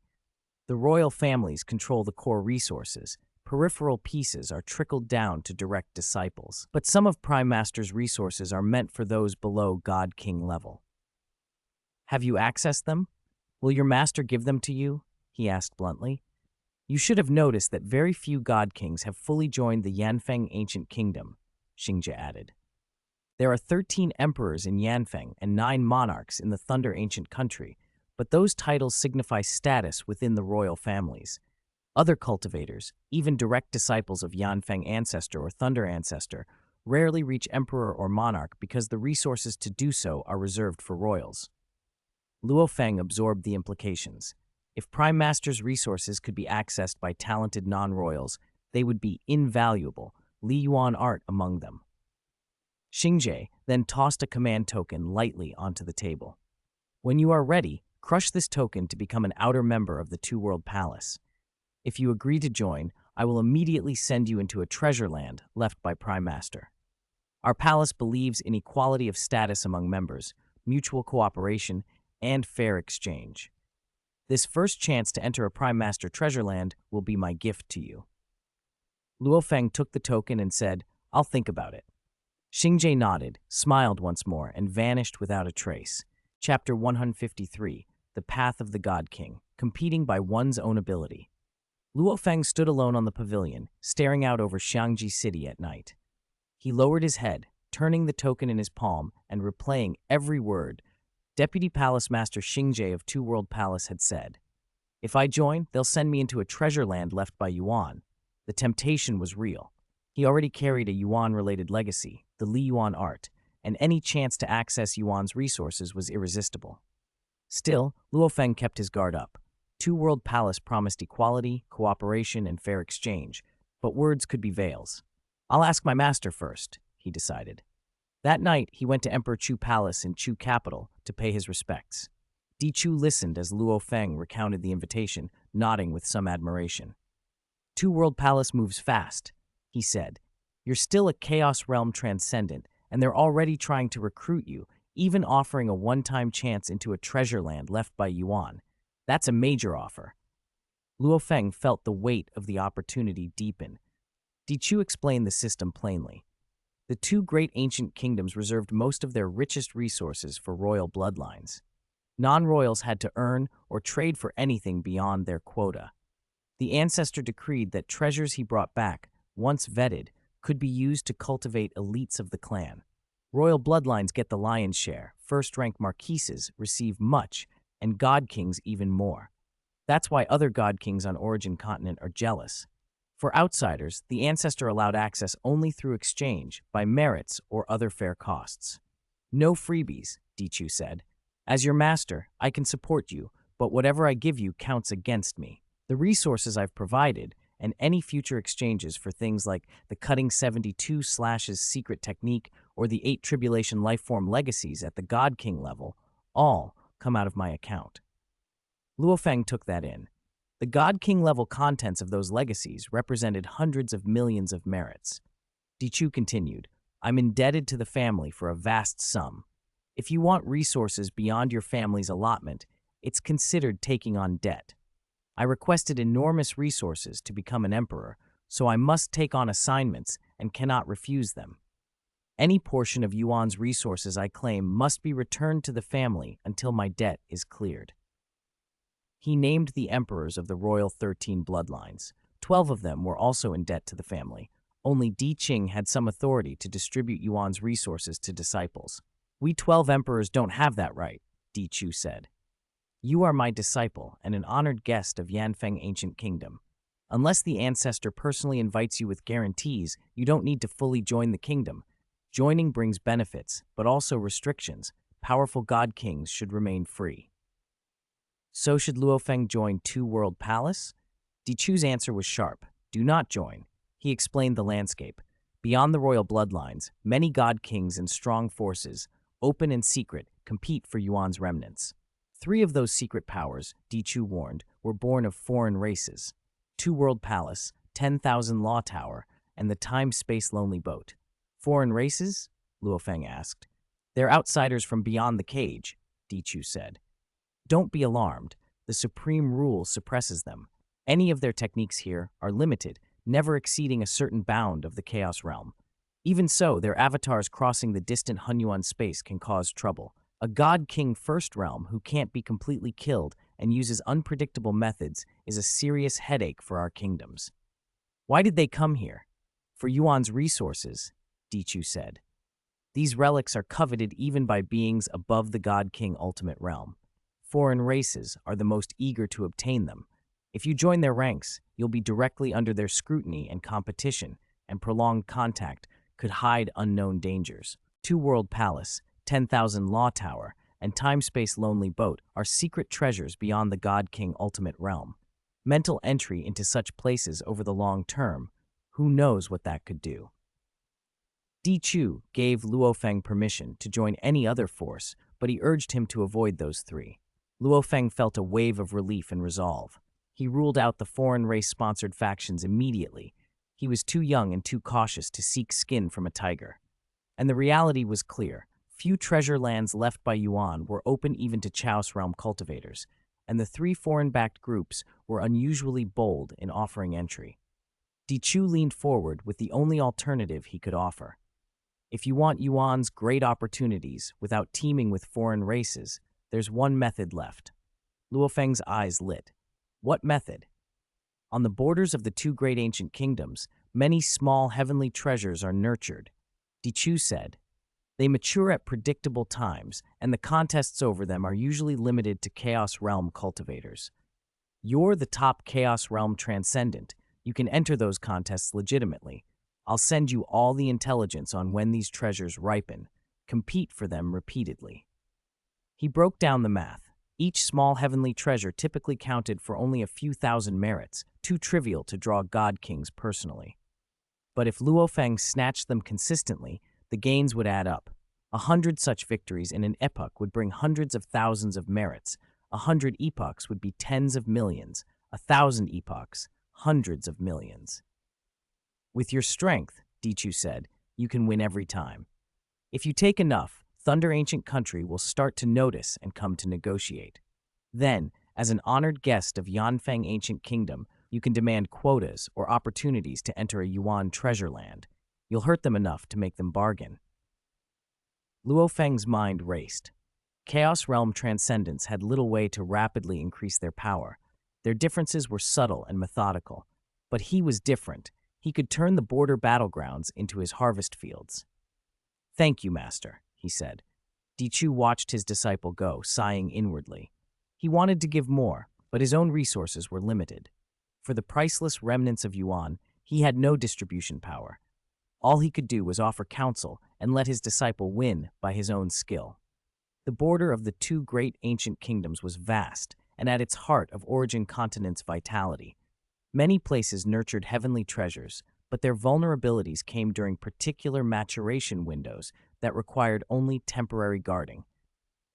The royal families control the core resources. Peripheral pieces are trickled down to direct disciples. But some of Prime Master's resources are meant for those below God King level." "Have you accessed them? Will your master give them to you?" he asked bluntly. "You should have noticed that very few God Kings have fully joined the Yanfeng Ancient Kingdom," Xingje added. "There are 13 emperors in Yanfeng and 9 monarchs in the Thunder Ancient Country, but those titles signify status within the royal families. Other cultivators, even direct disciples of Yanfeng Ancestor or Thunder Ancestor, rarely reach emperor or monarch because the resources to do so are reserved for royals." Luo Feng absorbed the implications. If Prime Master's resources could be accessed by talented non-royals, they would be invaluable, Li Yuan art among them. Xingje then tossed a command token lightly onto the table. "When you are ready, crush this token to become an outer member of the Two-World Palace. If you agree to join, I will immediately send you into a treasure land left by Prime Master. Our palace believes in equality of status among members, mutual cooperation, and fair exchange. This first chance to enter a Prime Master treasure land will be my gift to you." Luo Feng took the token and said, "I'll think about it." Xingjie nodded, smiled once more, and vanished without a trace. Chapter 153, The Path of the God King, Competing by One's Own Ability. Luo Feng stood alone on the pavilion, staring out over Xiangji City at night. He lowered his head, turning the token in his palm and replaying every word Deputy Palace Master Xingjie of Two World Palace had said. "If I join, they'll send me into a treasure land left by Yuan." The temptation was real. He already carried a Yuan-related legacy, the Li Yuan art, and any chance to access Yuan's resources was irresistible. Still, Luo Feng kept his guard up. Two World Palace promised equality, cooperation, and fair exchange, but words could be veils. "I'll ask my master first," he decided. That night, he went to Emperor Chu Palace in Chu capital to pay his respects. Di Chu listened as Luo Feng recounted the invitation, nodding with some admiration. "Two World Palace moves fast," he said. "You're still a Chaos Realm transcendent, and they're already trying to recruit you, even offering a one-time chance into a treasure land left by Yuan. That's a major offer." Luo Feng felt the weight of the opportunity deepen. Di Chu explained the system plainly. The two great ancient kingdoms reserved most of their richest resources for royal bloodlines. Non-royals had to earn or trade for anything beyond their quota. The ancestor decreed that treasures he brought back, once vetted, could be used to cultivate elites of the clan. Royal bloodlines get the lion's share, first-rank marquises receive much, and god kings even more. That's why other god kings on Origin Continent are jealous. For outsiders, the ancestor allowed access only through exchange, by merits or other fair costs. "No freebies," Di Chu said. "As your master, I can support you, but whatever I give you counts against me. The resources I've provided, and any future exchanges for things like the Cutting 72's secret technique or the 8 Tribulation Lifeform legacies at the God King level, all come out of my account." Luo Feng took that in. The God King level contents of those legacies represented hundreds of millions of merits. Di Chu continued, "I'm indebted to the family for a vast sum. If you want resources beyond your family's allotment, it's considered taking on debt. I requested enormous resources to become an emperor, so I must take on assignments and cannot refuse them. Any portion of Yuan's resources I claim must be returned to the family until my debt is cleared." He named the emperors of the royal 13 bloodlines. 12 of them were also in debt to the family. Only Di Qing had some authority to distribute Yuan's resources to disciples. "We 12 emperors don't have that right," Di Chu said. "You are my disciple and an honored guest of Yanfeng Ancient Kingdom. Unless the ancestor personally invites you with guarantees, you don't need to fully join the kingdom. Joining brings benefits, but also restrictions. Powerful god kings should remain free." So should Luo Feng join Two World Palace? Di Chu's answer was sharp. Do not join. He explained the landscape. Beyond the royal bloodlines, many god kings and strong forces, open and secret, compete for Yuan's remnants. 3 of those secret powers, Di Chu warned, were born of foreign races. Two World Palace, 10,000 Law Tower, and the Time-Space Lonely Boat. "Foreign races?" Luo Feng asked. "They're outsiders from beyond the cage," Di Chu said. "Don't be alarmed. The supreme rule suppresses them. Any of their techniques here are limited, never exceeding a certain bound of the Chaos Realm. Even so, their avatars crossing the distant Hunyuan space can cause trouble. A God King First Realm who can't be completely killed and uses unpredictable methods is a serious headache for our kingdoms." "Why did they come here?" "For Yuan's resources," Di Chu said. "These relics are coveted even by beings above the God King Ultimate Realm. Foreign races are the most eager to obtain them. If you join their ranks, you'll be directly under their scrutiny and competition, and prolonged contact could hide unknown dangers. Two World Palace, 10,000 Law Tower, and Time-Space Lonely Boat are secret treasures beyond the God King Ultimate Realm. Mental entry into such places over the long term, who knows what that could do?" Di Chu gave Luo Feng permission to join any other force, but he urged him to avoid those 3. Luo Feng felt a wave of relief and resolve. He ruled out the foreign race-sponsored factions immediately. He was too young and too cautious to seek skin from a tiger. And the reality was clear. Few treasure lands left by Yuan were open even to Chaos Realm cultivators, and the three foreign-backed groups were unusually bold in offering entry. Dichu leaned forward with the only alternative he could offer. If you want Yuan's great opportunities without teaming with foreign races, there's one method left. Luo Feng's eyes lit. What method? On the borders of the two great ancient kingdoms, many small heavenly treasures are nurtured. Dichu said, they mature at predictable times, and the contests over them are usually limited to Chaos Realm cultivators. You're the top Chaos Realm transcendent. You can enter those contests legitimately. I'll send you all the intelligence on when these treasures ripen. Compete for them repeatedly. He broke down the math. Each small heavenly treasure typically counted for only a few thousand merits, too trivial to draw god kings personally. But if Luo Feng snatched them consistently, the gains would add up. 100 such victories in an epoch would bring hundreds of thousands of merits. 100 epochs would be tens of millions. 1,000 epochs, hundreds of millions. With your strength, Dichu said, you can win every time. If you take enough, Thunder Ancient Country will start to notice and come to negotiate. Then, as an honored guest of Yanfeng Ancient Kingdom, you can demand quotas or opportunities to enter a Yuan treasure land. You'll hurt them enough to make them bargain. Luo Feng's mind raced. Chaos Realm Transcendence had little way to rapidly increase their power. Their differences were subtle and methodical. But he was different. He could turn the border battlegrounds into his harvest fields. Thank you, Master, he said. Dichu watched his disciple go, sighing inwardly. He wanted to give more, but his own resources were limited. For the priceless remnants of Yuan, he had no distribution power. All he could do was offer counsel and let his disciple win by his own skill. The border of the two great ancient kingdoms was vast, and at its heart of Origin Continent's vitality. Many places nurtured heavenly treasures, but their vulnerabilities came during particular maturation windows that required only temporary guarding.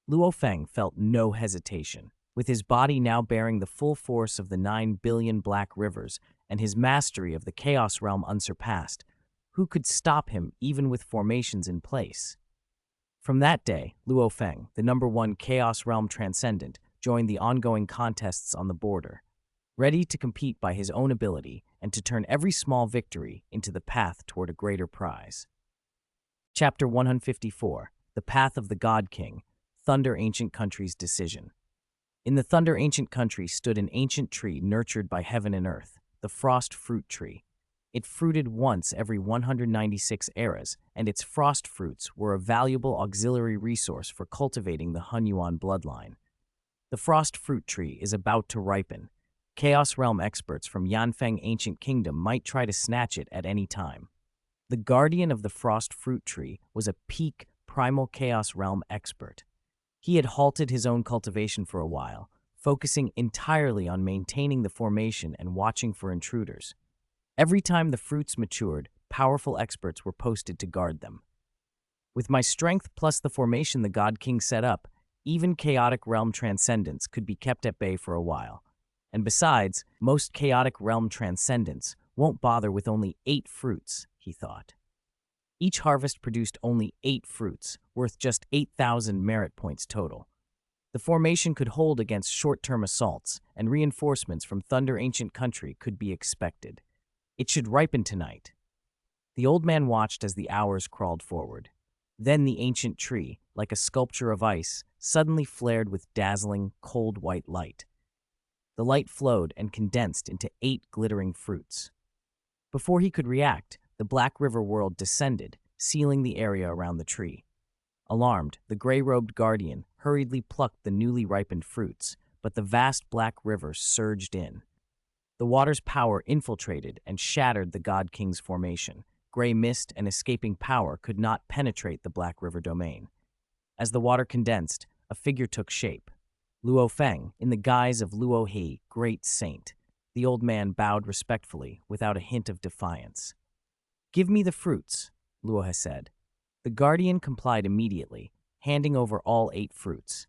Luo Feng felt no hesitation. With his body now bearing the full force of the 9 billion black rivers and his mastery of the Chaos Realm unsurpassed, who could stop him even with formations in place? From that day, Luo Feng, the #1 Chaos Realm Transcendent, joined the ongoing contests on the border, ready to compete by his own ability and to turn every small victory into the path toward a greater prize. Chapter 154, The Path of the God King, Thunder Ancient Country's Decision. In the Thunder Ancient Country stood an ancient tree nurtured by heaven and earth, the Frost Fruit Tree. It fruited once every 196 eras, and its frost fruits were a valuable auxiliary resource for cultivating the Hunyuan bloodline. The Frost Fruit Tree is about to ripen. Chaos Realm experts from Yanfeng Ancient Kingdom might try to snatch it at any time. The guardian of the Frost Fruit Tree was a peak Primal Chaos Realm expert. He had halted his own cultivation for a while, focusing entirely on maintaining the formation and watching for intruders. Every time the fruits matured, powerful experts were posted to guard them. With my strength plus the formation the God King set up, even chaotic realm transcendence could be kept at bay for a while. And besides, most chaotic realm transcendence won't bother with only 8 fruits, he thought. Each harvest produced only 8 fruits, worth just 8,000 merit points total. The formation could hold against short-term assaults, and reinforcements from Thunder Ancient Country could be expected. It should ripen tonight. The old man watched as the hours crawled forward. Then the ancient tree, like a sculpture of ice, suddenly flared with dazzling, cold white light. The light flowed and condensed into 8 glittering fruits. Before he could react, the Black River world descended, sealing the area around the tree. Alarmed, the gray-robed guardian hurriedly plucked the newly ripened fruits, but the vast Black River surged in. The water's power infiltrated and shattered the God King's formation. Gray mist and escaping power could not penetrate the Black River domain. As the water condensed, a figure took shape. Luo Feng, in the guise of Luo He, Great Saint. The old man bowed respectfully, without a hint of defiance. "Give me the fruits," Luo He said. The guardian complied immediately, handing over all 8 fruits.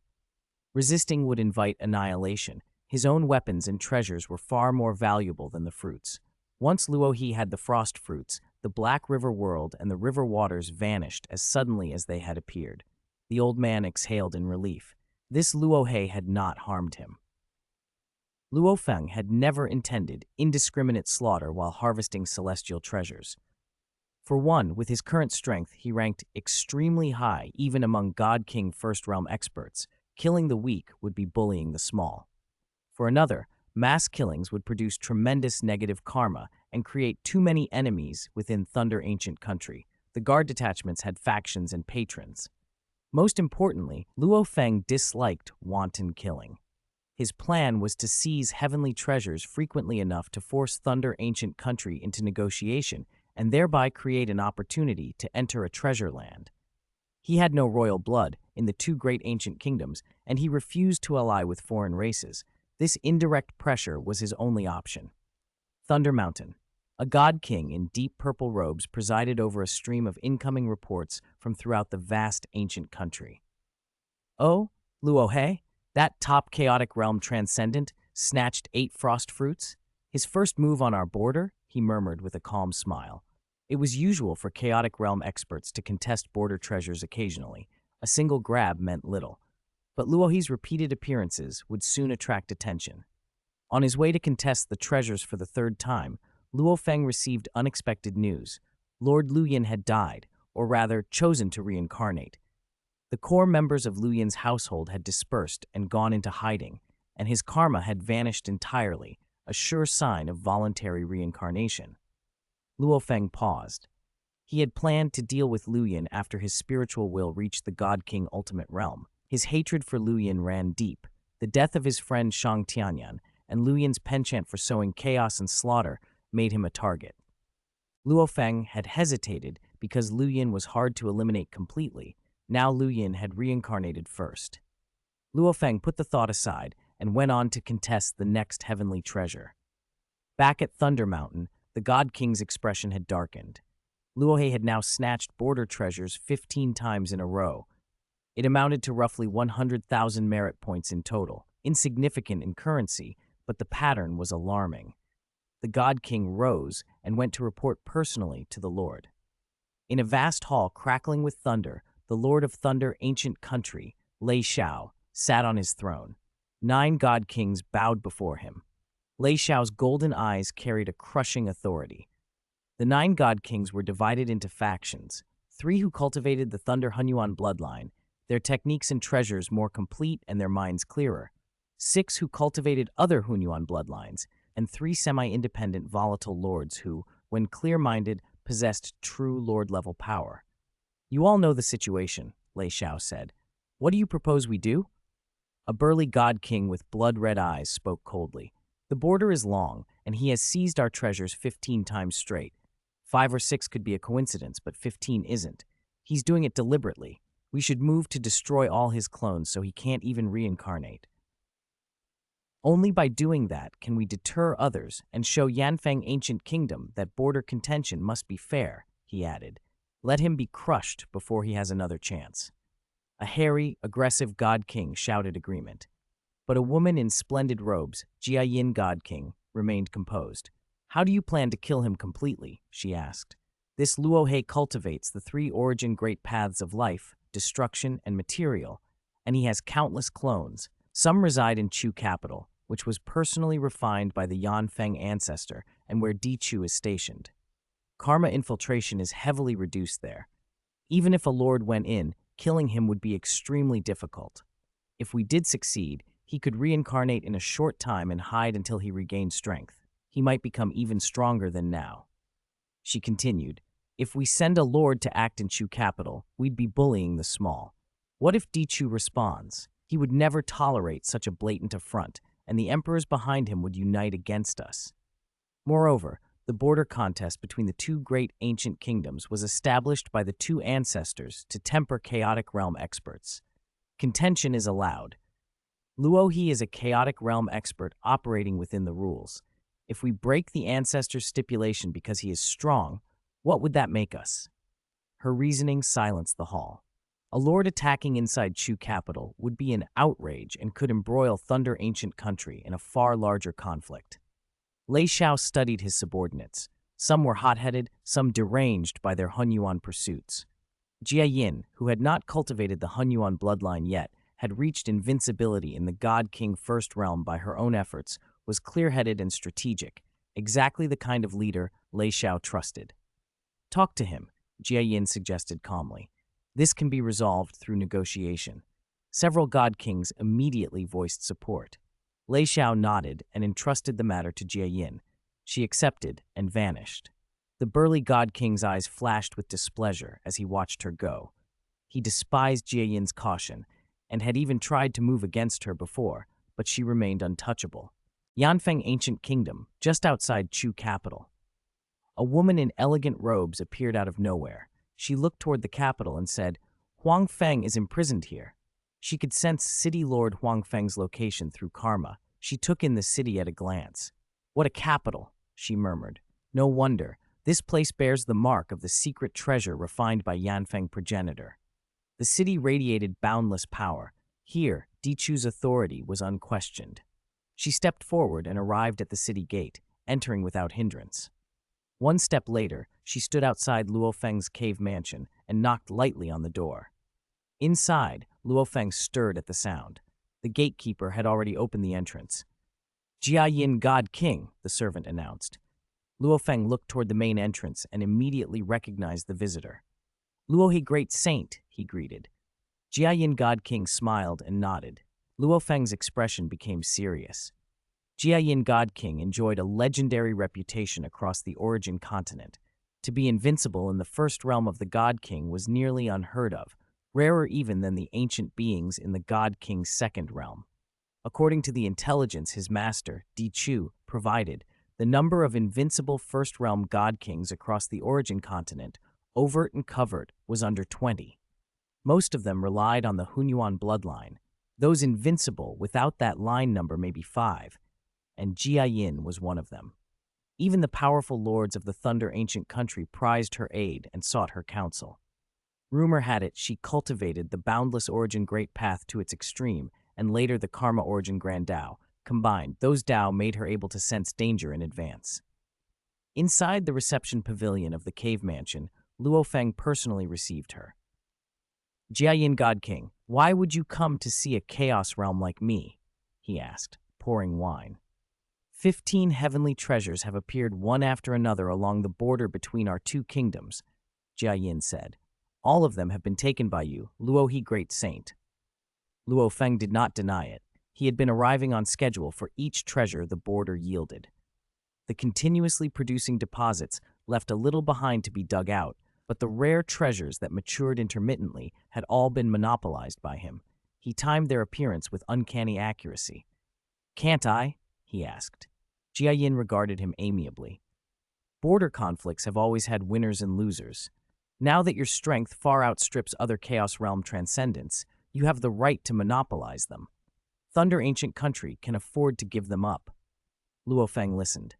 Resisting would invite annihilation. His own weapons and treasures were far more valuable than the fruits. Once Luo He had the frost fruits, the Black River world and the river waters vanished as suddenly as they had appeared. The old man exhaled in relief. This Luo He had not harmed him. Luo Feng had never intended indiscriminate slaughter while harvesting celestial treasures. For one, with his current strength, he ranked extremely high even among God King First Realm experts. Killing the weak would be bullying the small. For another, mass killings would produce tremendous negative karma and create too many enemies within Thunder Ancient Country. The guard detachments had factions and patrons. Most importantly, Luo Feng disliked wanton killing. His plan was to seize heavenly treasures frequently enough to force Thunder Ancient Country into negotiation and thereby create an opportunity to enter a treasure land. He had no royal blood in the two great ancient kingdoms, and he refused to ally with foreign races. This indirect pressure was his only option. Thunder Mountain. A god king in deep purple robes presided over a stream of incoming reports from throughout the vast ancient country. "Oh, Luo He, that top chaotic realm transcendent, snatched 8 frost fruits? His first move on our border?" he murmured with a calm smile. It was usual for chaotic realm experts to contest border treasures occasionally. A single grab meant little. But Luo He's repeated appearances would soon attract attention. On his way to contest the treasures for the third time, Luo Feng received unexpected news. Lord Luyan had died, or rather, chosen to reincarnate. The core members of Luyan's household had dispersed and gone into hiding, and his karma had vanished entirely, a sure sign of voluntary reincarnation. Luo Feng paused. He had planned to deal with Luyan after his spiritual will reached the God King Ultimate Realm. His hatred for Luyan ran deep. The death of his friend Shang Tianyan and Luyan's penchant for sowing chaos and slaughter made him a target. Luo Feng had hesitated because Luyan was hard to eliminate completely. Now Luyan had reincarnated first. Luo Feng put the thought aside and went on to contest the next heavenly treasure. Back at Thunder Mountain, the God King's expression had darkened. Luo He had now snatched border treasures 15 times in a row. It amounted to roughly 100,000 merit points in total, insignificant in currency, but the pattern was alarming. The God King rose and went to report personally to the Lord. In a vast hall crackling with thunder, the Lord of Thunder Ancient Country, Lei Xiao, sat on his throne. 9 God Kings bowed before him. Lei Xiao's golden eyes carried a crushing authority. The 9 God Kings were divided into factions, 3 who cultivated the Thunder Hunyuan bloodline, their techniques and treasures more complete and their minds clearer, 6 who cultivated other Hunyuan bloodlines, and 3 semi-independent volatile lords who, when clear-minded, possessed true lord-level power. "You all know the situation," Lei Xiao said. "What do you propose we do?" A burly god king with blood-red eyes spoke coldly. "The border is long, and he has seized our treasures 15 times straight. 5 or 6 could be a coincidence, but 15 isn't. He's doing it deliberately. We should move to destroy all his clones so he can't even reincarnate. Only by doing that can we deter others and show Yanfeng Ancient Kingdom that border contention must be fair," he added. "Let him be crushed before he has another chance." A hairy, aggressive God King shouted agreement. But a woman in splendid robes, Jia Yin God King, remained composed. "How do you plan to kill him completely?" she asked. "This Luo He cultivates the 3 origin great paths of life, destruction, and material, and he has countless clones. Some reside in Chu capital, which was personally refined by the Yanfeng ancestor and where Di Chu is stationed. Karma infiltration is heavily reduced there. Even if a lord went in, killing him would be extremely difficult. If we did succeed, he could reincarnate in a short time and hide until he regained strength. He might become even stronger than now." She continued, "If we send a lord to act in Chu capital, we'd be bullying the small. What if Di Chu responds? He would never tolerate such a blatant affront, and the emperors behind him would unite against us. Moreover, the border contest between the 2 great ancient kingdoms was established by the 2 ancestors to temper chaotic realm experts. Contention is allowed. Luo He is a chaotic realm expert operating within the rules. If we break the ancestor's stipulation because he is strong, what would that make us?" Her reasoning silenced the hall. A lord attacking inside Chu capital would be an outrage and could embroil Thunder Ancient Country in a far larger conflict. Lei Xiao studied his subordinates. Some were hot-headed, some deranged by their Hunyuan pursuits. Jia Yin, who had not cultivated the Hunyuan bloodline yet, had reached invincibility in the God King First Realm by her own efforts, was clear-headed and strategic, exactly the kind of leader Lei Xiao trusted. Talk to him, Jia Yin suggested calmly. This can be resolved through negotiation. Several God Kings immediately voiced support. Lei Xiao nodded and entrusted the matter to Jia Yin. She accepted and vanished. The burly God King's eyes flashed with displeasure as he watched her go. He despised Jia Yin's caution and had even tried to move against her before, but she remained untouchable. Yanfeng Ancient Kingdom, just outside Chu capital. A woman in elegant robes appeared out of nowhere. She looked toward the capital and said, "Huang Feng is imprisoned here." She could sense City Lord Huang Feng's location through karma. She took in the city at a glance. "What a capital," she murmured. "No wonder. This place bears the mark of the secret treasure refined by Yanfeng progenitor." The city radiated boundless power. Here, Dichu's authority was unquestioned. She stepped forward and arrived at the city gate, entering without hindrance. One step later, she stood outside Luo Feng's cave mansion and knocked lightly on the door. Inside, Luo Feng stirred at the sound. The gatekeeper had already opened the entrance. "Jia Yin God King," the servant announced. Luo Feng looked toward the main entrance and immediately recognized the visitor. "Luo He Great Saint," he greeted. Jia Yin God King smiled and nodded. Luo Feng's expression became serious. Jia Yin God King enjoyed a legendary reputation across the origin continent. To be invincible in the first realm of the God King was nearly unheard of, rarer even than the ancient beings in the God King's second realm. According to the intelligence his master, Dichu, provided, the number of invincible first realm God Kings across the origin continent, overt and covert, was under 20. Most of them relied on the Hunyuan bloodline. Those invincible without that line number may be 5, and Jia Yin was one of them. Even the powerful lords of the Thunder Ancient Country prized her aid and sought her counsel. Rumor had it she cultivated the Boundless Origin Great Path to its extreme, and later the Karma Origin Grand Dao. Combined, those Dao made her able to sense danger in advance. Inside the reception pavilion of the cave mansion, Luo Feng personally received her. "Jia Yin God King, why would you come to see a chaos realm like me?" he asked, pouring wine. 15 heavenly treasures have appeared one after another along the border between our two kingdoms, Jia Yin said. "All of them have been taken by you, Luo He Great Saint." Luo Feng did not deny it. He had been arriving on schedule for each treasure the border yielded. The continuously producing deposits left a little behind to be dug out, but the rare treasures that matured intermittently had all been monopolized by him. He timed their appearance with uncanny accuracy. "Can't I?" he asked. Jia Yin regarded him amiably. "Border conflicts have always had winners and losers. Now that your strength far outstrips other Chaos Realm transcendents, you have the right to monopolize them. Thunder Ancient Country can afford to give them up." Luo Feng listened.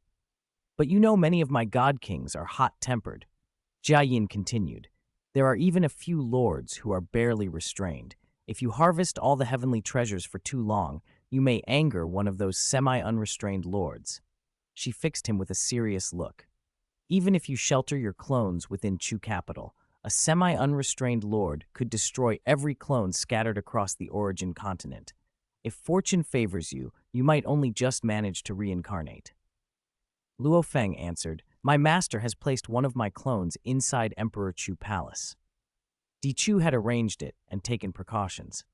"But you know many of my God Kings are hot-tempered." Jia Yin continued. "There are even a few lords who are barely restrained. If you harvest all the heavenly treasures for too long, you may anger one of those semi-unrestrained lords." She fixed him with a serious look. "Even if you shelter your clones within Chu capital, a semi-unrestrained lord could destroy every clone scattered across the origin continent. If fortune favors you, you might only just manage to reincarnate." Luo Feng answered, "My master has placed one of my clones inside Emperor Chu Palace." Dichu had arranged it and taken precautions.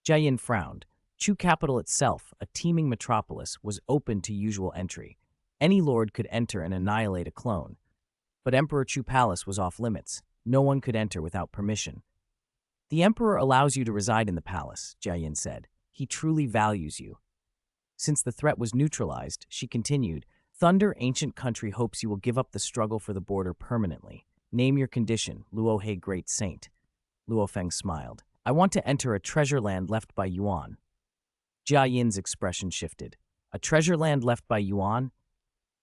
Jia Yin frowned. Chu capital itself, a teeming metropolis, was open to usual entry. Any lord could enter and annihilate a clone. But Emperor Chu Palace was off limits. No one could enter without permission. "The Emperor allows you to reside in the palace," Jia Yin said. "He truly values you." Since the threat was neutralized, she continued, "Thunder Ancient Country hopes you will give up the struggle for the border permanently. Name your condition, Luo He Great Saint." Luo Feng smiled. "I want to enter a treasure land left by Yuan." Jia Yin's expression shifted. "A treasure land left by Yuan?"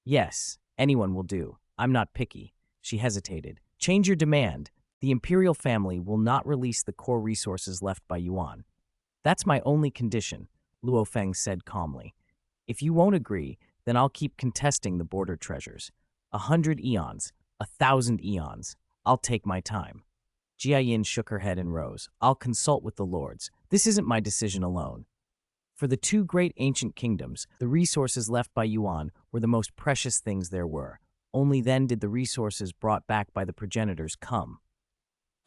"Yes, anyone will do. I'm not picky." She hesitated. "Change your demand." The imperial family will not release the core resources left by Yuan. That's my only condition, Luo Feng said calmly. If you won't agree, then I'll keep contesting the border treasures. 100 eons, 1,000 eons. I'll take my time. Jia Yin shook her head and rose. I'll consult with the lords. This isn't my decision alone. For the two great ancient kingdoms, the resources left by Yuan were the most precious things there were. Only then did the resources brought back by the progenitors come.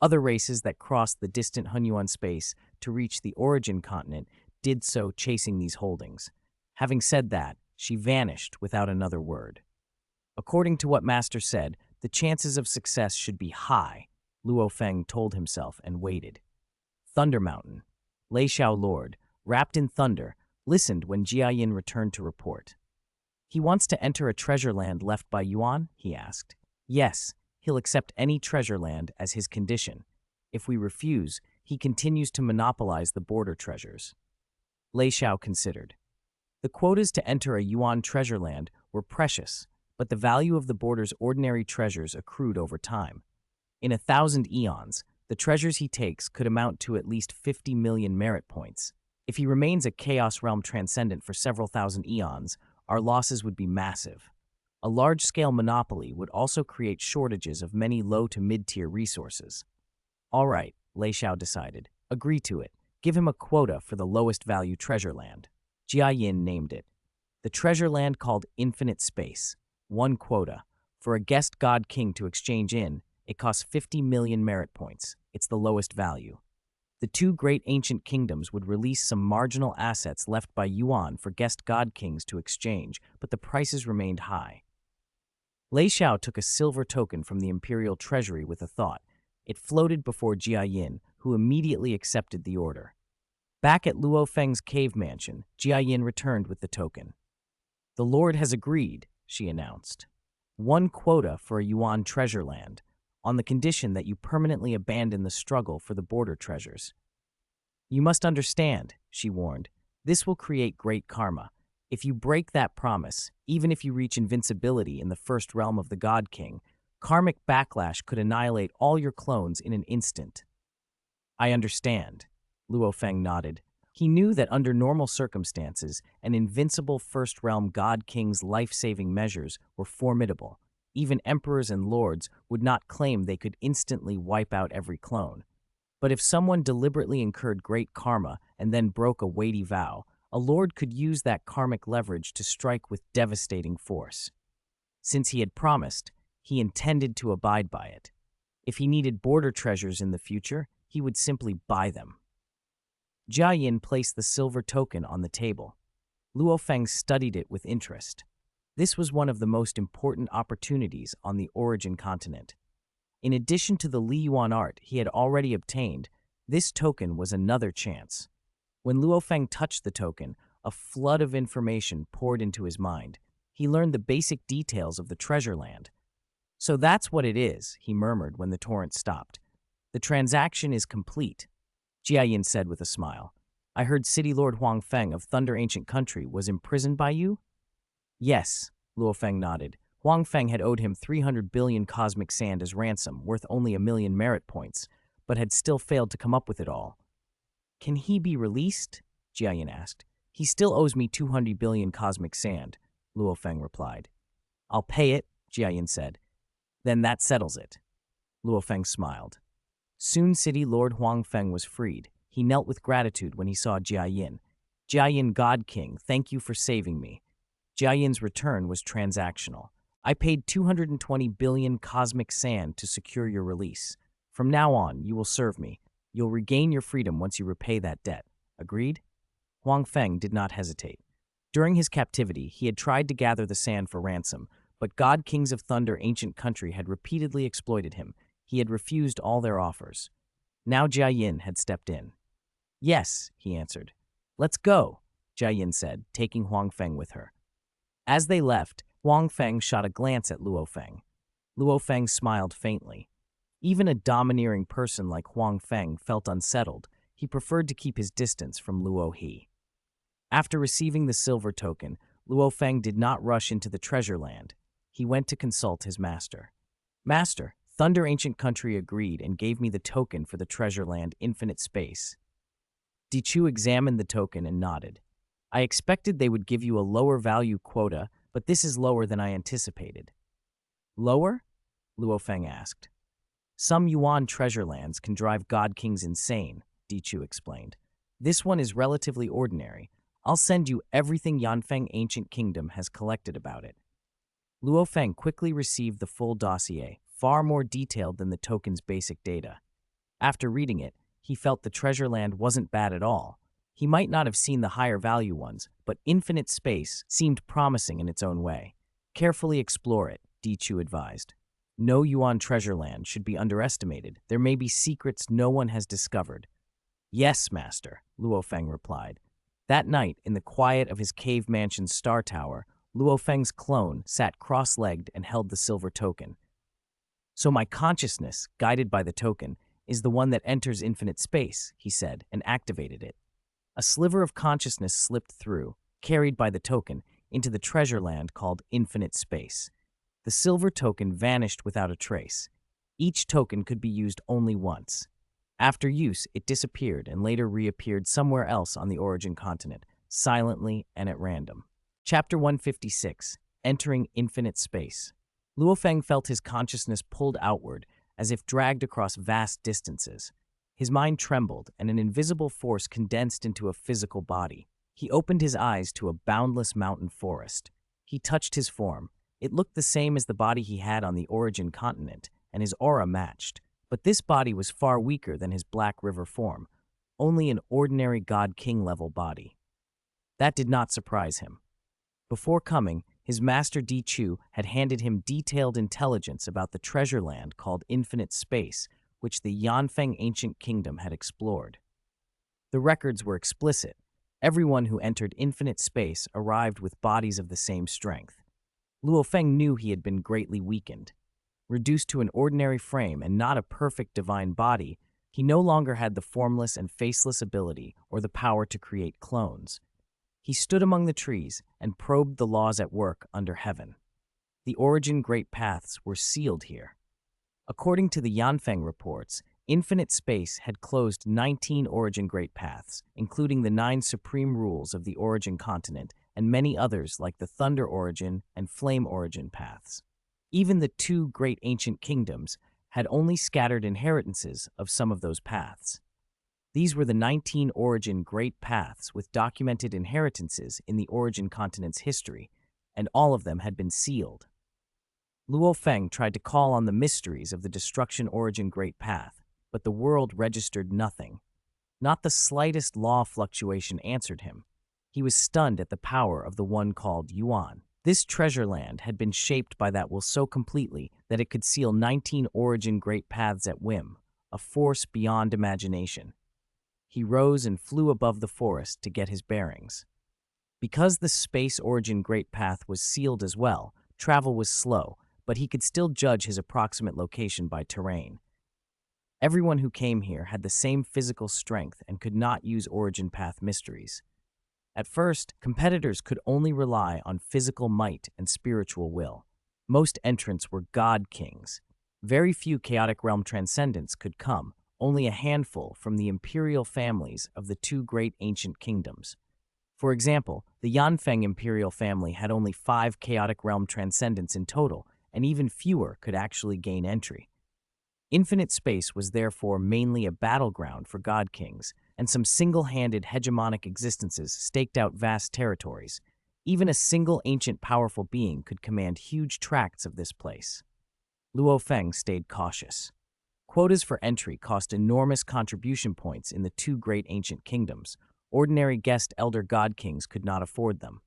Other races that crossed the distant Hunyuan space to reach the origin continent did so chasing these holdings. Having said that, she vanished without another word. According to what Master said, the chances of success should be high, Luo Feng told himself and waited. Thunder Mountain. Lei Xiao Lord, wrapped in thunder, listened when Jia Yin returned to report. He wants to enter a treasure land left by Yuan? He asked. Yes, he'll accept any treasure land as his condition. If we refuse, he continues to monopolize the border treasures. Lei Xiao considered. The quotas to enter a Yuan treasure land were precious, but the value of the border's ordinary treasures accrued over time. In 1,000 eons, the treasures he takes could amount to at least 50 million merit points. If he remains a Chaos Realm Transcendent for several thousand eons, our losses would be massive. A large-scale monopoly would also create shortages of many low to mid-tier resources. All right, Lei Xiao decided. Agree to it. Give him a quota for the lowest value treasure land. Jia Yin named it. The treasure land called Infinite Space. 1 quota. For a guest god king to exchange in, it costs 50 million merit points. It's the lowest value. The two great ancient kingdoms would release some marginal assets left by Yuan for guest god kings to exchange, but the prices remained high. Lei Xiao took a silver token from the imperial treasury with a thought. It floated before Jia Yin, who immediately accepted the order. Back at Luo Feng's cave mansion, Jia Yin returned with the token. The Lord has agreed, she announced. 1 quota for a Yuan treasure land, on the condition that you permanently abandon the struggle for the border treasures. You must understand, she warned, this will create great karma. If you break that promise, even if you reach invincibility in the first realm of the God King, karmic backlash could annihilate all your clones in an instant. I understand, Luo Feng nodded. He knew that under normal circumstances, an invincible first realm God King's life-saving measures were formidable. Even emperors and lords would not claim they could instantly wipe out every clone. But if someone deliberately incurred great karma and then broke a weighty vow, a lord could use that karmic leverage to strike with devastating force. Since he had promised, he intended to abide by it. If he needed border treasures in the future, he would simply buy them. Jia Yin placed the silver token on the table. Luo Feng studied it with interest. This was one of the most important opportunities on the origin continent. In addition to the Li Yuan art he had already obtained, this token was another chance. When Luo Feng touched the token, a flood of information poured into his mind. He learned the basic details of the treasure land. So that's what it is, he murmured when the torrent stopped. The transaction is complete, Jia Yin said with a smile. I heard City Lord Huang Feng of Thunder Ancient Country was imprisoned by you? Yes, Luo Feng nodded. Huang Feng had owed him 300 billion cosmic sand as ransom, worth only 1 million merit points, but had still failed to come up with it all. Can he be released? Jia Yin asked. He still owes me 200 billion cosmic sand, Luo Feng replied. I'll pay it, Jia Yin said. Then that settles it. Luo Feng smiled. Soon City Lord Huang Feng was freed. He knelt with gratitude when he saw Jia Yin. Jia Yin, God King, thank you for saving me. Jia Yin's return was transactional. I paid 220 billion cosmic sand to secure your release. From now on, you will serve me. You'll regain your freedom once you repay that debt. Agreed? Huang Feng did not hesitate. During his captivity, he had tried to gather the sand for ransom, but God Kings of Thunder Ancient Country had repeatedly exploited him. He had refused all their offers. Now Jia Yin had stepped in. Yes, he answered. Let's go, Jia Yin said, taking Huang Feng with her. As they left, Huang Feng shot a glance at Luo Feng. Luo Feng smiled faintly. Even a domineering person like Huang Feng felt unsettled. He preferred to keep his distance from Luo He. After receiving the silver token, Luo Feng did not rush into the treasure land. He went to consult his master. Master, Thunder Ancient Country agreed and gave me the token for the treasure land Infinite Space. Dichu examined the token and nodded. I expected they would give you a lower value quota, but this is lower than I anticipated. Lower? Luo Feng asked. Some Yuan treasure lands can drive God Kings insane, Dichu explained. This one is relatively ordinary. I'll send you everything Yanfeng Ancient Kingdom has collected about it. Luo Feng quickly received the full dossier, far more detailed than the token's basic data. After reading it, he felt the treasure land wasn't bad at all. He might not have seen the higher value ones, but Infinite Space seemed promising in its own way. Carefully explore it, Dichu advised. No Yuan treasure land should be underestimated. There may be secrets no one has discovered. Yes, Master, Luo Feng replied. That night, in the quiet of his cave mansion's star tower, Luo Feng's clone sat cross-legged and held the silver token. So my consciousness, guided by the token, is the one that enters infinite space, he said, and activated it. A sliver of consciousness slipped through, carried by the token, into the treasure land called Infinite Space. The silver token vanished without a trace. Each token could be used only once. After use, it disappeared and later reappeared somewhere else on the origin continent, silently and at random. Chapter 156, Entering Infinite Space. Luo Feng felt his consciousness pulled outward, as if dragged across vast distances. His mind trembled, and an invisible force condensed into a physical body. He opened his eyes to a boundless mountain forest. He touched his form. It looked the same as the body he had on the origin continent, and his aura matched. But this body was far weaker than his Black River form, only an ordinary God-King level body. That did not surprise him. Before coming, his master Di Chu had handed him detailed intelligence about the treasure land called Infinite Space, which the Yanfeng Ancient Kingdom had explored. The records were explicit. Everyone who entered Infinite Space arrived with bodies of the same strength. Luo Feng knew he had been greatly weakened. Reduced to an ordinary frame and not a perfect divine body, he no longer had the formless and faceless ability or the power to create clones. He stood among the trees and probed the laws at work under heaven. The origin great paths were sealed here. According to the Yanfeng reports, Infinite Space had closed 19 origin great paths, including the 9 supreme rules of the origin continent and many others like the Thunder Origin and Flame Origin paths. Even the 2 great ancient kingdoms had only scattered inheritances of some of those paths. These were the 19 origin great paths with documented inheritances in the origin continent's history, and all of them had been sealed. Luo Feng tried to call on the mysteries of the destruction origin great path, but the world registered nothing. Not the slightest law fluctuation answered him. He was stunned at the power of the one called Yuan. This treasure land had been shaped by that will so completely that it could seal 19 origin great paths at whim, a force beyond imagination. He rose and flew above the forest to get his bearings. Because the space origin great path was sealed as well, travel was slow, but he could still judge his approximate location by terrain. Everyone who came here had the same physical strength and could not use origin path mysteries. At first, competitors could only rely on physical might and spiritual will. Most entrants were God Kings. Very few chaotic realm transcendents could come, only a handful from the imperial families of the 2 great ancient kingdoms. For example, the Yanfeng imperial family had only 5 chaotic realm transcendents in total, and even fewer could actually gain entry. Infinite Space was therefore mainly a battleground for God Kings, and some single-handed hegemonic existences staked out vast territories. Even a single ancient powerful being could command huge tracts of this place. Luo Feng stayed cautious. Quotas for entry cost enormous contribution points in the 2 great ancient kingdoms. Ordinary guest elder God Kings could not afford them.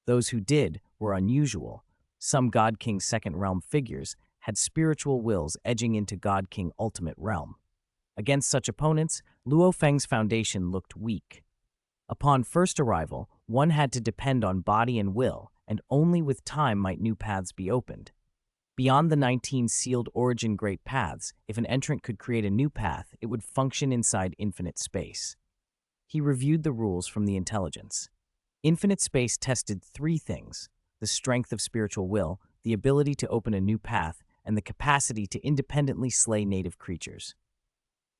Those who did were unusual. Some God King second realm figures had spiritual wills edging into God King ultimate realm. Against such opponents, Luo Feng's foundation looked weak. Upon first arrival, one had to depend on body and will, and only with time might new paths be opened. Beyond the 19 sealed origin great paths, if an entrant could create a new path, it would function inside Infinite Space. He reviewed the rules from the intelligence. Infinite Space tested 3 things: the strength of spiritual will, the ability to open a new path, and the capacity to independently slay native creatures.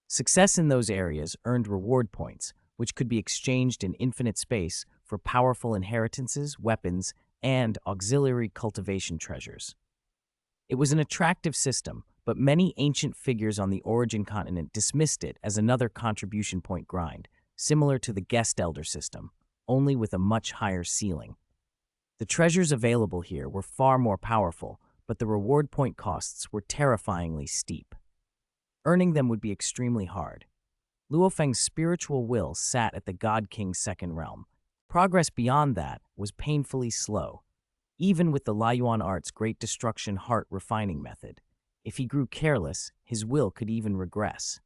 Success in those areas earned reward points, which could be exchanged in infinite space for powerful inheritances, weapons, and auxiliary cultivation treasures. It was an attractive system, but many ancient figures on the Origin continent dismissed it as another contribution point grind, similar to the Guest Elder system, only with a much higher ceiling. The treasures available here were far more powerful, but the reward point costs were terrifyingly steep. Earning them would be extremely hard. Luo Feng's spiritual will sat at the God King's second realm. Progress beyond that was painfully slow. Even with the Laiyuan art's Great Destruction heart refining method, if he grew careless, his will could even regress.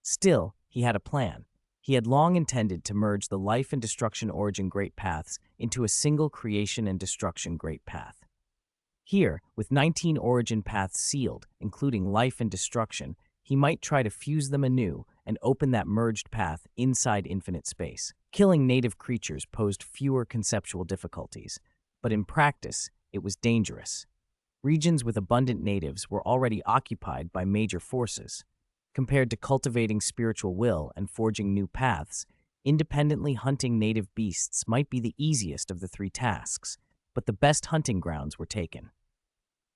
Still, he had a plan. He had long intended to merge the life and destruction origin great paths into a single creation and destruction great path. Here, with 19 origin paths sealed, including life and destruction, he might try to fuse them anew and open that merged path inside infinite space. Killing native creatures posed fewer conceptual difficulties, but in practice, it was dangerous. Regions with abundant natives were already occupied by major forces. Compared to cultivating spiritual will and forging new paths, independently hunting native beasts might be the easiest of the three tasks, but the best hunting grounds were taken.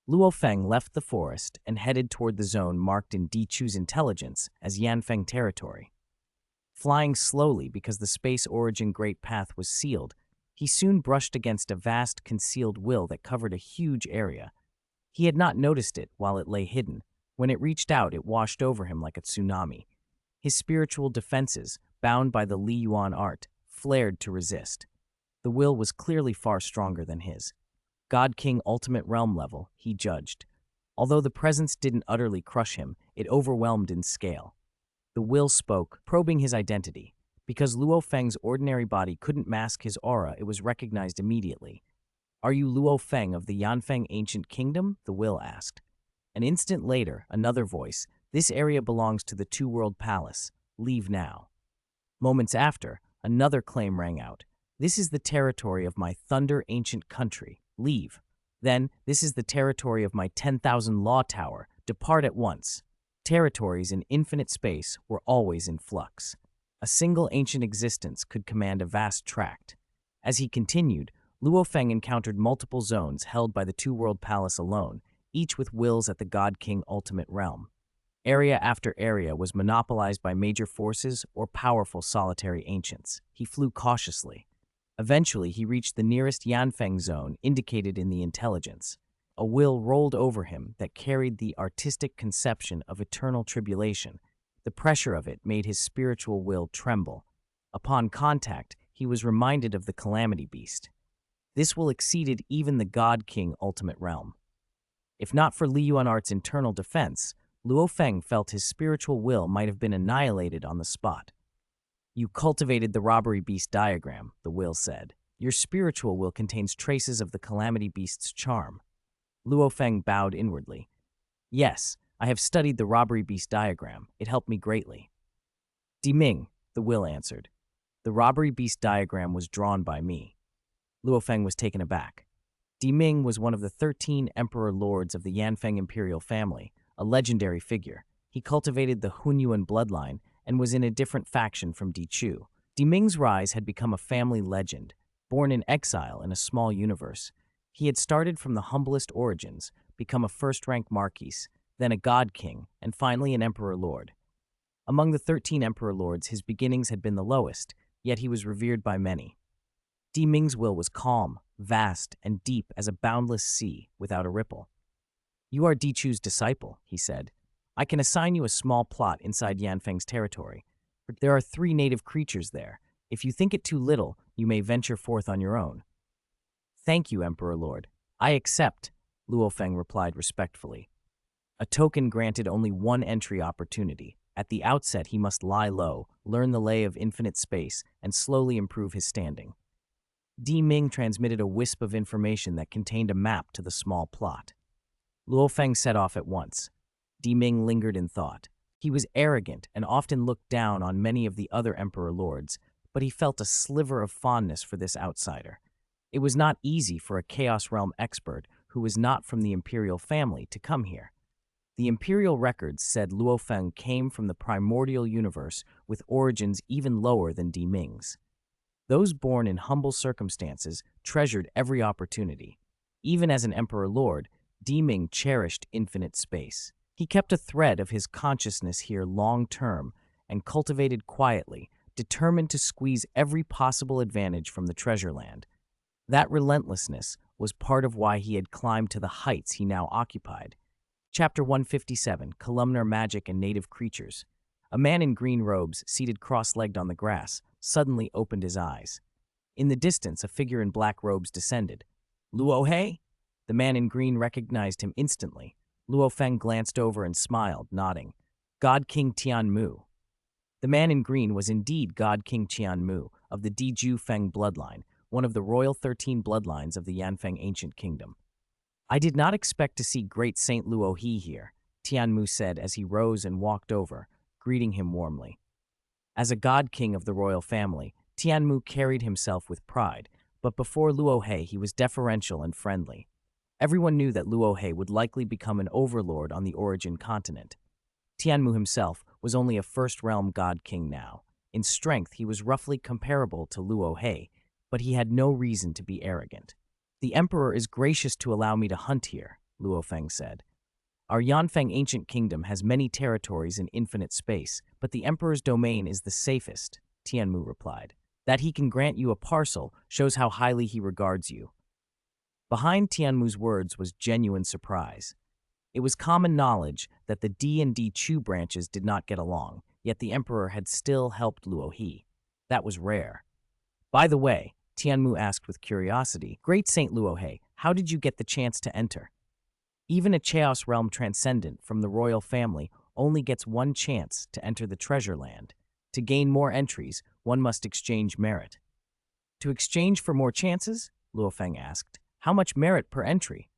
Luo Feng left the forest and headed toward the zone marked in Dichu's intelligence as Yanfeng territory. Flying slowly because the space origin great path was sealed, he soon brushed against a vast concealed will that covered a huge area. He had not noticed it while it lay hidden. When it reached out, it washed over him like a tsunami. His spiritual defenses, bound by the Li Yuan art, flared to resist. The will was clearly far stronger than his. God King ultimate realm level, he judged. Although the presence didn't utterly crush him, it overwhelmed in scale. The will spoke, probing his identity. Because Luo Feng's ordinary body couldn't mask his aura, it was recognized immediately. "Are you Luo Feng of the Yanfeng Ancient Kingdom?" the will asked. An instant later, another voice, "This area belongs to the Two-World Palace. Leave now." Moments after, another claim rang out. "This is the territory of my Thunder Ancient Country. Leave." Then, "This is the territory of my 10,000 Law Tower. Depart at once." Territories in infinite space were always in flux. A single ancient existence could command a vast tract. As he continued, Luo Feng encountered multiple zones held by the Two-World Palace alone, each with wills at the God King ultimate realm. Area after area was monopolized by major forces or powerful solitary ancients. He flew cautiously. Eventually, he reached the nearest Yanfeng zone indicated in the intelligence. A will rolled over him that carried the artistic conception of eternal tribulation. The pressure of it made his spiritual will tremble. Upon contact, he was reminded of the Calamity Beast. This will exceeded even the God King ultimate realm. If not for Li Yuan Art's internal defense, Luo Feng felt his spiritual will might have been annihilated on the spot. "You cultivated the Robbery Beast diagram," the will said. "Your spiritual will contains traces of the Calamity Beast's charm." Luo Feng bowed inwardly. "Yes, I have studied the Robbery Beast diagram. It helped me greatly." "Di Ming," the will answered. "The Robbery Beast diagram was drawn by me." Luo Feng was taken aback. Di Ming was one of the 13 emperor lords of the Yanfeng imperial family, a legendary figure. He cultivated the Hunyuan bloodline and was in a different faction from Dichu. Di Ming's rise had become a family legend, born in exile in a small universe. He had started from the humblest origins, become a first-rank marquis, then a god king, and finally an emperor lord. Among the 13 emperor lords, his beginnings had been the lowest, yet he was revered by many. Di Ming's will was calm, vast, and deep as a boundless sea without a ripple. "You are Dichu's disciple," he said. "I can assign you a small plot inside Yanfeng's territory. But there are 3 native creatures there. If you think it too little, you may venture forth on your own." "Thank you, Emperor Lord. I accept," Luo Feng replied respectfully. A token granted only one entry opportunity. At the outset, he must lie low, learn the lay of infinite space, and slowly improve his standing. Di Ming transmitted a wisp of information that contained a map to the small plot. Luo Feng set off at once. Di Ming lingered in thought. He was arrogant and often looked down on many of the other emperor lords, but he felt a sliver of fondness for this outsider. It was not easy for a Chaos Realm expert who was not from the imperial family to come here. The imperial records said Luo Feng came from the primordial universe with origins even lower than Di Ming's. Those born in humble circumstances treasured every opportunity. Even as an emperor lord, Di Ming cherished infinite space. He kept a thread of his consciousness here long-term and cultivated quietly, determined to squeeze every possible advantage from the treasure land. That relentlessness was part of why he had climbed to the heights he now occupied. Chapter 157, Columnar Magic and Native Creatures. A man in green robes, seated cross-legged on the grass, suddenly opened his eyes. In the distance, a figure in black robes descended. "Luo He?" The man in green recognized him instantly. Luo Feng glanced over and smiled, nodding. "God King Tianmu." The man in green was indeed God King Tianmu of the Diju Feng bloodline, one of the royal 13 bloodlines of the Yanfeng ancient kingdom. "I did not expect to see great Saint Luo He here," Tianmu said as he rose and walked over, greeting him warmly. As a god king of the royal family, Tianmu carried himself with pride, but before Luo He, he was deferential and friendly. Everyone knew that Luo He would likely become an overlord on the Origin continent. Tianmu himself was only a first-realm god king now. In strength, he was roughly comparable to Luo He, but he had no reason to be arrogant. "The emperor is gracious to allow me to hunt here," Luo Feng said. "Our Yanfeng ancient kingdom has many territories in infinite space, but the emperor's domain is the safest," Tianmu replied. "That he can grant you a parcel shows how highly he regards you." Behind Tianmu's words was genuine surprise. It was common knowledge that the D and D Chu branches did not get along, yet the emperor had still helped Luo He. That was rare. "By the way," Tianmu asked with curiosity, "Great Saint Luo He, how did you get the chance to enter?" "Even a Chaos Realm transcendent from the royal family only gets one chance to enter the treasure land. To gain more entries, one must exchange merit." "To exchange for more chances?" Luo Feng asked. "How much merit per entry?"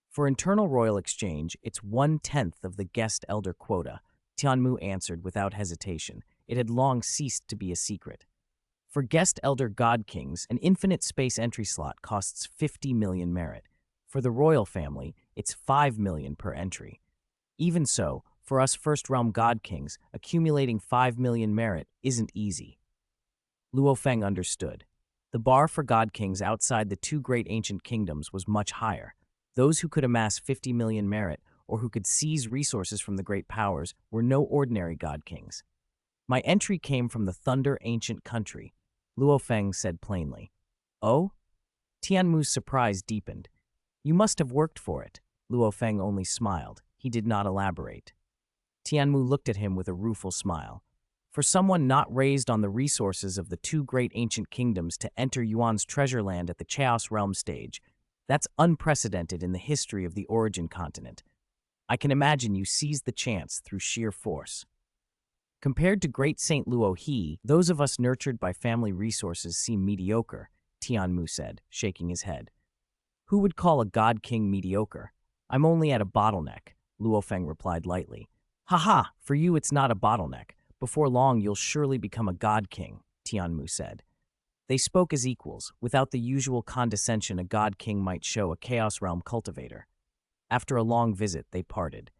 "For internal royal exchange, it's 1/10 of the guest elder quota," Tianmu answered without hesitation. It had long ceased to be a secret. "For guest elder god kings, an infinite space entry slot costs 50 million merit. For the royal family, it's 5 million per entry. Even so, for us first-realm god kings, accumulating 5 million merit isn't easy." Luo Feng understood. The bar for god kings outside the two great ancient kingdoms was much higher. Those who could amass 50 million merit or who could seize resources from the great powers were no ordinary god kings. "My entry came from the Thunder ancient country," Luo Feng said plainly. "Oh?" Tianmu's surprise deepened. "You must have worked for it." Luo Feng only smiled. He did not elaborate. Tianmu looked at him with a rueful smile. "For someone not raised on the resources of the two great ancient kingdoms to enter Yuan's treasure land at the Chaos Realm stage, that's unprecedented in the history of the Origin continent. I can imagine you seized the chance through sheer force." "Compared to great Saint Luo He, those of us nurtured by family resources seem mediocre," Tianmu said, shaking his head. "Who would call a god king mediocre? I'm only at a bottleneck," Luo Feng replied lightly. "Haha, for you it's not a bottleneck. Before long you'll surely become a god king," Tianmu said. They spoke as equals, without the usual condescension a god king might show a Chaos Realm cultivator. After a long visit, they parted.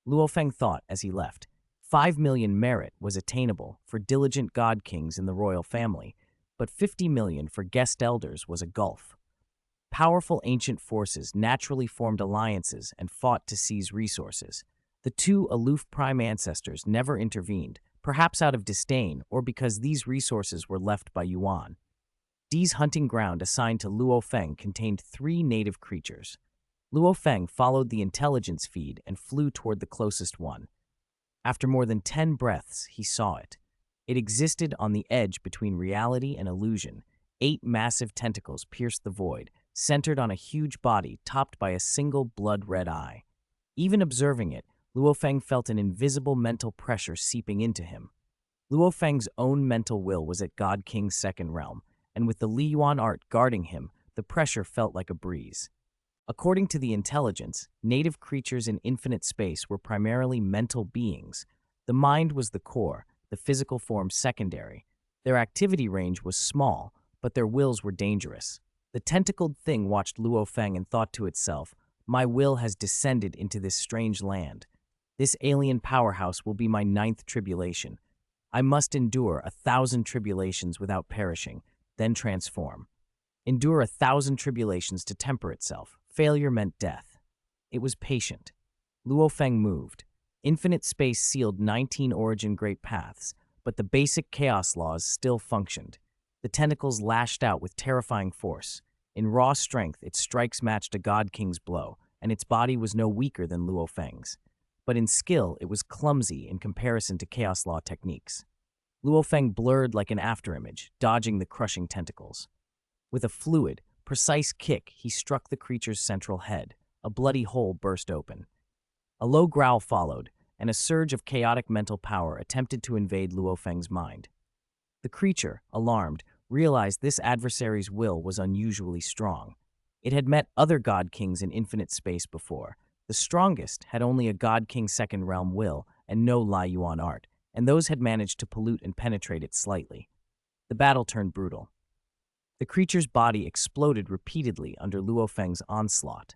Luo Feng thought as he left. 5 million merit was attainable for diligent god kings in the royal family, but 50 million for guest elders was a gulf. Powerful ancient forces naturally formed alliances and fought to seize resources. The two aloof prime ancestors never intervened, perhaps out of disdain or because these resources were left by Yuan. Dee's hunting ground assigned to Luo Feng contained 3 native creatures. Luo Feng followed the intelligence feed and flew toward the closest one. After more than 10 breaths, he saw it. It existed on the edge between reality and illusion. 8 massive tentacles pierced the void, centered on a huge body topped by a single blood-red eye. Even observing it, Luo Feng felt an invisible mental pressure seeping into him. Luo Feng's own mental will was at God King's second realm, and with the Li Yuan art guarding him, the pressure felt like a breeze. According to the intelligence, native creatures in infinite space were primarily mental beings. The mind was the core, the physical form secondary. Their activity range was small, but their wills were dangerous. The tentacled thing watched Luo Feng and thought to itself, My will has descended into this strange land. This alien powerhouse will be my ninth tribulation. I must endure 1,000 tribulations without perishing, then transform. Endure 1,000 tribulations to temper itself. Failure meant death. It was patient. Luo Feng moved. Infinite space sealed 19 origin great paths, but the basic chaos laws still functioned. The tentacles lashed out with terrifying force. In raw strength, its strikes matched a god king's blow, and its body was no weaker than Luo Feng's. But in skill, it was clumsy in comparison to chaos law techniques. Luo Feng blurred like an afterimage, dodging the crushing tentacles. With a fluid, precise kick, he struck the creature's central head. A bloody hole burst open. A low growl followed, and a surge of chaotic mental power attempted to invade Luo Feng's mind. The creature, alarmed, realized this adversary's will was unusually strong. It had met other god kings in infinite space before. The strongest had only a god king second realm will and no Lai Yuan art, and those had managed to pollute and penetrate it slightly. The battle turned brutal. The creature's body exploded repeatedly under Luo Feng's onslaught.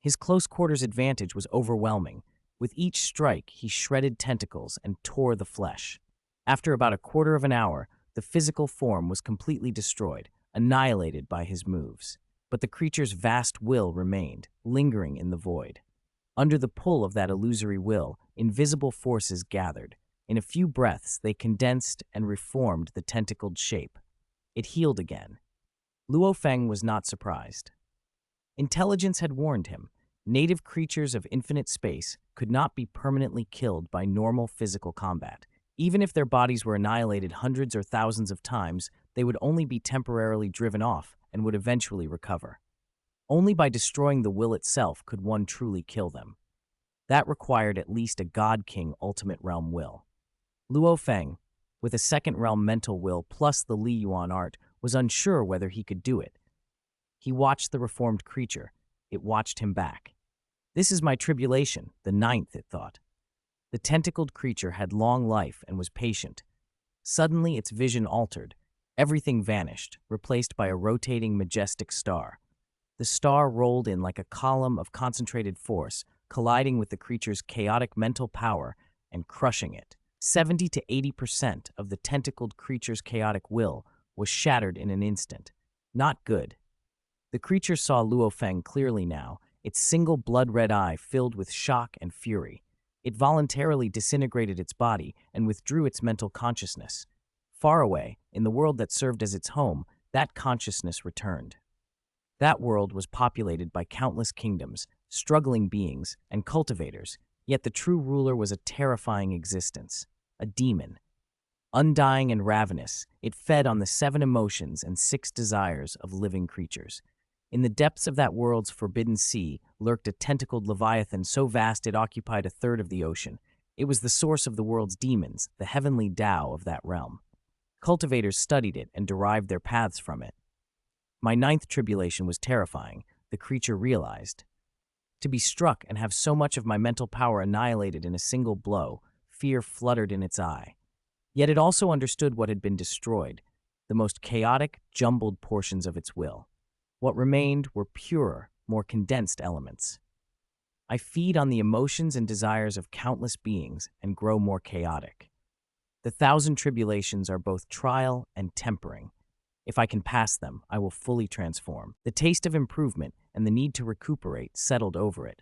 His close quarters advantage was overwhelming. With each strike, he shredded tentacles and tore the flesh. After about a quarter of an hour, the physical form was completely destroyed, annihilated by his moves. But the creature's vast will remained, lingering in the void. Under the pull of that illusory will, invisible forces gathered. In a few breaths, they condensed and reformed the tentacled shape. It healed again. Luo Feng was not surprised. Intelligence had warned him. Native creatures of infinite space could not be permanently killed by normal physical combat. Even if their bodies were annihilated hundreds or thousands of times, they would only be temporarily driven off and would eventually recover. Only by destroying the will itself could one truly kill them. That required at least a God King ultimate realm will. Luo Feng, with a second realm mental will plus the Li Yuan art, was unsure whether he could do it. He watched the reformed creature. It watched him back. This is my tribulation, the ninth, it thought. The tentacled creature had long life and was patient. Suddenly, its vision altered. Everything vanished, replaced by a rotating, majestic star. The star rolled in like a column of concentrated force, colliding with the creature's chaotic mental power and crushing it. 70 to 80% of the tentacled creature's chaotic will was shattered in an instant. Not good. The creature saw Luo Feng clearly now, its single blood-red eye filled with shock and fury. It voluntarily disintegrated its body and withdrew its mental consciousness. Far away, in the world that served as its home, that consciousness returned. That world was populated by countless kingdoms, struggling beings, and cultivators, yet the true ruler was a terrifying existence, a demon. Undying and ravenous, it fed on the 7 emotions and 6 desires of living creatures. In the depths of that world's forbidden sea lurked a tentacled leviathan so vast it occupied a third of the ocean. It was the source of the world's demons, the heavenly Tao of that realm. Cultivators studied it and derived their paths from it. My ninth tribulation was terrifying, the creature realized. To be struck and have so much of my mental power annihilated in a single blow, fear fluttered in its eye. Yet it also understood what had been destroyed, the most chaotic, jumbled portions of its will. What remained were purer, more condensed elements. I feed on the emotions and desires of countless beings and grow more chaotic. The 1,000 tribulations are both trial and tempering. If I can pass them, I will fully transform. The taste of improvement and the need to recuperate settled over it.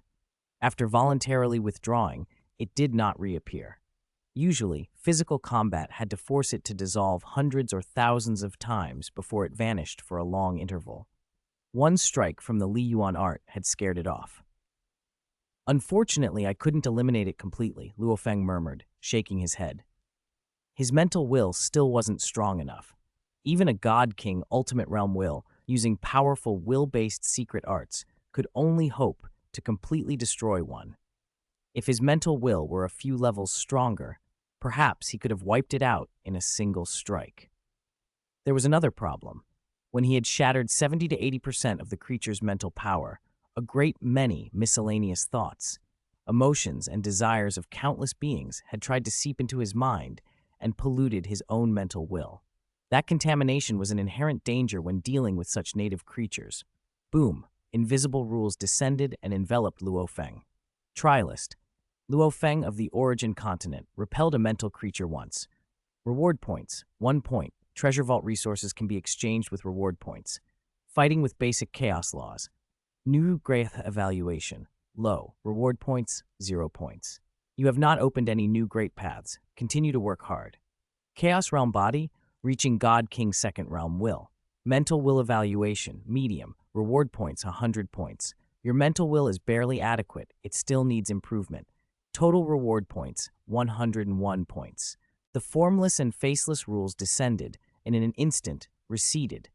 After voluntarily withdrawing, it did not reappear. Usually, physical combat had to force it to dissolve hundreds or thousands of times before it vanished for a long interval. One strike from the Li Yuan art had scared it off. Unfortunately, I couldn't eliminate it completely, Luo Feng murmured, shaking his head. His mental will still wasn't strong enough. Even a God King ultimate realm will, using powerful will-based secret arts, could only hope to completely destroy one. If his mental will were a few levels stronger, perhaps he could have wiped it out in a single strike. There was another problem. When he had shattered 70 to 80% of the creature's mental power, a great many miscellaneous thoughts, emotions, and desires of countless beings had tried to seep into his mind and polluted his own mental will. That contamination was an inherent danger when dealing with such native creatures. Boom! invisible rules descended and enveloped Luo Feng. Trialist. Luo Feng of the Origin Continent repelled a mental creature once. Reward points, 1 point. Treasure vault resources can be exchanged with reward points. Fighting with basic chaos laws. New Graith evaluation. Low. Reward points, 0 points. You have not opened any new great paths. Continue to work hard. Chaos Realm Body. Reaching God King Second Realm Will. Mental Will evaluation. Medium. Reward points, 100 points. Your mental will is barely adequate. It still needs improvement. Total reward points, 101 points. The formless and faceless rules descended, and in an instant, receded.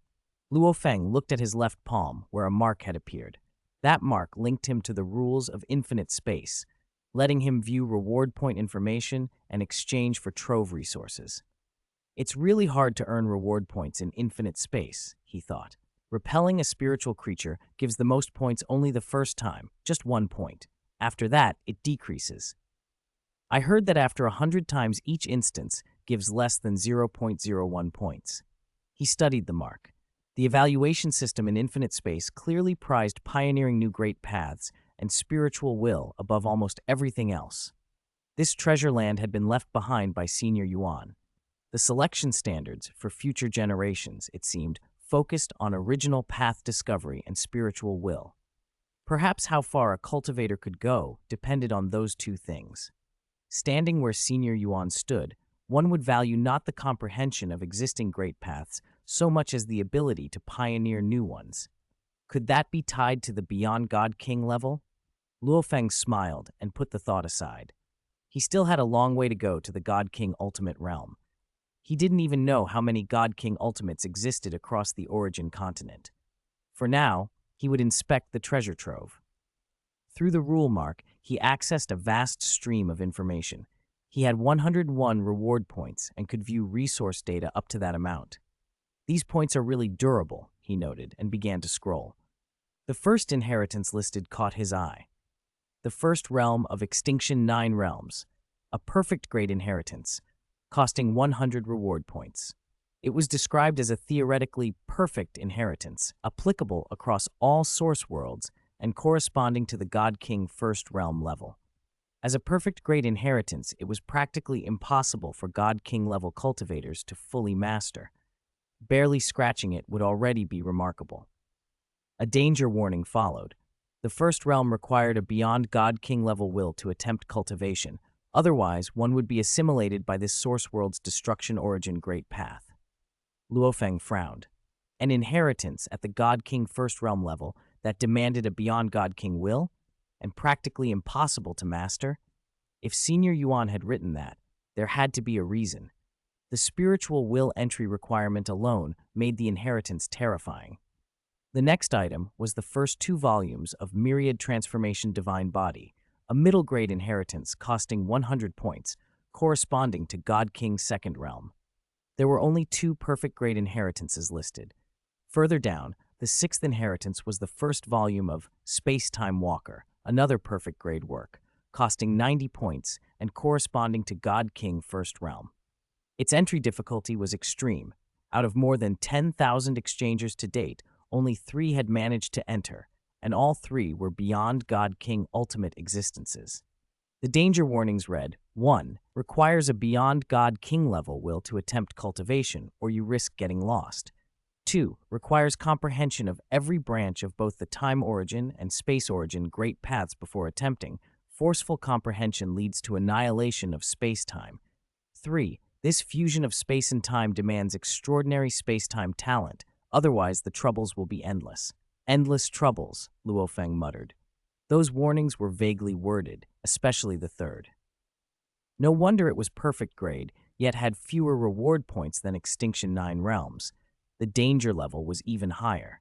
Luo Feng looked at his left palm, where a mark had appeared. That mark linked him to the rules of infinite space, letting him view reward point information and exchange for trove resources. It's really hard to earn reward points in infinite space, he thought. Repelling a spiritual creature gives the most points only the first time, just 1 point. After that, it decreases. I heard that after 100 times each instance gives less than 0.01 points. He studied the mark. The evaluation system in infinite space clearly prized pioneering new great paths and spiritual will above almost everything else. This treasure land had been left behind by Senior Yuan. The selection standards for future generations, it seemed, focused on original path discovery and spiritual will. Perhaps how far a cultivator could go depended on those two things. Standing where Senior Yuan stood, one would value not the comprehension of existing great paths so much as the ability to pioneer new ones. Could that be tied to the Beyond God King level? Luo Feng smiled and put the thought aside. He still had a long way to go to the God King Ultimate realm. He didn't even know how many God King Ultimates existed across the Origin Continent. For now, he would inspect the treasure trove. Through the rule mark, he accessed a vast stream of information. He had 101 reward points and could view resource data up to that amount. These points are really durable, he noted, and began to scroll. The first inheritance listed caught his eye. The first realm of Extinction 9 Realms, a perfect grade inheritance, costing 100 reward points. It was described as a theoretically perfect inheritance, applicable across all source worlds and corresponding to the God King First Realm level. As a perfect grade inheritance, it was practically impossible for God King level cultivators to fully master. Barely scratching it would already be remarkable. A danger warning followed. The First Realm required a Beyond God King level will to attempt cultivation. Otherwise, one would be assimilated by this source world's destruction origin great path. Luo Feng frowned. An inheritance at the God King First Realm level that demanded a Beyond God King will, and practically impossible to master? If Senior Yuan had written that, there had to be a reason. The spiritual will entry requirement alone made the inheritance terrifying. The next item was the first 2 volumes of Myriad Transformation Divine Body, a middle-grade inheritance costing 100 points, corresponding to God King Second Realm. There were only 2 perfect-grade inheritances listed. Further down, the 6th inheritance was the first volume of Space-Time Walker, another perfect-grade work, costing 90 points and corresponding to God King First Realm. Its entry difficulty was extreme. Out of more than 10,000 exchangers to date, only 3 had managed to enter, and all 3 were Beyond God King Ultimate existences. The danger warnings read, 1. Requires a Beyond God King level will to attempt cultivation, or you risk getting lost. 2. Requires comprehension of every branch of both the time origin and space origin great paths before attempting. Forceful comprehension leads to annihilation of space-time. 3. This fusion of space and time demands extraordinary space-time talent, otherwise the troubles will be endless. Endless troubles, Luo Feng muttered. Those warnings were vaguely worded, especially the third. No wonder it was perfect grade, yet had fewer reward points than Extinction 9 Realms. The danger level was even higher.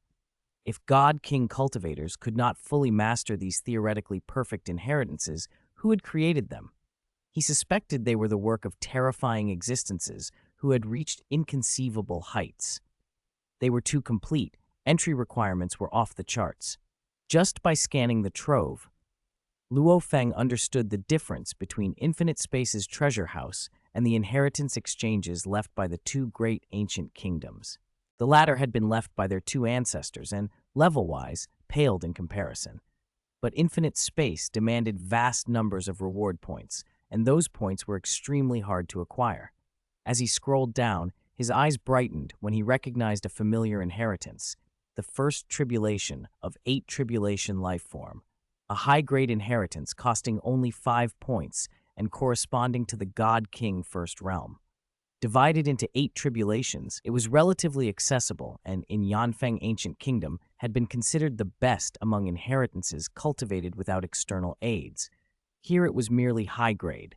If God King cultivators could not fully master these theoretically perfect inheritances, who had created them? He suspected they were the work of terrifying existences who had reached inconceivable heights. They were too complete. Entry requirements were off the charts. Just by scanning the trove, Luo Feng understood the difference between Infinite Space's treasure house and the inheritance exchanges left by the 2 great ancient kingdoms. The latter had been left by their 2 ancestors and, level-wise, paled in comparison. But infinite space demanded vast numbers of reward points, and those points were extremely hard to acquire. As he scrolled down, his eyes brightened when he recognized a familiar inheritance, the first tribulation of 8 tribulation life form, a high-grade inheritance costing only 5 points and corresponding to the God King First Realm. Divided into 8 tribulations, it was relatively accessible and, in Yanfeng Ancient Kingdom, had been considered the best among inheritances cultivated without external aids. Here it was merely high-grade.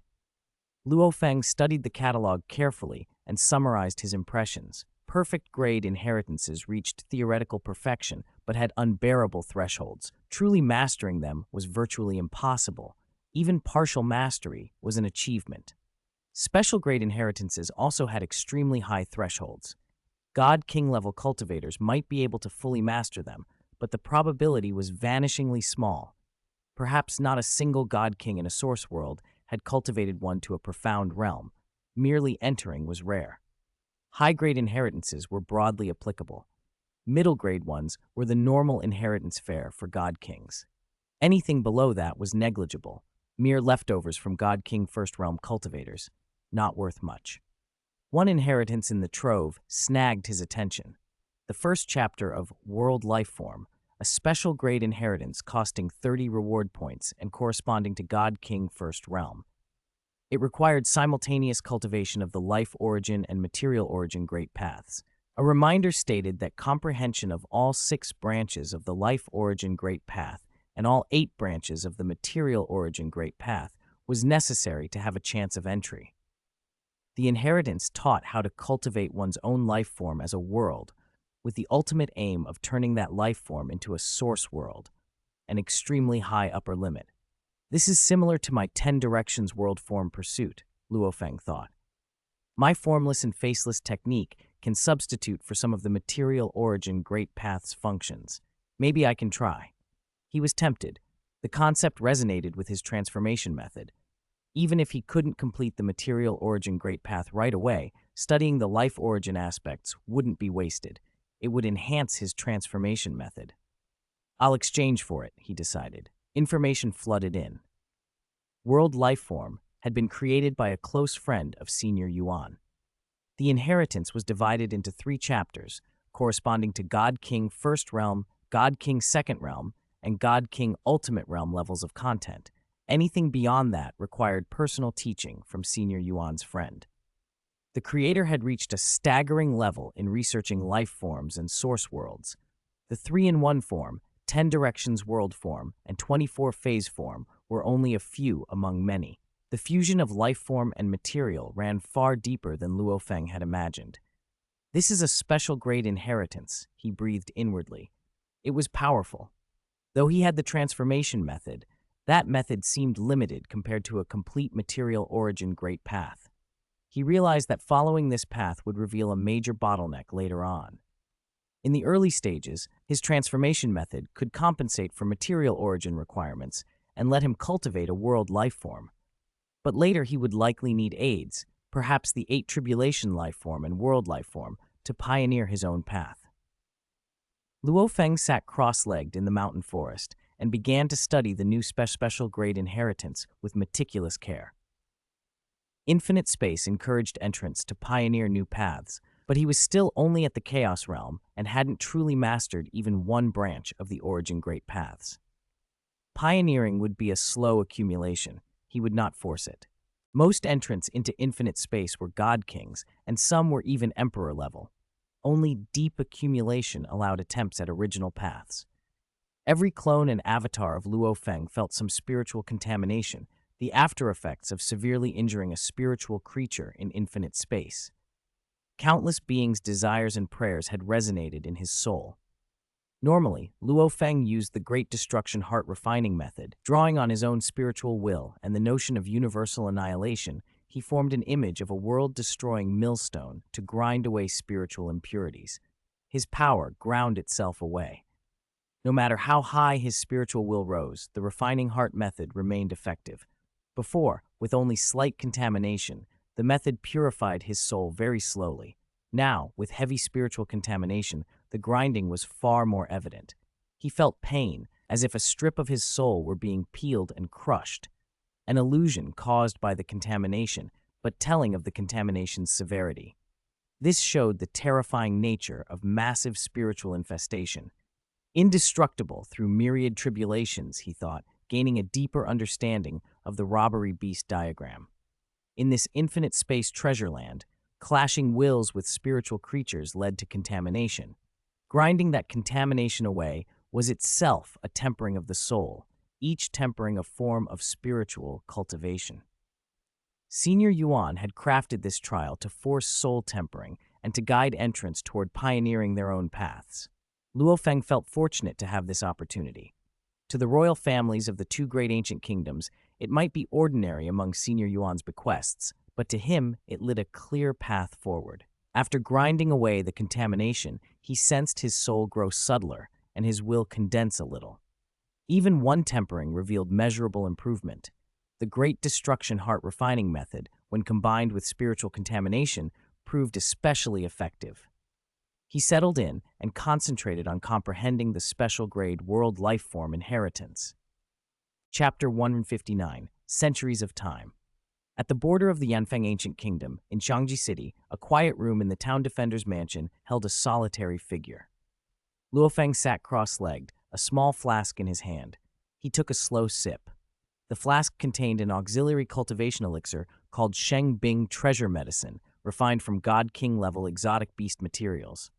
Luo Feng studied the catalog carefully and summarized his impressions. Perfect-grade inheritances reached theoretical perfection but had unbearable thresholds. Truly mastering them was virtually impossible. Even partial mastery was an achievement. Special-grade inheritances also had extremely high thresholds. God King level cultivators might be able to fully master them, but the probability was vanishingly small. Perhaps not a single God King in a source world had cultivated one to a profound realm. Merely entering was rare. High-grade inheritances were broadly applicable. Middle-grade ones were the normal inheritance fare for God Kings. Anything below that was negligible, mere leftovers from God King First Realm cultivators, not worth much. One inheritance in the trove snagged his attention. The first chapter of World Lifeform, a special grade inheritance costing 30 reward points and corresponding to God King First Realm. It required simultaneous cultivation of the life origin and material origin great paths. A reminder stated that comprehension of all 6 branches of the life origin great path and all 8 branches of the material origin great path was necessary to have a chance of entry. The inheritance taught how to cultivate one's own life form as a world, with the ultimate aim of turning that life form into a source world, an extremely high upper limit. This is similar to my 10 directions world form pursuit, Luo Feng thought. My formless and faceless technique can substitute for some of the material origin great path's functions. Maybe I can try. He was tempted. The concept resonated with his transformation method. Even if he couldn't complete the material origin great path right away, studying the life origin aspects wouldn't be wasted. It would enhance his transformation method. I'll exchange for it, he decided. Information flooded in. World Lifeform had been created by a close friend of Senior Yuan. The inheritance was divided into 3 chapters, corresponding to God King First Realm, God King Second Realm, and God King Ultimate Realm levels of content. Anything beyond that required personal teaching from Senior Yuan's friend. The creator had reached a staggering level in researching life forms and source worlds. The 3-in-1 form, 10 directions world form, and 24 phase form were only a few among many. The fusion of life form and material ran far deeper than Luo Feng had imagined. This is a special grade inheritance, he breathed inwardly. It was powerful. Though he had the transformation method, that method seemed limited compared to a complete material origin great path. He realized that following this path would reveal a major bottleneck later on. In the early stages, his transformation method could compensate for material origin requirements and let him cultivate a world life form. But later he would likely need aids, perhaps the 8 tribulation life form and world life form, to pioneer his own path. Luo Feng sat cross-legged in the mountain forest and began to study the new special grade inheritance with meticulous care. Infinite space encouraged entrants to pioneer new paths, but he was still only at the Chaos Realm and hadn't truly mastered even one branch of the Origin Great Paths. Pioneering would be a slow accumulation. He would not force it. Most entrants into infinite space were God Kings, and some were even Emperor level. Only deep accumulation allowed attempts at original paths. Every clone and avatar of Luo Feng felt some spiritual contamination, the after effects of severely injuring a spiritual creature in infinite space. Countless beings' desires and prayers had resonated in his soul. Normally, Luo Feng used the Great Destruction Heart Refining method. Drawing on his own spiritual will and the notion of universal annihilation, he formed an image of a world-destroying millstone to grind away spiritual impurities. His power ground itself away. No matter how high his spiritual will rose, the refining heart method remained effective. Before, with only slight contamination, the method purified his soul very slowly. Now, with heavy spiritual contamination, the grinding was far more evident. He felt pain, as if a strip of his soul were being peeled and crushed, an illusion caused by the contamination, but telling of the contamination's severity. This showed the terrifying nature of massive spiritual infestation. Indestructible through myriad tribulations, he thought, gaining a deeper understanding of the robbery beast diagram. In this infinite space treasure land, clashing wills with spiritual creatures led to contamination. Grinding that contamination away was itself a tempering of the soul, each tempering a form of spiritual cultivation. Senior Yuan had crafted this trial to force soul tempering and to guide entrants toward pioneering their own paths. Luo Feng felt fortunate to have this opportunity. To the royal families of the two great ancient kingdoms, it might be ordinary among Senior Yuan's bequests, but to him it lit a clear path forward. After grinding away the contamination, he sensed his soul grow subtler and his will condense a little. Even one tempering revealed measurable improvement. The Great Destruction Heart Refining method, when combined with spiritual contamination, proved especially effective. He settled in and concentrated on comprehending the special grade world life form inheritance. Chapter 159, Centuries of Time. At the border of the Yanfeng Ancient Kingdom, in Xiangji City, a quiet room in the town defender's mansion held a solitary figure. Luo Feng sat cross-legged, a small flask in his hand. He took a slow sip. The flask contained an auxiliary cultivation elixir called Sheng Bing Treasure Medicine, refined from God King level exotic beast materials.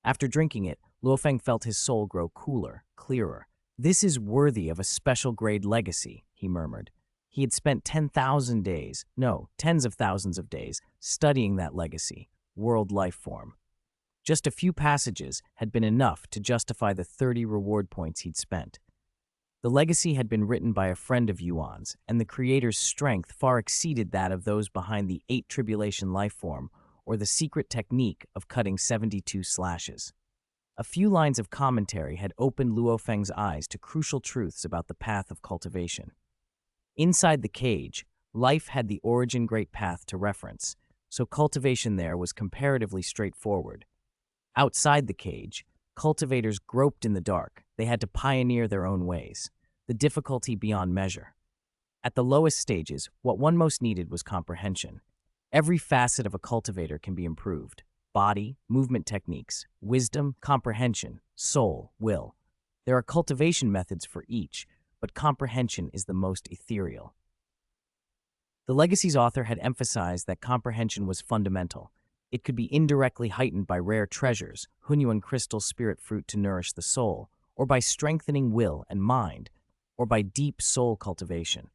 After drinking it, Luo Feng felt his soul grow cooler, clearer. "This is worthy of a special grade legacy," he murmured. He had spent 10,000 days, no, tens of thousands of days, studying that legacy, world life form. Just a few passages had been enough to justify the 30 reward points he'd spent. The legacy had been written by a friend of Yuan's, and the creator's strength far exceeded that of those behind the 8 tribulation life form, or the secret technique of cutting 72 slashes. A few lines of commentary had opened Luo Feng's eyes to crucial truths about the path of cultivation. Inside the cage, life had the origin great path to reference, so cultivation there was comparatively straightforward. Outside the cage, cultivators groped in the dark. They had to pioneer their own ways, the difficulty beyond measure. At the lowest stages, what one most needed was comprehension. Every facet of a cultivator can be improved: body, movement techniques, wisdom, comprehension, soul, will. There are cultivation methods for each, but comprehension is the most ethereal. The legacy's author had emphasized that comprehension was fundamental. It could be indirectly heightened by rare treasures, Hunyuan crystal spirit fruit to nourish the soul, or by strengthening will and mind, or by deep soul cultivation.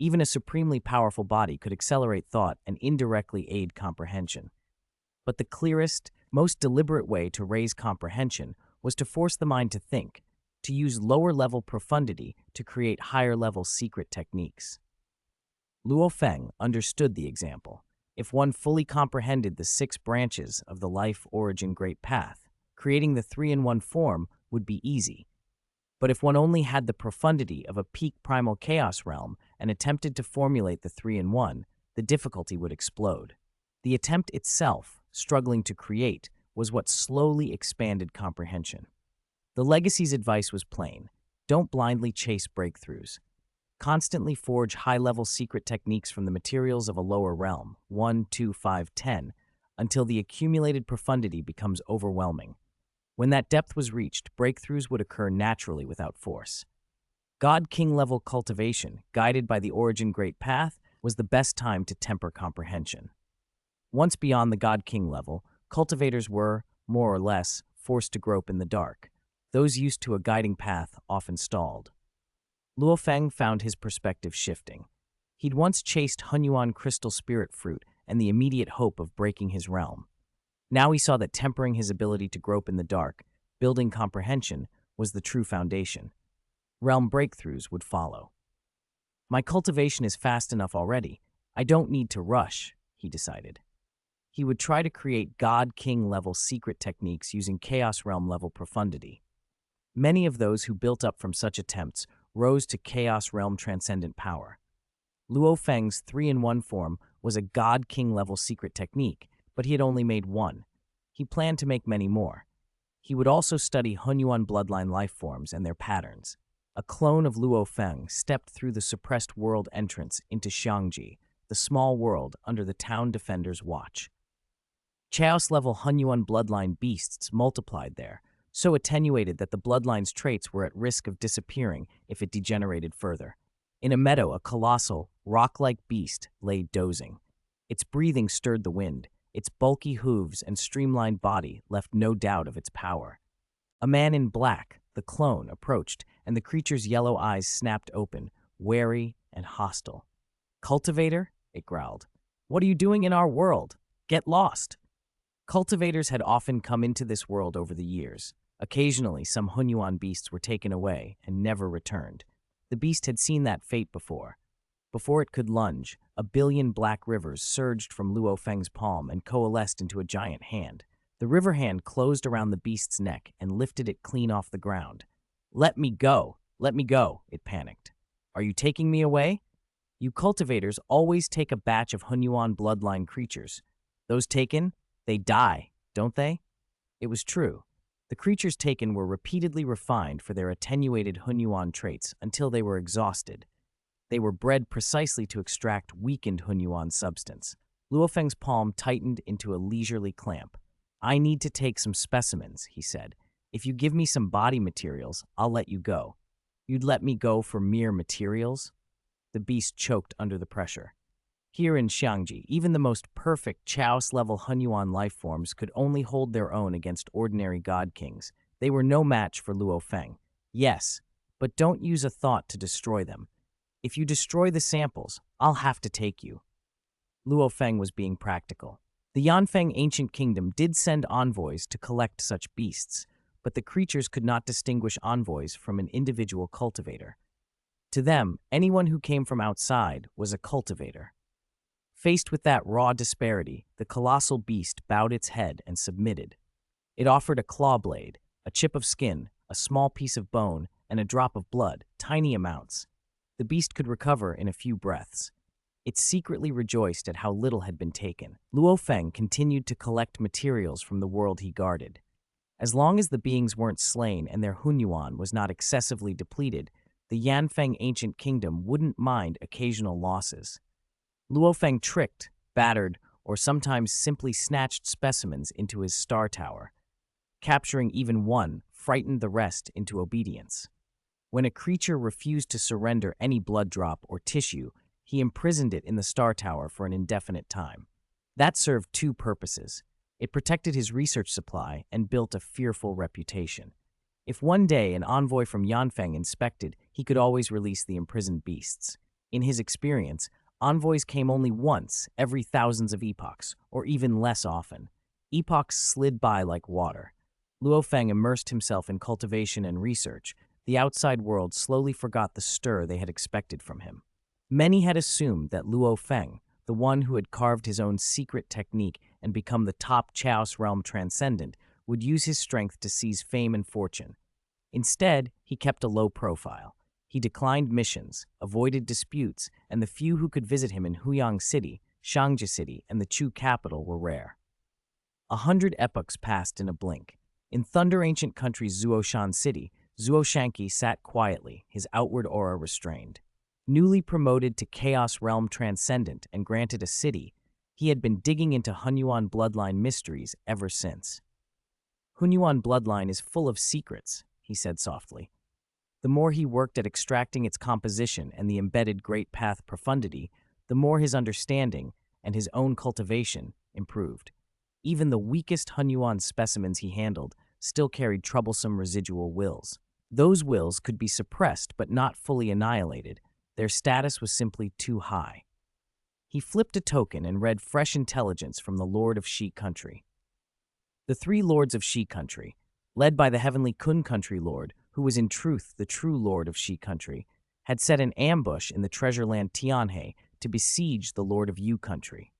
Even a supremely powerful body could accelerate thought and indirectly aid comprehension. But the clearest, most deliberate way to raise comprehension was to force the mind to think, to use lower-level profundity to create higher-level secret techniques. Luo Feng understood the example. If one fully comprehended the 6 branches of the life origin great path, creating the 3-in-1 form would be easy. But if one only had the profundity of a peak primal chaos realm and attempted to formulate the 3-in-1, the difficulty would explode. The attempt itself, struggling to create, was what slowly expanded comprehension. The legacy's advice was plain: don't blindly chase breakthroughs. Constantly forge high-level secret techniques from the materials of a lower realm, 1, 2, 5, 10, until the accumulated profundity becomes overwhelming. When that depth was reached, breakthroughs would occur naturally without force. God King level cultivation, guided by the origin great path, was the best time to temper comprehension. Once beyond the God King level, cultivators were, more or less, forced to grope in the dark. Those used to a guiding path often stalled. Luo Feng found his perspective shifting. He'd once chased Hunyuan crystal spirit fruit and the immediate hope of breaking his realm. Now he saw that tempering his ability to grope in the dark, building comprehension, was the true foundation. Realm breakthroughs would follow. "My cultivation is fast enough already. I don't need to rush," he decided. He would try to create God King level secret techniques using Chaos Realm level profundity. Many of those who built up from such attempts rose to Chaos Realm transcendent power. Luo Feng's 3-in-1 form was a God King level secret technique, but he had only made one. He planned to make many more. He would also study Hunyuan bloodline life forms and their patterns. A clone of Luo Feng stepped through the suppressed world entrance into Xiangji, the small world under the town defender's watch. Chaos-level Hunyuan bloodline beasts multiplied there, so attenuated that the bloodline's traits were at risk of disappearing if it degenerated further. In a meadow, a colossal, rock-like beast lay dozing. Its breathing stirred the wind. Its bulky hooves and streamlined body left no doubt of its power. A man in black, the clone, approached, and the creature's yellow eyes snapped open, wary and hostile. "Cultivator?" it growled. "What are you doing in our world? Get lost!" Cultivators had often come into this world over the years. Occasionally, some Hunyuan beasts were taken away and never returned. The beast had seen that fate before. Before it could lunge, a billion black rivers surged from Luo Feng's palm and coalesced into a giant hand. The river hand closed around the beast's neck and lifted it clean off the ground. "Let me go! Let me go!" it panicked. "Are you taking me away? You cultivators always take a batch of Hunyuan bloodline creatures. Those taken, they die, don't they?" It was true. The creatures taken were repeatedly refined for their attenuated Hunyuan traits until they were exhausted. They were bred precisely to extract weakened Hunyuan substance. Luo Feng's palm tightened into a leisurely clamp. "I need to take some specimens," he said. "If you give me some body materials, I'll let you go." "You'd let me go for mere materials?" The beast choked under the pressure. Here in Xiangji, even the most perfect Chaos-level Hunyuan life forms could only hold their own against ordinary god kings. They were no match for Luo Feng. "Yes, but don't use a thought to destroy them. If you destroy the samples, I'll have to take you." Luo Feng was being practical. The Yanfeng ancient kingdom did send envoys to collect such beasts, but the creatures could not distinguish envoys from an individual cultivator. To them, anyone who came from outside was a cultivator. Faced with that raw disparity, the colossal beast bowed its head and submitted. It offered a claw blade, a chip of skin, a small piece of bone, and a drop of blood, tiny amounts. The beast could recover in a few breaths. It secretly rejoiced at how little had been taken. Luo Feng continued to collect materials from the world he guarded. As long as the beings weren't slain and their Hunyuan was not excessively depleted, the Yanfeng ancient kingdom wouldn't mind occasional losses. Luo Feng tricked, battered, or sometimes simply snatched specimens into his star tower. Capturing even one frightened the rest into obedience. When a creature refused to surrender any blood drop or tissue, he imprisoned it in the star tower for an indefinite time. That served two purposes. It protected his research supply and built a fearful reputation. If one day an envoy from Yanfeng inspected, he could always release the imprisoned beasts. In his experience, envoys came only once every thousands of epochs, or even less often. Epochs slid by like water. Luo Feng immersed himself in cultivation and research. The outside world slowly forgot the stir they had expected from him. Many had assumed that Luo Feng, the one who had carved his own secret technique and become the top Chaos Realm transcendent, would use his strength to seize fame and fortune. Instead, he kept a low profile. He declined missions, avoided disputes, and the few who could visit him in Huyang City, Shangji City, and the Chu capital were rare. 100 epochs passed in a blink. In Thunder Ancient Country's Zuoshan City, Zuo Shanqi sat quietly, his outward aura restrained. Newly promoted to Chaos Realm Transcendent and granted a city, he had been digging into Hunyuan bloodline mysteries ever since. "Hunyuan bloodline is full of secrets," he said softly. The more he worked at extracting its composition and the embedded Great Path profundity, the more his understanding and his own cultivation improved. Even the weakest Hunyuan specimens he handled still carried troublesome residual wills. Those wills could be suppressed but not fully annihilated. Their status was simply too high. He flipped a token and read fresh intelligence from the Lord of Shi Country. The three lords of Shi Country, led by the heavenly Kun Country Lord, who was in truth the true Lord of Shi Country, had set an ambush in the treasure land Tianhe to besiege the Lord of Yu Country.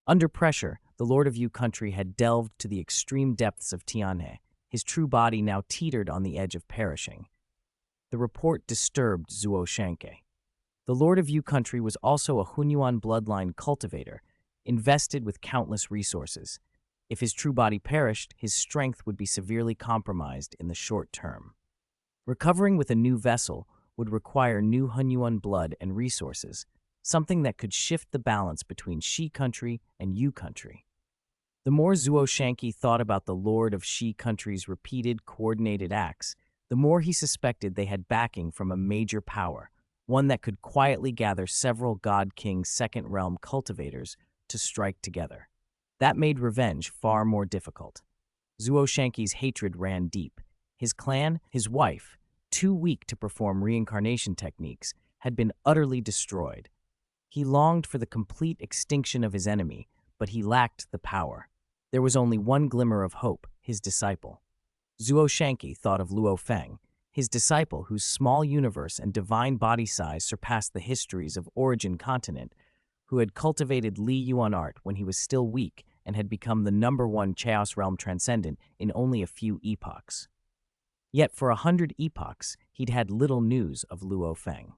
Under pressure, the Lord of Yu Country had delved to the extreme depths of Tianhe. His true body now teetered on the edge of perishing. The report disturbed Zuo Shanke. The Lord of Yu Country was also a Hunyuan bloodline cultivator, invested with countless resources. If his true body perished, his strength would be severely compromised in the short term. Recovering with a new vessel would require new Hunyuan blood and resources, something that could shift the balance between Shi country and Yu country. The more Zuo Shanqi thought about the Lord of Shi country's repeated, coordinated acts, the more he suspected they had backing from a major power, one that could quietly gather several God King's second realm cultivators to strike together. That made revenge far more difficult. Zuo Shanqi's hatred ran deep. His clan, his wife, too weak to perform reincarnation techniques, had been utterly destroyed. He longed for the complete extinction of his enemy, but he lacked the power. There was only one glimmer of hope, his disciple. Zuo Shanqi thought of Luo Feng, his disciple whose small universe and divine body size surpassed the histories of Origin Continent, who had cultivated Li Yuan art when he was still weak and had become the #1 Chaos Realm Transcendent in only a few epochs. Yet for 100 epochs, he'd had little news of Luo Feng.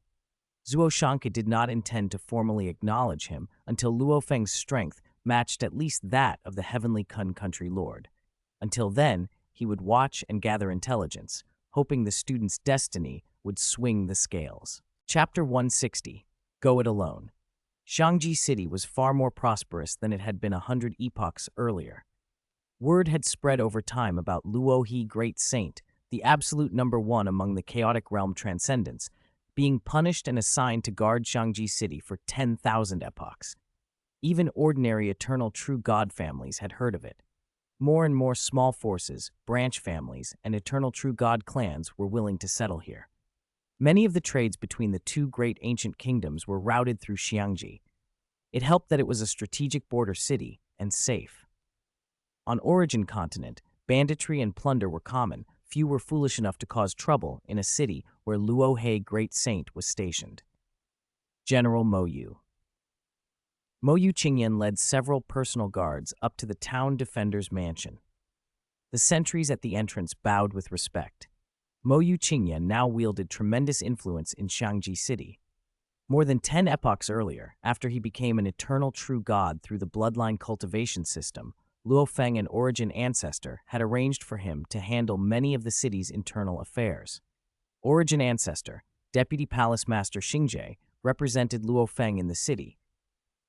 Zuo Shanqi did not intend to formally acknowledge him until Luo Feng's strength matched at least that of the Heavenly Kun Country Lord. Until then, he would watch and gather intelligence, hoping the student's destiny would swing the scales. Chapter 160. Go It Alone. Shangji City was far more prosperous than it had been 100 epochs earlier. Word had spread over time about Luo He Great Saint, the absolute #1 among the chaotic realm transcendents, being punished and assigned to guard Shangji City for 10,000 epochs. Even ordinary eternal true god families had heard of it. More and more small forces, branch families, and eternal true god clans were willing to settle here. Many of the trades between the two great ancient kingdoms were routed through Xiangji. It helped that it was a strategic border city and safe. On Origin Continent, banditry and plunder were common. Few were foolish enough to cause trouble in a city where Luo He Great Saint was stationed. General Mo Yu. Mo Yu Qingyan led several personal guards up to the town defender's mansion. The sentries at the entrance bowed with respect. Mo Yu Qingyan now wielded tremendous influence in Shangji City. More than 10 epochs earlier, after he became an eternal true god through the bloodline cultivation system, Luo Feng, an Origin ancestor, had arranged for him to handle many of the city's internal affairs. Origin ancestor, Deputy Palace Master Xingje, represented Luo Feng in the city.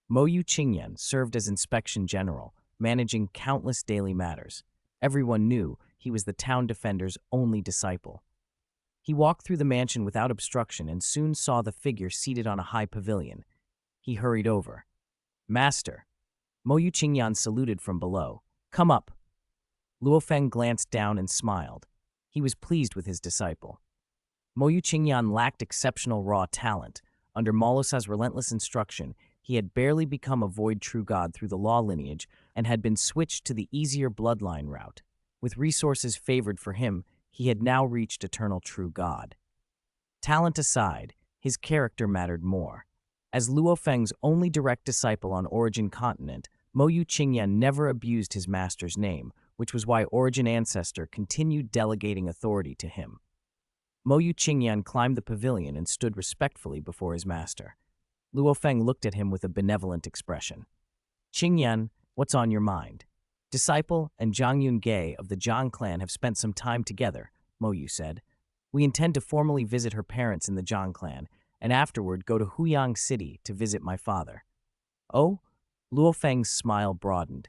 Mo Yu Qingyan served as inspection general, managing countless daily matters. Everyone knew he was the town defender's only disciple. He walked through the mansion without obstruction and soon saw the figure seated on a high pavilion. He hurried over. "Master." Mo Yu Qingyan saluted from below. "Come up." Luo Feng glanced down and smiled. He was pleased with his disciple. Mo Yu Qingyan lacked exceptional raw talent. Under Morosa's relentless instruction, he had barely become a void true god through the law lineage and had been switched to the easier bloodline route. With resources favored for him, he had now reached eternal true god. Talent aside, his character mattered more. As Luo Feng's only direct disciple on Origin Continent, Mo Yu Qingyan never abused his master's name, which was why Origin Ancestor continued delegating authority to him. Mo Yu Qingyan climbed the pavilion and stood respectfully before his master. Luo Feng looked at him with a benevolent expression. "Qingyan, what's on your mind?" "Disciple and Zhang Yunge of the Zhang clan have spent some time together," Mo Yu said. "We intend to formally visit her parents in the Zhang clan, and afterward go to Huyang City to visit my father." "Oh?" Luo Feng's smile broadened.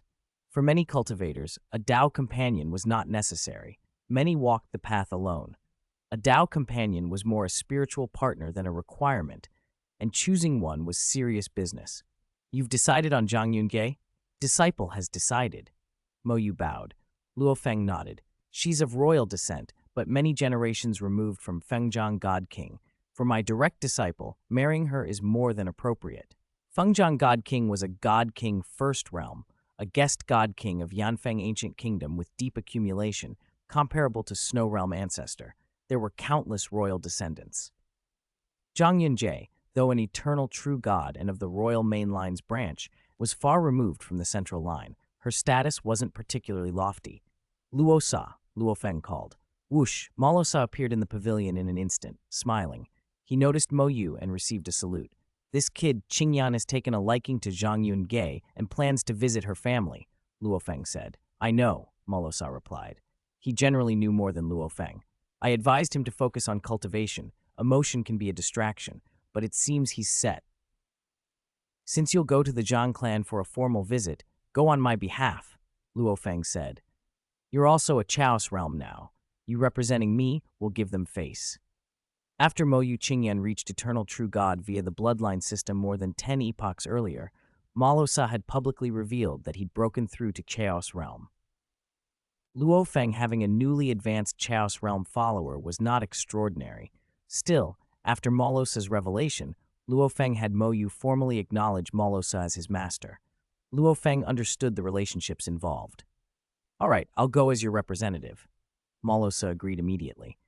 For many cultivators, a Dao companion was not necessary. Many walked the path alone. A Dao companion was more a spiritual partner than a requirement, and choosing one was serious business. "You've decided on Zhang Yunge?" "Disciple has decided." Mo Yu bowed. Luo Feng nodded. "She's of royal descent, but many generations removed from Fengjiang God King. For my direct disciple, marrying her is more than appropriate." Fengjiang God King was a God King first realm, a guest God King of Yanfeng Ancient Kingdom with deep accumulation, comparable to Snow Realm Ancestor. There were countless royal descendants. Zhang Yunjie, though an eternal true god and of the royal main line's branch, was far removed from the central line. Her status wasn't particularly lofty. "Luosa," Luo Feng called. Whoosh, Morosa appeared in the pavilion in an instant, smiling. He noticed Mo Yu and received a salute. "This kid, Qingyan, has taken a liking to Zhang Yunge and plans to visit her family," Luo Feng said. I know, Morosa replied. He generally knew more than Luo Feng. I advised him to focus on cultivation. Emotion can be a distraction, but it seems he's set. Since you'll go to the Zhang clan for a formal visit, go on my behalf, Luo Feng said. You're also a Chaos realm now. You representing me will give them face. After Mo Yu Qingyan reached Eternal True God via the bloodline system more than 10 epochs earlier, Morosa had publicly revealed that he'd broken through to Chaos Realm. Luo Feng having a newly advanced Chaos Realm follower was not extraordinary. Still, after Morosa's revelation, Luo Feng had Mo Yu formally acknowledge Morosa as his master. Luo Feng understood the relationships involved. All right, I'll go as your representative. Morosa agreed immediately.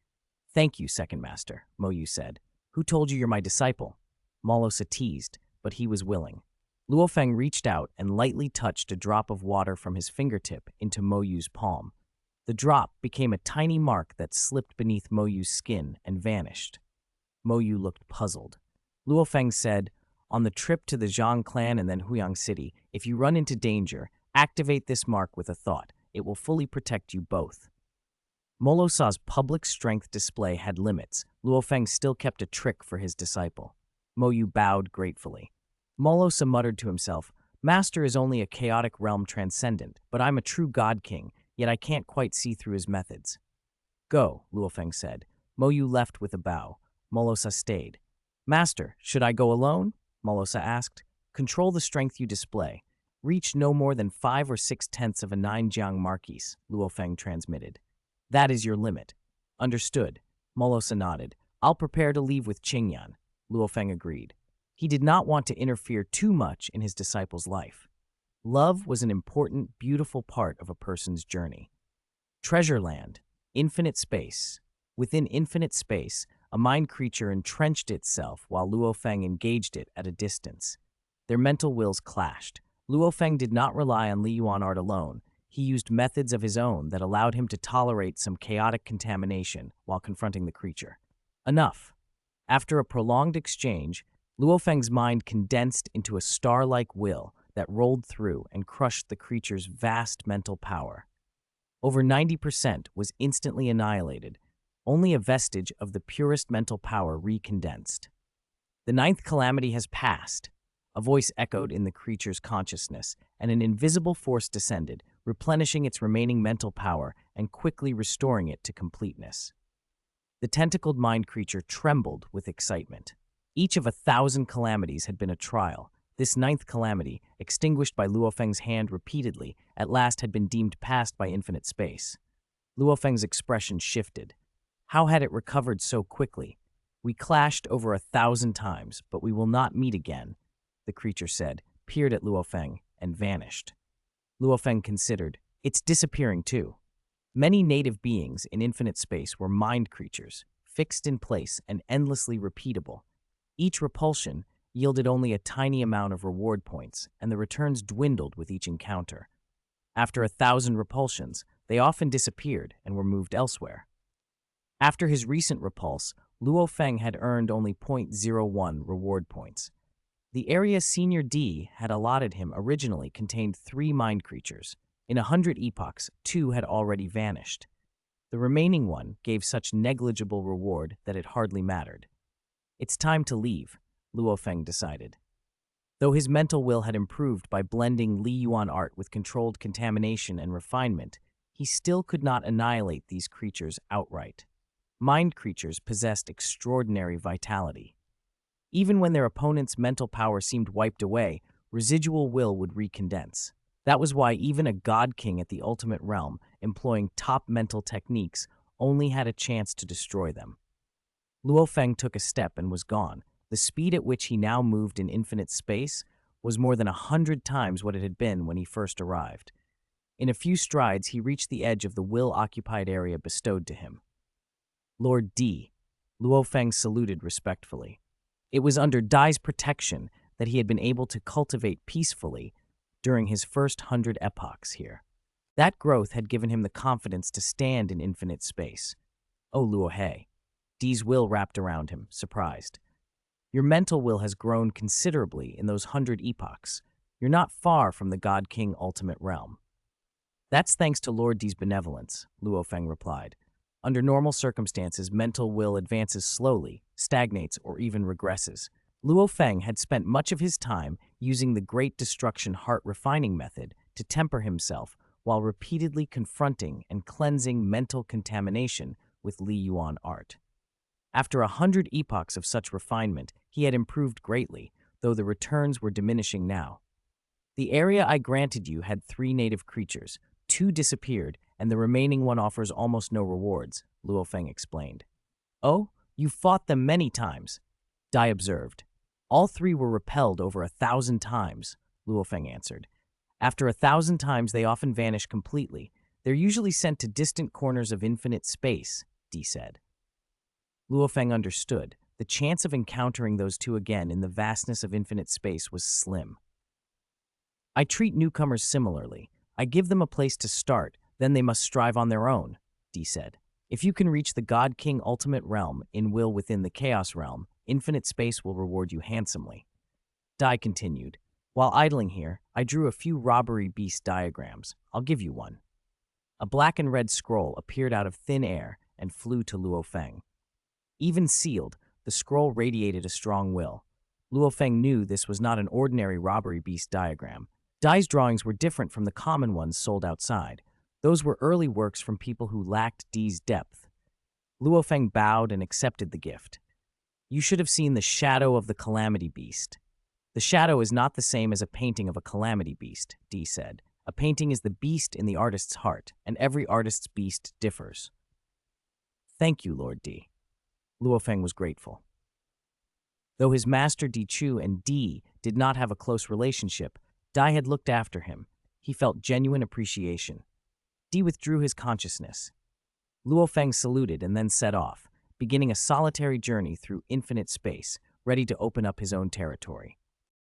Thank you, second master, Mo Yu said. Who told you you're my disciple? Morosa teased, but he was willing. Luo Feng reached out and lightly touched a drop of water from his fingertip into Mo Yu's palm. The drop became a tiny mark that slipped beneath Mo Yu's skin and vanished. Mo Yu looked puzzled. Luo Feng said, on the trip to the Zhang clan and then Huyang City, if you run into danger, activate this mark with a thought. It will fully protect you both. Morosa's public strength display had limits. Luo Feng still kept a trick for his disciple. Mo Yu bowed gratefully. Morosa muttered to himself, Master is only a chaotic realm transcendent, but I'm a true god king, yet I can't quite see through his methods. Go, Luo Feng said. Mo Yu left with a bow. Morosa stayed. Master, should I go alone? Morosa asked. Control the strength you display. Reach no more than 5 or 6/10 of a 9-jiang marquise, Luo Feng transmitted. That is your limit. Understood. Morosa nodded. I'll prepare to leave with Qingyan. Luo Feng agreed. He did not want to interfere too much in his disciple's life. Love was an important, beautiful part of a person's journey. Treasure land, infinite space. Within infinite space, a mind creature entrenched itself while Luo Feng engaged it at a distance. Their mental wills clashed. Luo Feng did not rely on Li Yuan art alone. He used methods of his own that allowed him to tolerate some chaotic contamination while confronting the creature. Enough. After a prolonged exchange, Luo Feng's mind condensed into a star-like will that rolled through and crushed the creature's vast mental power. Over 90% was instantly annihilated, only a vestige of the purest mental power recondensed. The 9th calamity has passed. A voice echoed in the creature's consciousness, and an invisible force descended, replenishing its remaining mental power and quickly restoring it to completeness. The tentacled mind creature trembled with excitement. Each of 1,000 calamities had been a trial. This 9th calamity, extinguished by Luo Feng's hand repeatedly, at last had been deemed past by infinite space. Luo Feng's expression shifted. How had it recovered so quickly? We clashed over 1,000 times, but we will not meet again, the creature said, peered at Luo Feng, and vanished. Luo Feng considered, it's disappearing too. Many native beings in infinite space were mind creatures, fixed in place and endlessly repeatable. Each repulsion yielded only a tiny amount of reward points, and the returns dwindled with each encounter. After 1,000 repulsions, they often disappeared and were moved elsewhere. After his recent repulse, Luo Feng had earned only 0.01 reward points. The area Senior D had allotted him originally contained 3 mind creatures. In 100 epochs, 2 had already vanished. The remaining one gave such negligible reward that it hardly mattered. It's time to leave, Luo Feng decided. Though his mental will had improved by blending Li Yuan art with controlled contamination and refinement, he still could not annihilate these creatures outright. Mind creatures possessed extraordinary vitality. Even when their opponent's mental power seemed wiped away, residual will would recondense. That was why even a god king at the ultimate realm, employing top mental techniques, only had a chance to destroy them. Luo Feng took a step and was gone. The speed at which he now moved in infinite space was more than 100 times what it had been when he first arrived. In a few strides, he reached the edge of the will-occupied area bestowed to him. Lord D. Luo Feng saluted respectfully. It was under Dai's protection that he had been able to cultivate peacefully during his first 100 epochs here. That growth had given him the confidence to stand in infinite space. Oh, Luo He. D's will wrapped around him, surprised. Your mental will has grown considerably in those 100 epochs. You're not far from the God King ultimate realm. That's thanks to Lord D's benevolence, Luo Feng replied. Under normal circumstances, mental will advances slowly, stagnates, or even regresses. Luo Feng had spent much of his time using the Great Destruction heart refining method to temper himself while repeatedly confronting and cleansing mental contamination with Li Yuan art. After 100 epochs of such refinement, he had improved greatly, though the returns were diminishing now. The area I granted you had 3 native creatures. 2 disappeared, and the remaining one offers almost no rewards, Luo Feng explained. Oh, you fought them many times, Dai observed. All 3 were repelled over 1,000 times, Luo Feng answered. After 1,000 times, they often vanish completely. They're usually sent to distant corners of infinite space, Di said. Luo Feng understood. The chance of encountering those 2 again in the vastness of infinite space was slim. I treat newcomers similarly. I give them a place to start, then they must strive on their own, Di said. If you can reach the God King ultimate realm in will within the Chaos realm, infinite space will reward you handsomely. Dai continued. While idling here, I drew a few robbery beast diagrams. I'll give you one. A black and red scroll appeared out of thin air and flew to Luo Feng. Even sealed, the scroll radiated a strong will. Luo Feng knew this was not an ordinary robbery beast diagram. Dai's drawings were different from the common ones sold outside. Those were early works from people who lacked Di's depth. Luo Feng bowed and accepted the gift. You should have seen the shadow of the calamity beast. The shadow is not the same as a painting of a calamity beast, Di said. A painting is the beast in the artist's heart, and every artist's beast differs. Thank you, Lord Di. Luo Feng was grateful. Though his master Di Chu and Di did not have a close relationship, Dai had looked after him. He felt genuine appreciation. Di withdrew his consciousness. Luo Feng saluted and then set off, beginning a solitary journey through infinite space, ready to open up his own territory.